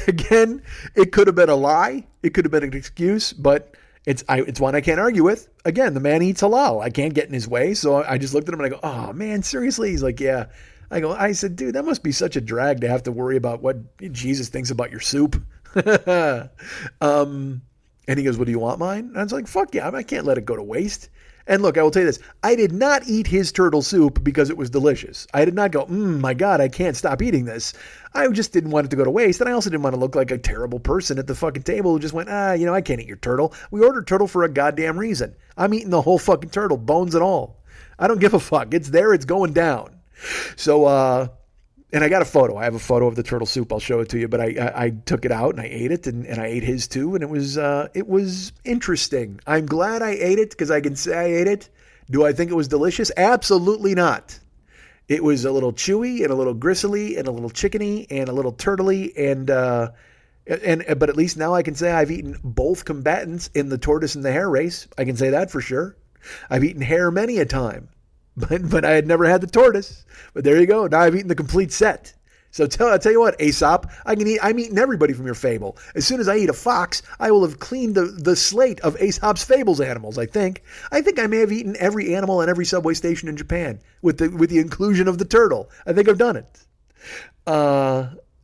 again, it could have been a lie. It could have been an excuse, but It's one I can't argue with. Again, the man eats halal. I can't get in his way. So I just looked at him and I go, oh man, seriously? He's like, yeah. I said, dude, that must be such a drag to have to worry about what Jesus thinks about your soup. And he goes, well, do you want mine? And I was like, fuck yeah, I can't let it go to waste. And look, I will tell you this. I did not eat his turtle soup because it was delicious. I did not go, my God, I can't stop eating this. I just didn't want it to go to waste. And I also didn't want to look like a terrible person at the fucking table who just went, I can't eat your turtle. We ordered turtle for a goddamn reason. I'm eating the whole fucking turtle, bones and all. I don't give a fuck. It's there. It's going down. So, and I got a photo. I have a photo of the turtle soup. I'll show it to you. But I took it out and I ate it, and I ate his too. And it was interesting. I'm glad I ate it because I can say I ate it. Do I think it was delicious? Absolutely not. It was a little chewy and a little gristly and a little chickeny and a little turtley but at least now I can say I've eaten both combatants in the tortoise and the hare race. I can say that for sure. I've eaten hare many a time. But I had never had the tortoise. But there you go. Now I've eaten the complete set. So I'll tell you what, Aesop, I'm eating everybody from your fable. As soon as I eat a fox, I will have cleaned the slate of Aesop's fables animals, I think. I think I may have eaten every animal at every subway station in Japan with the inclusion of the turtle. I think I've done it.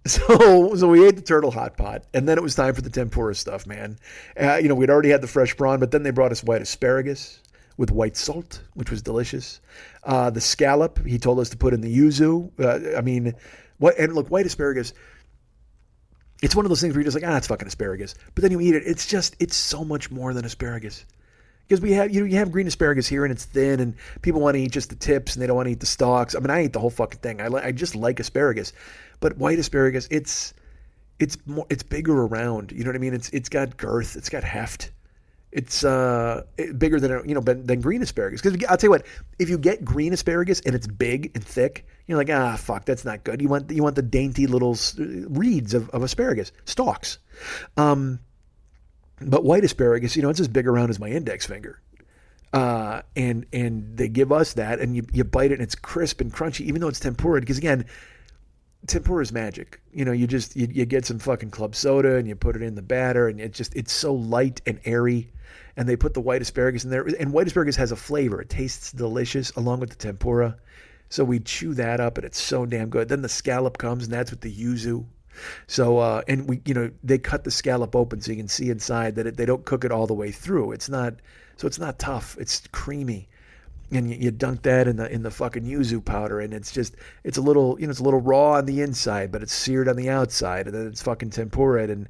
So we ate the turtle hot pot, and then it was time for the tempura stuff, man. We'd already had the fresh prawn, but then they brought us white asparagus with white salt, which was delicious. The scallop, he told us to put in the yuzu. And look, white asparagus, it's one of those things where you're just like, it's fucking asparagus. But then you eat it, it's so much more than asparagus. Because we have, you have green asparagus here and it's thin and people want to eat just the tips and they don't want to eat the stalks. I mean, I eat the whole fucking thing. I just like asparagus. But white asparagus, it's bigger around. You know what I mean? It's got girth, it's got heft. It's bigger than green asparagus. Because I'll tell you what, if you get green asparagus and it's big and thick, you're like, fuck, that's not good. You want the dainty little reeds of asparagus, stalks. But white asparagus, it's as big around as my index finger. And they give us that, and you bite it, and it's crisp and crunchy, even though it's tempura. Because again, tempura is magic. You get some fucking club soda and you put it in the batter, and it's so light and airy. And they put the white asparagus in there, and white asparagus has a flavor. It tastes delicious along with the tempura. So we chew that up, and it's so damn good. Then the scallop comes, and that's with the yuzu. So and we, they cut the scallop open so you can see inside that they don't cook it all the way through. It's not tough. It's creamy. And you dunk that in the fucking yuzu powder, and it's a little it's a little raw on the inside, but it's seared on the outside, and then it's fucking tempura. And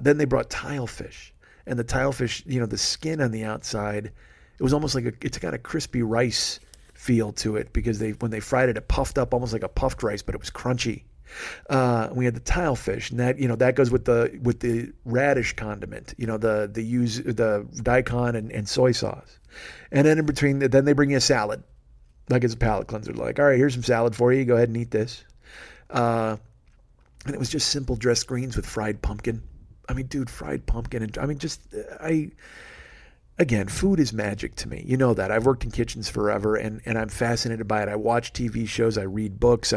then they brought tilefish, and the tilefish, the skin on the outside, it was almost like it's got a crispy rice feel to it because when they fried it, it puffed up almost like a puffed rice, but it was crunchy. We had the tilefish, and that goes with the radish condiment, the yuzu, the daikon and soy sauce. And then in between, then they bring you a salad, like it's a palate cleanser. Like, all right, here's some salad for you. Go ahead and eat this. And it was just simple dressed greens with fried pumpkin. I mean, dude, fried pumpkin. And again, food is magic to me. You know that. I've worked in kitchens forever, and I'm fascinated by it. I watch TV shows. I read books.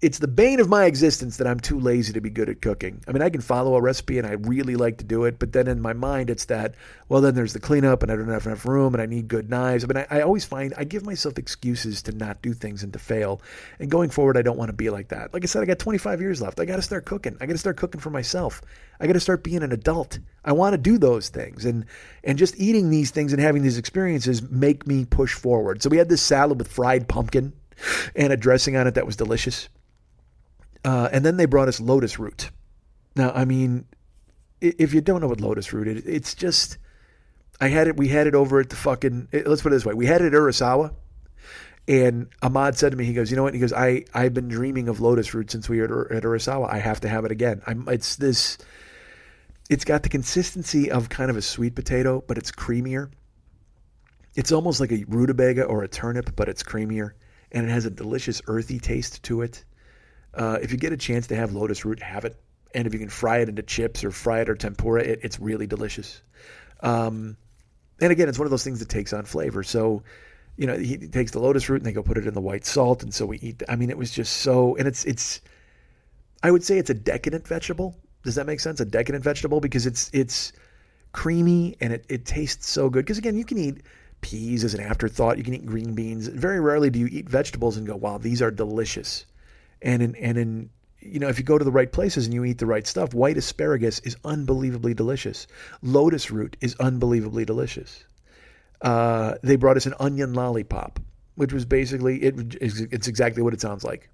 It's the bane of my existence that I'm too lazy to be good at cooking. I mean, I can follow a recipe and I really like to do it, but then in my mind it's that, well, then there's the cleanup and I don't have enough room and I need good knives. I mean, I always find I give myself excuses to not do things and to fail. And going forward, I don't want to be like that. Like I said, I got 25 years left. I got to start cooking. I got to start cooking for myself. I got to start being an adult. I want to do those things. And just eating these things and having these experiences make me push forward. So we had this salad with fried pumpkin and a dressing on it that was delicious. And then they brought us lotus root. Now, I mean, if you don't know what lotus root is, it's just, we had it over at the fucking, let's put it this way. We had it at Urasawa, and Ahmad said to me, he goes, you know what? He goes, I've been dreaming of lotus root since we were at Urasawa. I have to have it again. It's got the consistency of kind of a sweet potato, but it's creamier. It's almost like a rutabaga or a turnip, but it's creamier. And it has a delicious earthy taste to it. If you get a chance to have lotus root, have it. And if you can fry it into chips or fry it or tempura, it's really delicious. And again, it's one of those things that takes on flavor. So, he takes the lotus root and they go put it in the white salt. And so we eat. I mean, it was just so, and it's, I would say it's a decadent vegetable. Does that make sense? A decadent vegetable, because it's creamy and it tastes so good. Because again, you can eat peas as an afterthought. You can eat green beans. Very rarely do you eat vegetables and go, wow, these are delicious. And in if you go to the right places and you eat the right stuff, white asparagus is unbelievably delicious. Lotus root is unbelievably delicious. They brought us an onion lollipop, which was basically, it's exactly what it sounds like.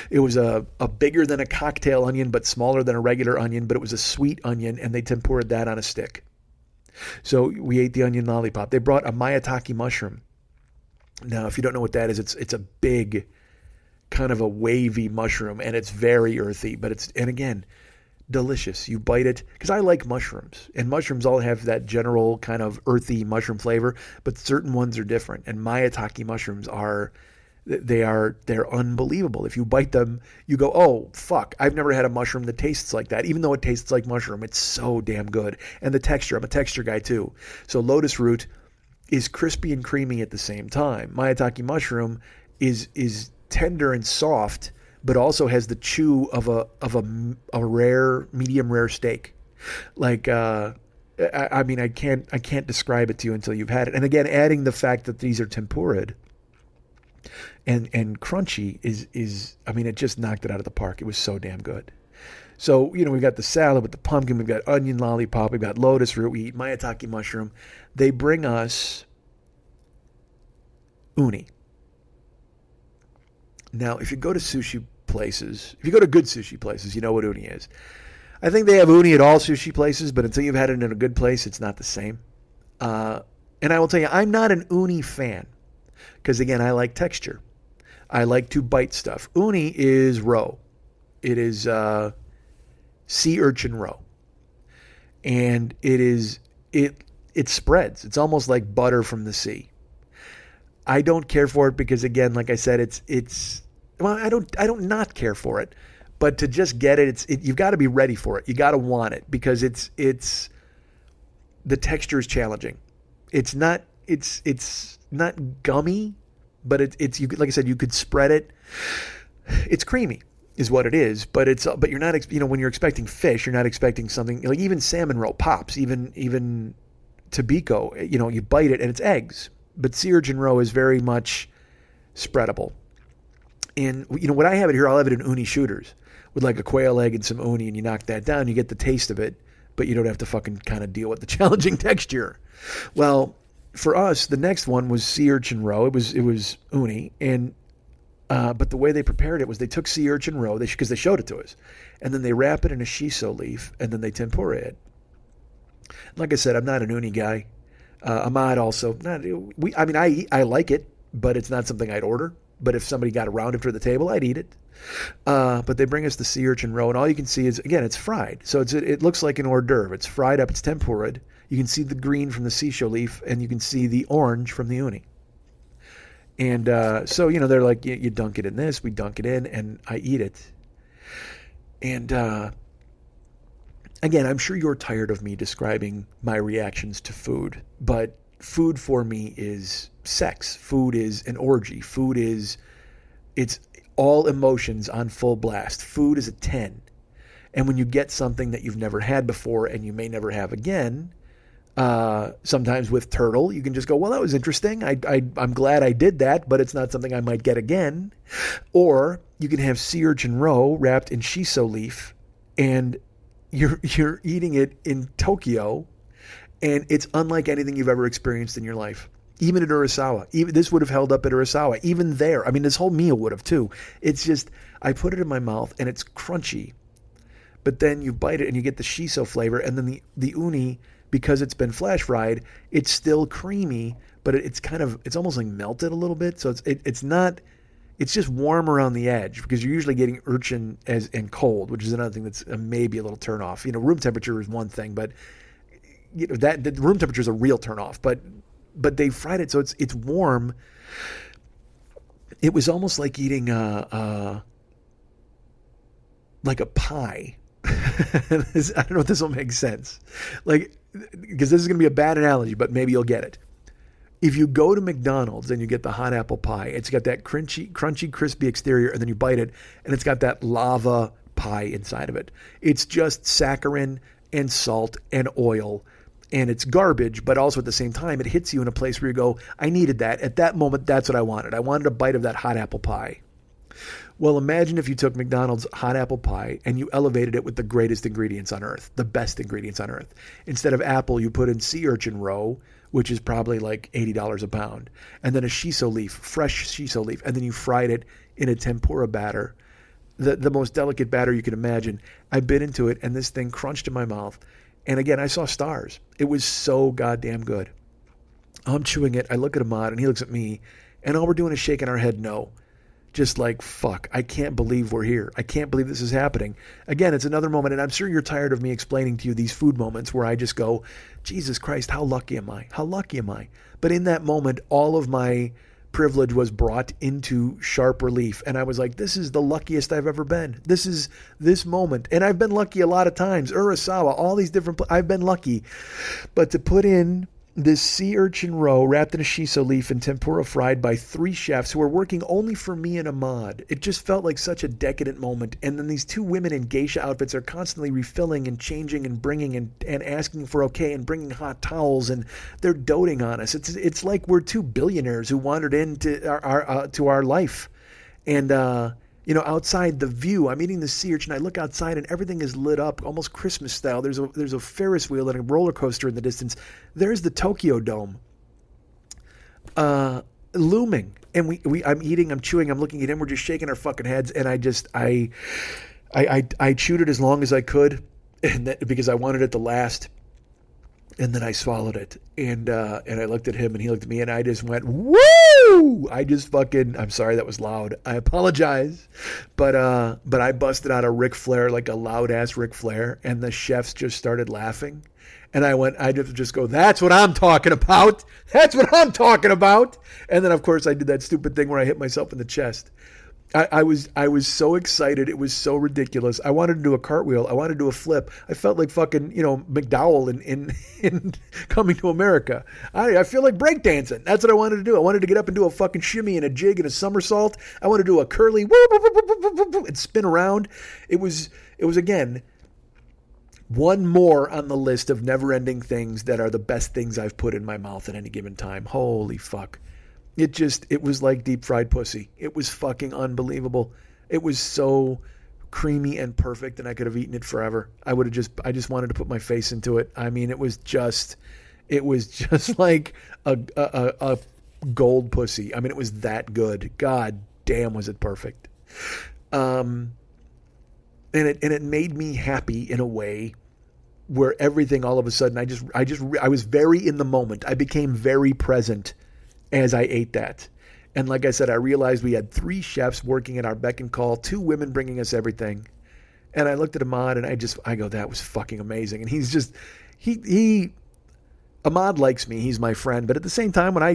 It was a bigger than a cocktail onion, but smaller than a regular onion, but it was a sweet onion, and they tempuraed that on a stick. So we ate the onion lollipop. They brought a maitake mushroom. Now, if you don't know what that is, it's a big, kind of a wavy mushroom, and it's very earthy, but and again, delicious. You bite it, because I like mushrooms, and mushrooms all have that general kind of earthy mushroom flavor, but certain ones are different, and maitake mushrooms they're unbelievable. If you bite them, you go, oh, fuck, I've never had a mushroom that tastes like that. Even though it tastes like mushroom, it's so damn good. And the texture, I'm a texture guy too. So lotus root is crispy and creamy at the same time. Maitake mushroom is tender and soft, but also has the chew of a rare, medium rare steak. Like, I mean, I can't describe it to you until you've had it. And again, adding the fact that these are tempura'd and crunchy is I mean, it just knocked it out of the park. It was so damn good. So, we've got the salad with the pumpkin, we've got onion lollipop, we've got lotus root, we eat maitake mushroom. They bring us uni. Now, if you go to sushi places, if you go to good sushi places, you know what uni is. I think they have uni at all sushi places, but until you've had it in a good place, it's not the same. And I will tell you, I'm not an uni fan. Because again, I like texture. I like to bite stuff. Uni is roe. It is sea urchin roe. And it spreads. It's almost like butter from the sea. I don't care for it because again, like I said, I don't not care for it. But to just get it, you've got to be ready for it. You got to want it because it's the texture is challenging. It's not gummy, but it's you, like I said, you could spread it. It's creamy is what it is, but you're not, when you're expecting fish, you're not expecting something like even salmon roe pops, even tobiko, you bite it and it's eggs, but sea urchin roe is very much spreadable. And when I have it here, I'll have it in uni shooters with like a quail egg and some uni, and you knock that down, you get the taste of it, but you don't have to fucking kind of deal with the challenging texture. Well, for us, the next one was sea urchin roe. It was uni, and but the way they prepared it was they took sea urchin roe because they showed it to us, and then they wrap it in a shiso leaf, and then they tempura it. Like I said, I'm not an uni guy. Ahmad also not. I like it, but it's not something I'd order. But if somebody got around it for the table, I'd eat it. But they bring us the sea urchin roe, and all you can see is, again, it's fried. So it looks like an hors d'oeuvre. It's fried up. It's tempura'd. You can see the green from the sisho leaf, and you can see the orange from the uni. And so, they're like, you dunk it in this, we dunk it in, and I eat it. And again, I'm sure you're tired of me describing my reactions to food, but food for me is sex. Food is an orgy. It's all emotions on full blast. Food is a 10. And when you get something that you've never had before and you may never have again, sometimes with turtle, you can just go, well, that was interesting. I'm glad I did that, but it's not something I might get again. Or you can have sea urchin roe wrapped in shiso leaf, and you're eating it in Tokyo, and it's unlike anything you've ever experienced in your life. Even at Urasawa, this would have held up at Urasawa. Even there, I mean, this whole meal would have too. It's just, I put it in my mouth and it's crunchy, but then you bite it and you get the shiso flavor, and then the uni, because it's been flash fried, it's still creamy, but it's almost like melted a little bit. So it's just warm around the edge because you're usually getting urchin and cold, which is another thing that's maybe a little turn off. Room temperature is one thing, but that the room temperature is a real turn off. But they fried it so it's warm. It was almost like eating like a pie. I don't know if this will make sense. Because this is going to be a bad analogy, but maybe you'll get it. If you go to McDonald's and you get the hot apple pie, it's got that crunchy, crispy exterior, and then you bite it, and it's got that lava pie inside of it. It's just saccharin and salt and oil, and it's garbage, but also at the same time, it hits you in a place where you go, I needed that. At that moment, that's what I wanted. I wanted a bite of that hot apple pie. Well, imagine if you took McDonald's hot apple pie and you elevated it with the greatest ingredients on earth, the best ingredients on earth. Instead of apple, you put in sea urchin roe, which is probably like $80 a pound, and then a shiso leaf, fresh shiso leaf, and then you fried it in a tempura batter, the most delicate batter you can imagine. I bit into it, and this thing crunched in my mouth, and again, I saw stars. It was so goddamn good. I'm chewing it, I look at Ahmad, and he looks at me, and all we're doing is shaking our head no. Just like, fuck, I can't believe we're here. I can't believe this is happening. Again, it's another moment, and I'm sure you're tired of me explaining to you these food moments where I just go, Jesus Christ, how lucky am I? How lucky am I? But in that moment, all of my privilege was brought into sharp relief, and I was like, this is the luckiest I've ever been. This is this moment. And I've been lucky a lot of times. Urasawa, all these different I've been lucky. But to put in this sea urchin roe wrapped in a shiso leaf and tempura fried by 3 chefs who were working only for me and Ahmad. It just felt like such a decadent moment. And then these 2 women in geisha outfits are constantly refilling and changing and bringing and asking for okay and bringing hot towels, and they're doting on us. It's like we're 2 billionaires who wandered into our life. And outside the view, I'm eating the sea urchin. I look outside and everything is lit up, almost Christmas style. There's a Ferris wheel and a roller coaster in the distance. There's the Tokyo Dome, looming. And I'm eating, I'm chewing, I'm looking at him. We're just shaking our fucking heads. And I chewed it as long as I could, because I wanted it to last. And then I swallowed it, and I looked at him, and he looked at me, and I just went, woo! I'm sorry that was loud. I apologize. But I busted out a Ric Flair, like a loud-ass Ric Flair, and the chefs just started laughing. And I just go, that's what I'm talking about. That's what I'm talking about. And then, of course, I did that stupid thing where I hit myself in the chest. I was so excited. It was so ridiculous. I wanted to do a cartwheel. I wanted to do a flip. I felt like fucking, McDowell in Coming to America. I feel like breakdancing. That's what I wanted to do. I wanted to get up and do a fucking shimmy and a jig and a somersault. I wanted to do a curly and spin around. It was again, one more on the list of never-ending things that are the best things I've put in my mouth at any given time. Holy fuck. It was like deep fried pussy. It was fucking unbelievable. It was so creamy and perfect, and I could have eaten it forever. I just wanted to put my face into it. I mean, it was just like a gold pussy. I mean, it was that good. God damn, was it perfect. And it made me happy in a way where everything all of a sudden, I was very in the moment. I became very present as I ate that. And like I said, I realized we had 3 chefs working at our beck and call, 2 women bringing us everything. And I looked at Ahmad and I go, that was fucking amazing. And he's just, Ahmad likes me. He's my friend. But at the same time, when I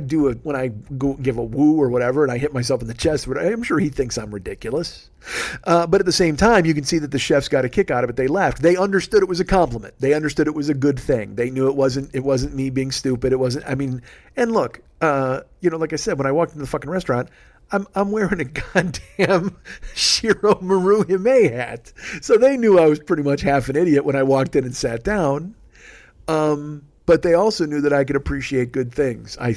go give a woo or whatever, and I hit myself in the chest, I'm sure he thinks I'm ridiculous. But at the same time, you can see that the chefs got a kick out of it. They laughed. They understood it was a compliment. They understood it was a good thing. They knew it wasn't me being stupid. It wasn't, and look, like I said, when I walked into the fucking restaurant, I'm wearing a goddamn Shiro Maruhime hat. So they knew I was pretty much half an idiot when I walked in and sat down. But they also knew that I could appreciate good things. I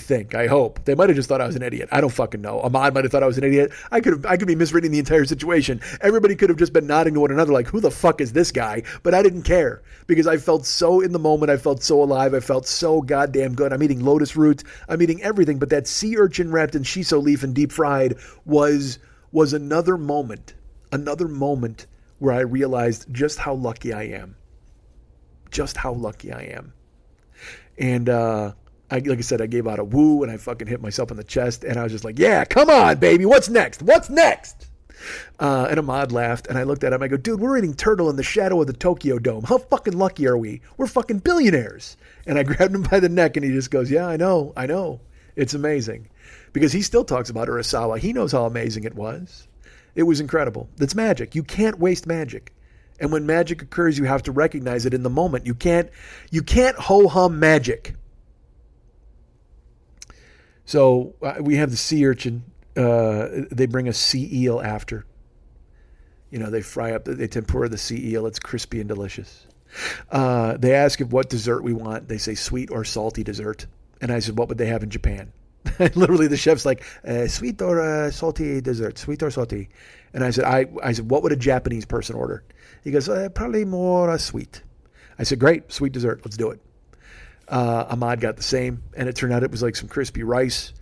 hope. They might have just thought I was an idiot. I don't fucking know. Ahmad might have thought I was an idiot. I could be misreading the entire situation. Everybody could have just been nodding to one another like, who the fuck is this guy? But I didn't care because I felt so in the moment. I felt so alive. I felt so goddamn good. I'm eating lotus roots. I'm eating everything. But that sea urchin wrapped in shiso leaf and deep fried was another moment where I realized just how lucky I am. Just how lucky I am. And like I said, I gave out a woo and I fucking hit myself in the chest. And I was just like, yeah, come on, baby. What's next? What's next? And Ahmad laughed. And I looked at him. I go, dude, we're eating turtle in the shadow of the Tokyo Dome. How fucking lucky are we? We're fucking billionaires. And I grabbed him by the neck and he just goes, yeah, I know. It's amazing. Because he still talks about Urasawa. He knows how amazing it was. It was incredible. That's magic. You can't waste magic. And when magic occurs, you have to recognize it in the moment. You can't ho-hum magic. So we have the sea urchin. They bring a sea eel after. They fry up, they tempura the sea eel. It's crispy and delicious. They ask if what dessert we want. They say sweet or salty dessert. And I said, what would they have in Japan? Literally, the chef's like, sweet or salty dessert, sweet or salty. And I said, what would a Japanese person order? He goes, probably more sweet. I said, great, sweet dessert. Let's do it. Ahmad got the same, and it turned out it was like some crispy rice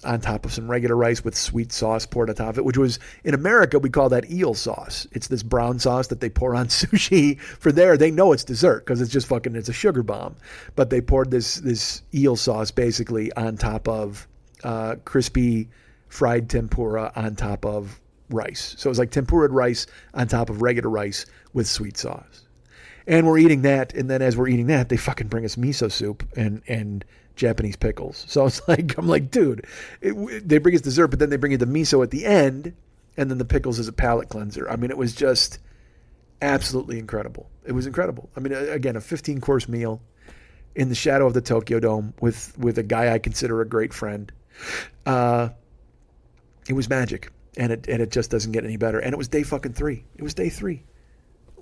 on top of some regular rice with sweet sauce poured on top of it, which was, in America, we call that eel sauce. It's this brown sauce that they pour on sushi. For there, they know it's dessert because it's just it's a sugar bomb. But they poured this eel sauce basically on top of crispy fried tempura on top of rice. So it was like tempura rice on top of regular rice with sweet sauce. And we're eating that, and then as we're eating that, they fucking bring us miso soup and Japanese pickles. So it's like, I'm like, dude, they bring us dessert, but then they bring you the miso at the end, and then the pickles as a palate cleanser. I mean, it was just absolutely incredible. It was incredible. I mean, again, a 15-course meal in the shadow of the Tokyo Dome with a guy I consider a great friend. It was magic, and it just doesn't get any better. And it was day fucking 3. It was day 3.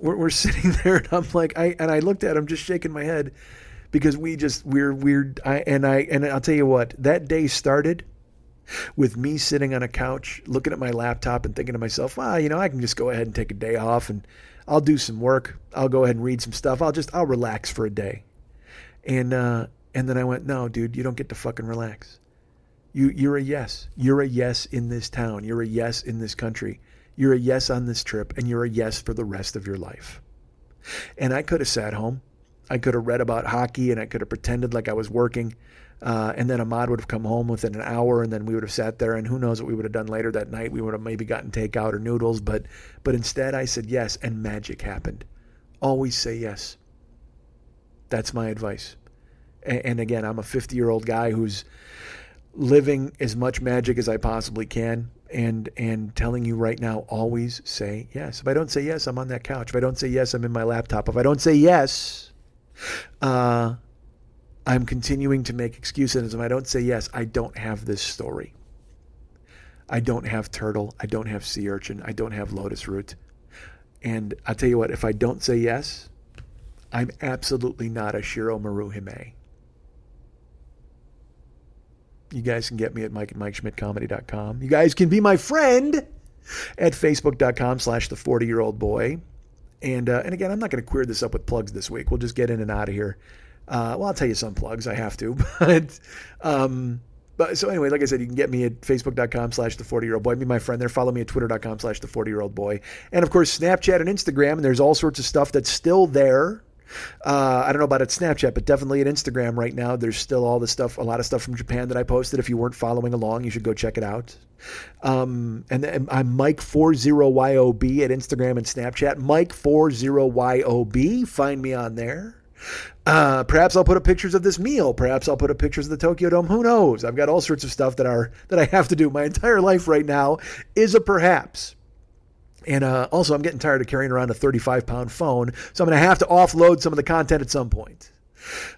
We're sitting there, and I'm like, I looked at him, just shaking my head. Because we're weird. And I'll tell you what, that day started with me sitting on a couch, looking at my laptop and thinking to myself, I can just go ahead and take a day off and I'll do some work. I'll go ahead and read some stuff. I'll relax for a day. And then I went, no, dude, you don't get to fucking relax. You're a yes. You're a yes in this town. You're a yes in this country. You're a yes on this trip, and you're a yes for the rest of your life. And I could have sat home. I could have read about hockey, and I could have pretended like I was working. And then Ahmad would have come home within an hour, and then we would have sat there, and who knows what we would have done later that night. We would have maybe gotten takeout or noodles, but instead I said yes, and magic happened. Always say yes. That's my advice. And again, I'm a 50-year-old guy who's living as much magic as I possibly can, and telling you right now, always say yes. If I don't say yes, I'm on that couch. If I don't say yes, I'm in my laptop. If I don't say yes, I'm continuing to make excuses. If I don't say yes, I don't have this story. I don't have turtle. I don't have sea urchin. I don't have lotus root. And I'll tell you what, if I don't say yes, I'm absolutely not a Shiro Maru Hime. You guys can get me at mike@MikeSchmidtComedy.com. You guys can be my friend at Facebook.com/the40yearoldboy. And again, I'm not going to queer this up with plugs this week. We'll just get in and out of here. I'll tell you some plugs. I have to. But so anyway, like I said, you can get me at Facebook.com/the40yearoldboy. Be my friend there. Follow me at Twitter.com/the40yearoldboy. And of course, Snapchat and Instagram. And there's all sorts of stuff that's still there. I don't know about at Snapchat, but definitely at Instagram right now. There's still all the stuff, a lot of stuff from Japan that I posted. If you weren't following along, you should go check it out. And I'm Mike40YOB at Instagram and Snapchat. Mike40YOB. Find me on there. Perhaps I'll put up pictures of this meal. Perhaps I'll put up pictures of the Tokyo Dome. Who knows? I've got all sorts of stuff that I have to do. My entire life right now is a perhaps. And also, I'm getting tired of carrying around a 35-pound phone, so I'm going to have to offload some of the content at some point.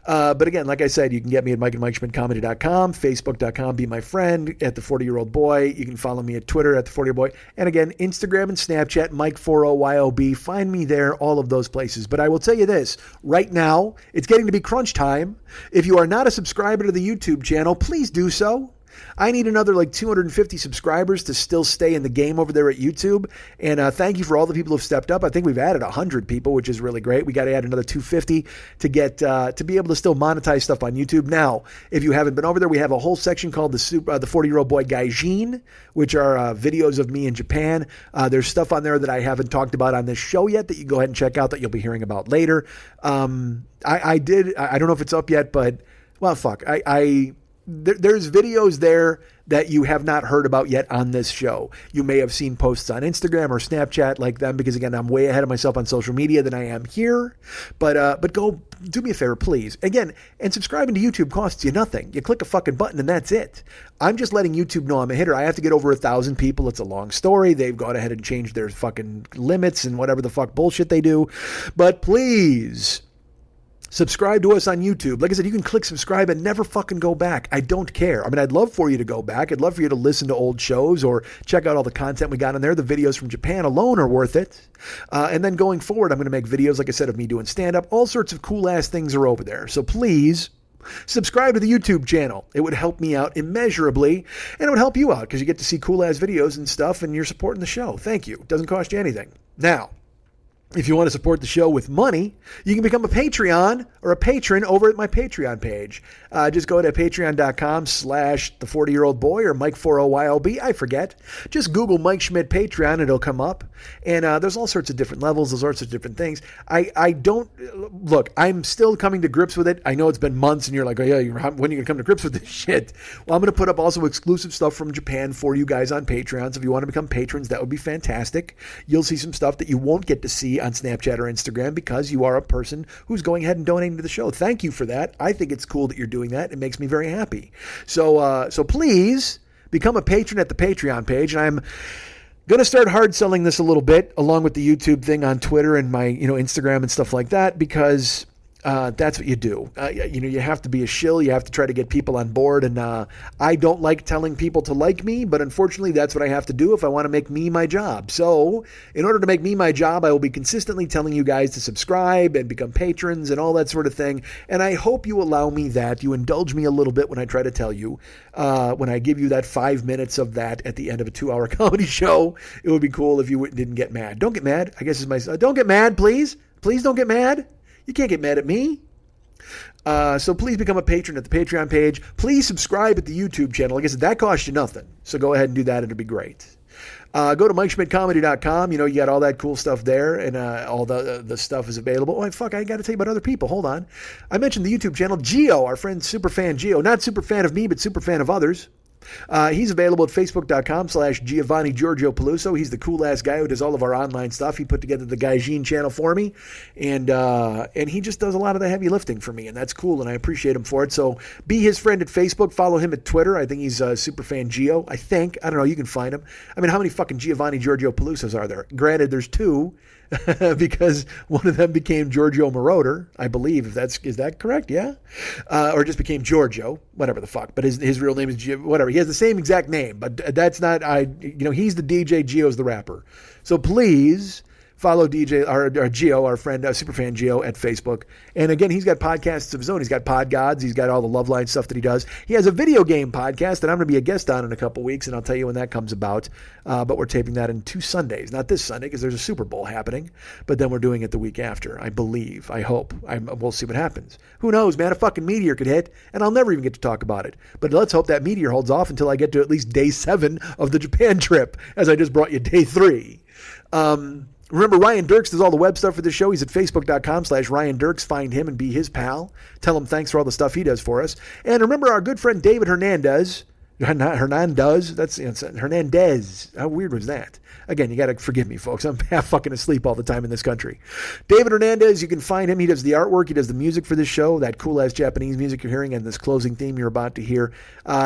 But again, like I said, you can get me at mike@MikeSchmidtComedy.com, Facebook.com, be my friend at the 40-year-old boy. You can follow me at Twitter at the 40-year-old boy. And again, Instagram and Snapchat, Mike40YOB. Find me there, all of those places. But I will tell you this, right now, it's getting to be crunch time. If you are not a subscriber to the YouTube channel, please do so. I need another 250 subscribers to still stay in the game over there at YouTube. And thank you for all the people who've stepped up. I think we've added 100 people, which is really great. We got to add another 250 to get to be able to still monetize stuff on YouTube. Now, if you haven't been over there, we have a whole section called the 40-year-old boy Gaijin, which are videos of me in Japan. There's stuff on there that I haven't talked about on this show yet that you go ahead and check out that you'll be hearing about later. I don't know if it's up yet, but well, fuck. There's videos there that you have not heard about yet on this show. You may have seen posts on Instagram or Snapchat like them because, again, I'm way ahead of myself on social media than I am here. But go do me a favor, please. Again, and subscribing to YouTube costs you nothing. You click a fucking button and that's it. I'm just letting YouTube know I'm a hitter. I have to get over 1,000 people. It's a long story. They've gone ahead and changed their fucking limits and whatever the fuck bullshit they do. But please Subscribe to us on YouTube. Like I said, you can click subscribe and never fucking go back. I don't care. I mean, I'd love for you to go back. I'd love for you to listen to old shows or check out all the content we got in there. The videos from Japan alone are worth it. And then going forward, I'm going to make videos, like I said, of me doing stand-up. All sorts of cool-ass things are over there. So please subscribe to the YouTube channel. It would help me out immeasurably, and it would help you out because you get to see cool-ass videos and stuff, and you're supporting the show. Thank you. It doesn't cost you anything. Now, if you want to support the show with money, you can become a Patreon or a patron over at my Patreon page. Just go to patreon.com/the40year-old-boy or Mike40YLB. I forget. Just Google Mike Schmidt Patreon and it'll come up. And there's all sorts of different levels. There's all sorts of different things. I don't look. I'm still coming to grips with it. I know it's been months, and you're like, oh yeah, when are you gonna come to grips with this shit? Well, I'm gonna put up also exclusive stuff from Japan for you guys on Patreon. So if you want to become patrons, that would be fantastic. You'll see some stuff that you won't get to see on Snapchat or Instagram because you are a person who's going ahead and donating to the show. Thank you for that. I think it's cool that you're doing that. It makes me very happy. So please become a patron at the Patreon page, and I'm going to start hard selling this a little bit along with the YouTube thing on Twitter and my Instagram and stuff like that, because that's what you do. You have to be a shill. You have to try to get people on board. And I don't like telling people to like me, but unfortunately that's what I have to do if I want to make me my job. So in order to make me my job, I will be consistently telling you guys to subscribe and become patrons and all that sort of thing. And I hope you allow me that. You indulge me a little bit when I try to tell you, when I give you that 5 minutes of that at the end of a 2-hour comedy show. It would be cool if you didn't get mad. Don't get mad. I guess is my, don't get mad, please. Please don't get mad. You can't get mad at me. So please become a patron at the Patreon page. Please subscribe at the YouTube channel. Like I said, that costs you nothing. So go ahead and do that. It'll be great. Go to MikeSchmidtComedy.com. You got all that cool stuff there, and all the stuff is available. Oh, fuck, I got to tell you about other people. Hold on. I mentioned the YouTube channel. Gio, our friend Superfan Gio. Not super fan of me, but super fan of others. He's available at Facebook.com/Giovanni Giorgio Peluso. He's the cool ass guy who does all of our online stuff. He put together the Gaijin channel for me, and he just does a lot of the heavy lifting for me, and that's cool, and I appreciate him for it. So be his friend at Facebook. Follow him at Twitter. I think he's Superfan Gio. I don't know. You can find him. I mean, how many fucking Giovanni Giorgio Pelusos are there? Granted, there's two. Because one of them became Giorgio Moroder, I believe. Is that correct? Yeah, or just became Giorgio, whatever the fuck. But his real name is whatever. He has the same exact name, but that's not. He's the DJ. Gio's the rapper. So please follow DJ our Gio, our friend Superfan Gio, at Facebook. And again, he's got podcasts of his own. He's got Pod Gods. He's got all the Loveline stuff that he does. He has a video game podcast that I'm going to be a guest on in a couple weeks, and I'll tell you when that comes about. But we're taping that in 2 Sundays. Not this Sunday because there's a Super Bowl happening, but then we're doing it the week after, I believe. I hope. We'll see what happens. Who knows, man? A fucking meteor could hit, and I'll never even get to talk about it. But let's hope that meteor holds off until I get to at least day 7 of the Japan trip, as I just brought you day 3. Remember, Ryan Dirks does all the web stuff for the show. He's at Facebook.com/Ryan Dirks. Find him and be his pal. Tell him thanks for all the stuff he does for us. And remember our good friend David Hernandez. Not Hernandez. It's Hernandez. How weird was that? Again, you got to forgive me, folks. I'm half fucking asleep all the time in this country. David Hernandez, you can find him. He does the artwork. He does the music for this show, that cool-ass Japanese music you're hearing, and this closing theme you're about to hear.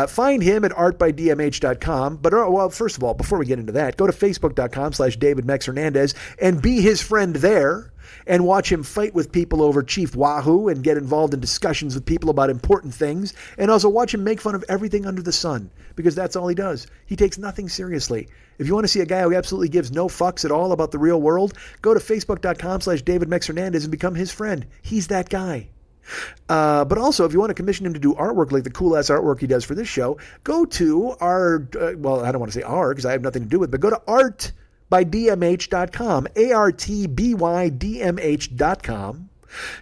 Find him at artbydmh.com. But, well, first of all, before we get into that, go to facebook.com/DavidMexHernandez and be his friend there. And watch him fight with people over Chief Wahoo and get involved in discussions with people about important things. And also watch him make fun of everything under the sun, because that's all he does. He takes nothing seriously. If you want to see a guy who absolutely gives no fucks at all about the real world, go to facebook.com/DavidMexHernandez and become his friend. He's that guy. But also, if you want to commission him to do artwork like the cool-ass artwork he does for this show, go to our, well, I don't want to say our because I have nothing to do with it, but go to artbydmh.com, artbydmh.com.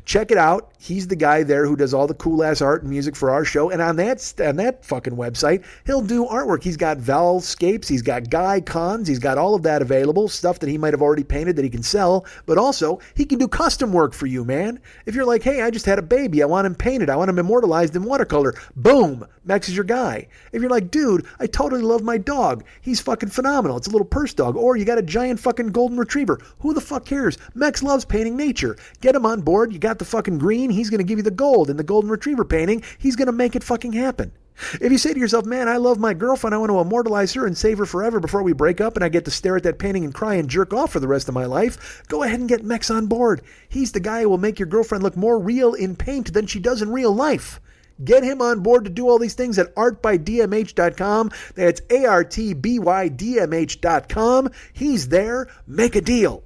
Check it out. He's the guy there who does all the cool-ass art and music for our show. And on that fucking website, he'll do artwork. He's got Valscapes. He's got Guy Cons. He's got all of that available, stuff that he might have already painted that he can sell. But also, he can do custom work for you, man. If you're like, hey, I just had a baby. I want him painted. I want him immortalized in watercolor. Boom. Mex is your guy. If you're like, dude, I totally love my dog. He's fucking phenomenal. It's a little purse dog. Or you got a giant fucking golden retriever. Who the fuck cares? Mex loves painting nature. Get him on board. You got the fucking green. He's going to give you the gold in the golden retriever painting. He's going to make it fucking happen. If you say to yourself, man, I love my girlfriend, I want to immortalize her and save her forever before we break up and I get to stare at that painting and cry and jerk off for the rest of my life, go ahead and get Mex on board. He's the guy who will make your girlfriend look more real in paint than she does in real life. Get him on board to do all these things at artbydmh.com. That's artbydmh.com. He's there. Make a deal.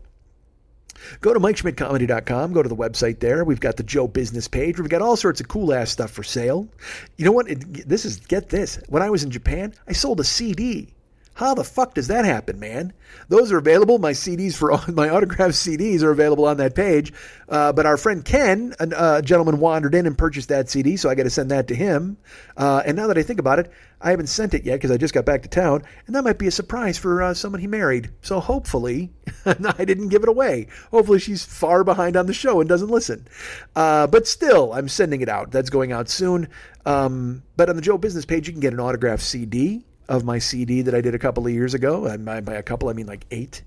Go to MikeSchmidtComedy.com. Go to the website there. We've got the Joe Business page. We've got all sorts of cool-ass stuff for sale. You know what? Get this. When I was in Japan, I sold a CD. How the fuck does that happen, man? Those are available. My CDs my autographed CDs are available on that page. But our friend Ken, a gentleman, wandered in and purchased that CD, so I got to send that to him. And now that I think about it, I haven't sent it yet because I just got back to town, and that might be a surprise for someone he married. So hopefully, I didn't give it away. Hopefully she's far behind on the show and doesn't listen. But still, I'm sending it out. That's going out soon. But on the Joe Business page, you can get an autographed CD of my CD that I did a couple of years ago. And by a couple, I mean like 8.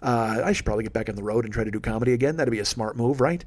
I should probably get back on the road and try to do comedy again. That'd be a smart move, right?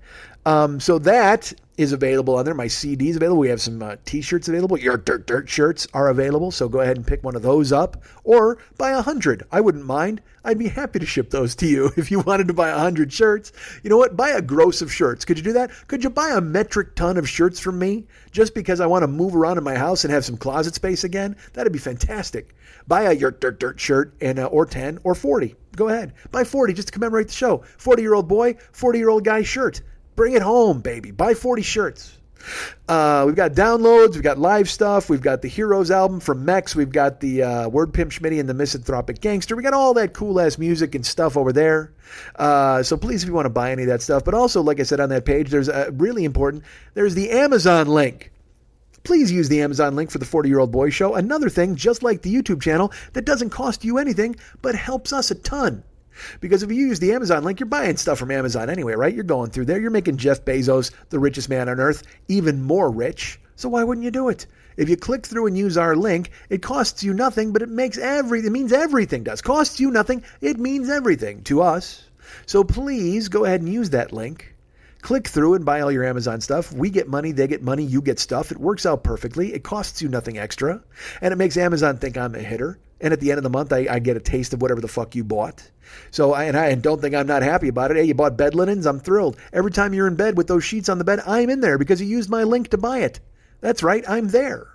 So that is available on there. My CD's available. We have some T-shirts available. Your Dirt shirts are available. So go ahead and pick one of those up or buy 100. I wouldn't mind. I'd be happy to ship those to you if you wanted to buy 100 shirts. You know what? Buy a gross of shirts. Could you do that? Could you buy a metric ton of shirts from me just because I want to move around in my house and have some closet space again? That'd be fantastic. Buy a Your Dirt shirt and or 10 or 40. Go ahead. Buy 40 just to commemorate the show. 40-year-old boy, 40-year-old guy shirt. Bring it home, baby. Buy 40 shirts. We've got downloads. We've got live stuff. We've got the Heroes album from Mex. We've got the Word Pimp Schmitty and the Misanthropic Gangster. We got all that cool-ass music and stuff over there. So please, if you want to buy any of that stuff. But also, like I said on that page, there's really important. There's the Amazon link. Please use the Amazon link for the 40-Year-Old Boy Show. Another thing, just like the YouTube channel, that doesn't cost you anything, but helps us a ton. Because if you use the Amazon link, you're buying stuff from Amazon anyway, right? You're going through there. You're making Jeff Bezos, the richest man on earth, even more rich. So why wouldn't you do it? If you click through and use our link, it costs you nothing, but it means everything does. Costs you nothing, it means everything to us. So please go ahead and use that link. Click through and buy all your Amazon stuff. We get money, they get money, you get stuff. It works out perfectly. It costs you nothing extra. And it makes Amazon think I'm a hitter. And at the end of the month, I get a taste of whatever the fuck you bought. So I don't think I'm not happy about it. Hey, you bought bed linens? I'm thrilled. Every time you're in bed with those sheets on the bed, I'm in there because you used my link to buy it. That's right, I'm there.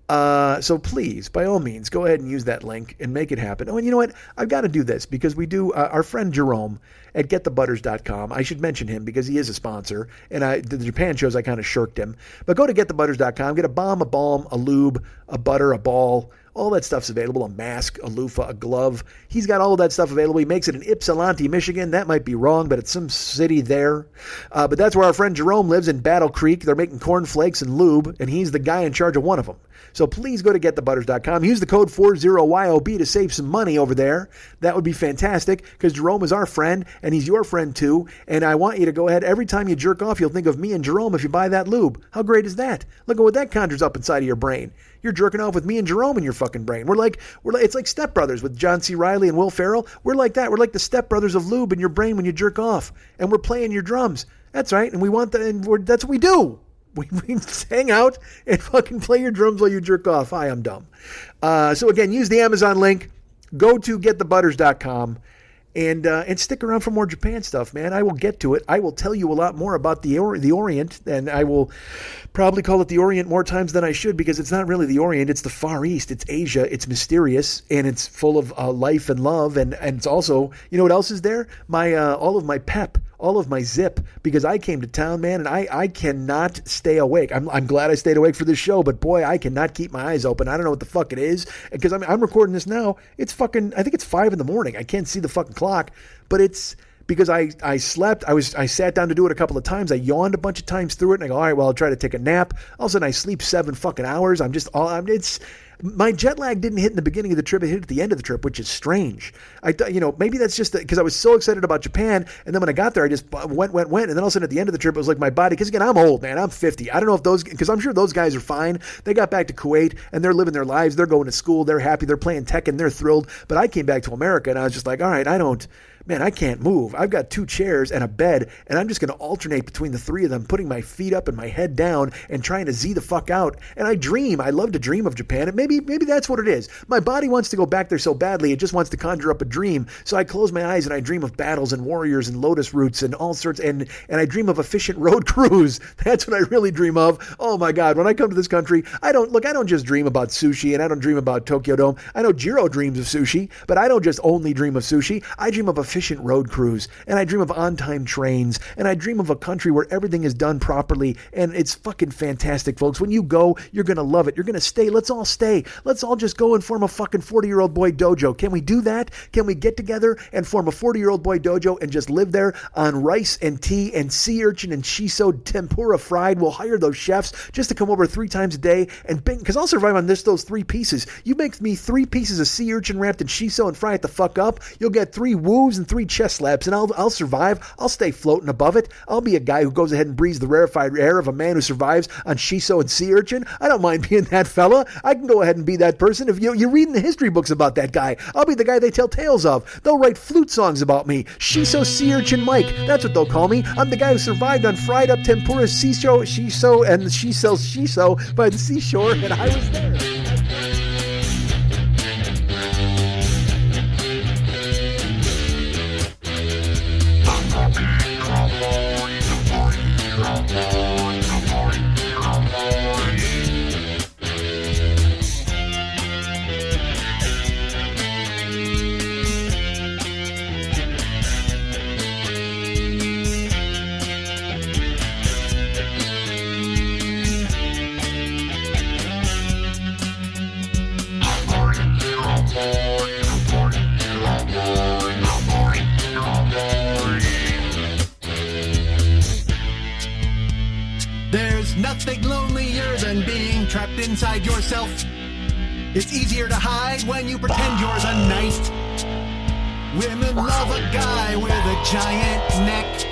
So please, by all means, go ahead and use that link and make it happen. Oh, and you know what? I've got to do this because we do, our friend Jerome at getthebutters.com. I should mention him because he is a sponsor. And the Japan shows, I kind of shirked him. But go to getthebutters.com. Get a bomb, a balm, a lube, a butter, a ball. All that stuff's available. A mask, a loofah, a glove. He's got all of that stuff available. He makes it in Ypsilanti, Michigan. That might be wrong, but it's some city there. But that's where our friend Jerome lives in Battle Creek. They're making cornflakes and lube, and he's the guy in charge of one of them. So please go to getthebutters.com. Use the code 40YOB to save some money over there. That would be fantastic because Jerome is our friend, and he's your friend too. And I want you to go ahead. Every time you jerk off, you'll think of me and Jerome if you buy that lube. How great is that? Look at what that conjures up inside of your brain. You're jerking off with me and Jerome in your fucking brain. It's like Step Brothers with John C. Reilly and Will Ferrell. We're like that. We're like the Step Brothers of lube in your brain when you jerk off. And we're playing your drums. That's right. And we want that. And that's what we do. We hang out and fucking play your drums while you jerk off. Hi, I'm dumb. So again, use the Amazon link. Go to getthebutters.com. And stick around for more Japan stuff, man. I will get to it. I will tell you a lot more about the Orient, and I will probably call it the Orient more times than I should because it's not really the Orient. It's the Far East. It's Asia. It's mysterious, and it's full of life and love. And it's also, you know what else is there? All of my pep, all of my zip, because I came to town, man, and I cannot stay awake. I'm glad I stayed awake for this show, but boy, I cannot keep my eyes open. I don't know what the fuck it is because I'm recording this now. It's fucking, I think it's 5 a.m. I can't see the fucking clock, but it's because I slept. I sat down to do it a couple of times. I yawned a bunch of times through it, and I go, all right, well, I'll try to take a nap. All of a sudden, I sleep 7 fucking hours. My jet lag didn't hit in the beginning of the trip. It hit at the end of the trip, which is strange. Maybe that's just because I was so excited about Japan, and then when I got there, I just went, and then all of a sudden at the end of the trip, it was like my body. Because again, I'm old, man. I'm 50. I don't know if because I'm sure those guys are fine. They got back to Kuwait and they're living their lives. They're going to school. They're happy. They're playing Tekken. They're thrilled. But I came back to America and I was just like, all right, man, I can't move. I've got 2 chairs and a bed, and I'm just going to alternate between the 3 of them, putting my feet up and my head down and trying to Z the fuck out. And I dream. I love to dream of Japan, and maybe that's what it is. My body wants to go back there so badly, it just wants to conjure up a dream. So I close my eyes and I dream of battles and warriors and lotus roots and all sorts, and I dream of efficient road crews. That's what I really dream of. Oh my God, when I come to this country, I don't just dream about sushi, and I don't dream about Tokyo Dome. I know Jiro dreams of sushi, but I don't just only dream of sushi. I dream of efficient road crews, and I dream of on-time trains, and I dream of a country where everything is done properly, and it's fucking fantastic, folks. When you go, you're going to love it. You're going to stay. Let's all stay. Let's all just go and form a fucking 40-year-old boy dojo. Can we do that? Can we get together and form a 40-year-old boy dojo and just live there on rice and tea and sea urchin and shiso tempura fried? We'll hire those chefs just to come over 3 times a day and bing, because I'll survive on those 3 pieces. You make me 3 pieces of sea urchin wrapped in shiso and fry it the fuck up. You'll get 3 woos and 3 chest slaps, and I'll survive. I'll stay floating above it. I'll be a guy who goes ahead and breathes the rarefied air of a man who survives on shiso and sea urchin. I don't mind being that fella. I can go ahead and be that person. If you're reading the history books about that guy, I'll be the guy they tell tales of. They'll write flute songs about me. Shiso sea urchin Mike. That's what they'll call me. I'm the guy who survived on fried up tempura shiso, and she sells shiso by the seashore, and I was there. There's nothing lonelier than being trapped inside yourself. It's easier to hide when you pretend yours a knight. Women love a guy with a giant neck.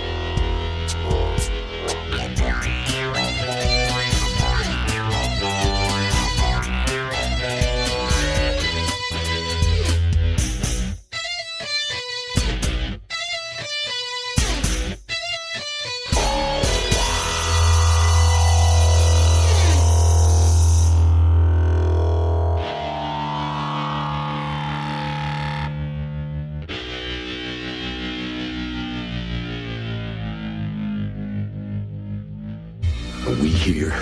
We here,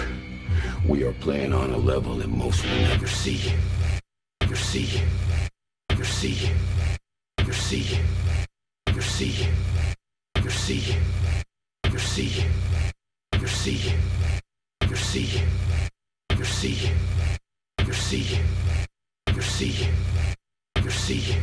we are playing on a level that most will never see. Never see. Never see. Never see. Never see. Never see. Never see. Never see. Never see. Never see. Never see. Never see. Never see.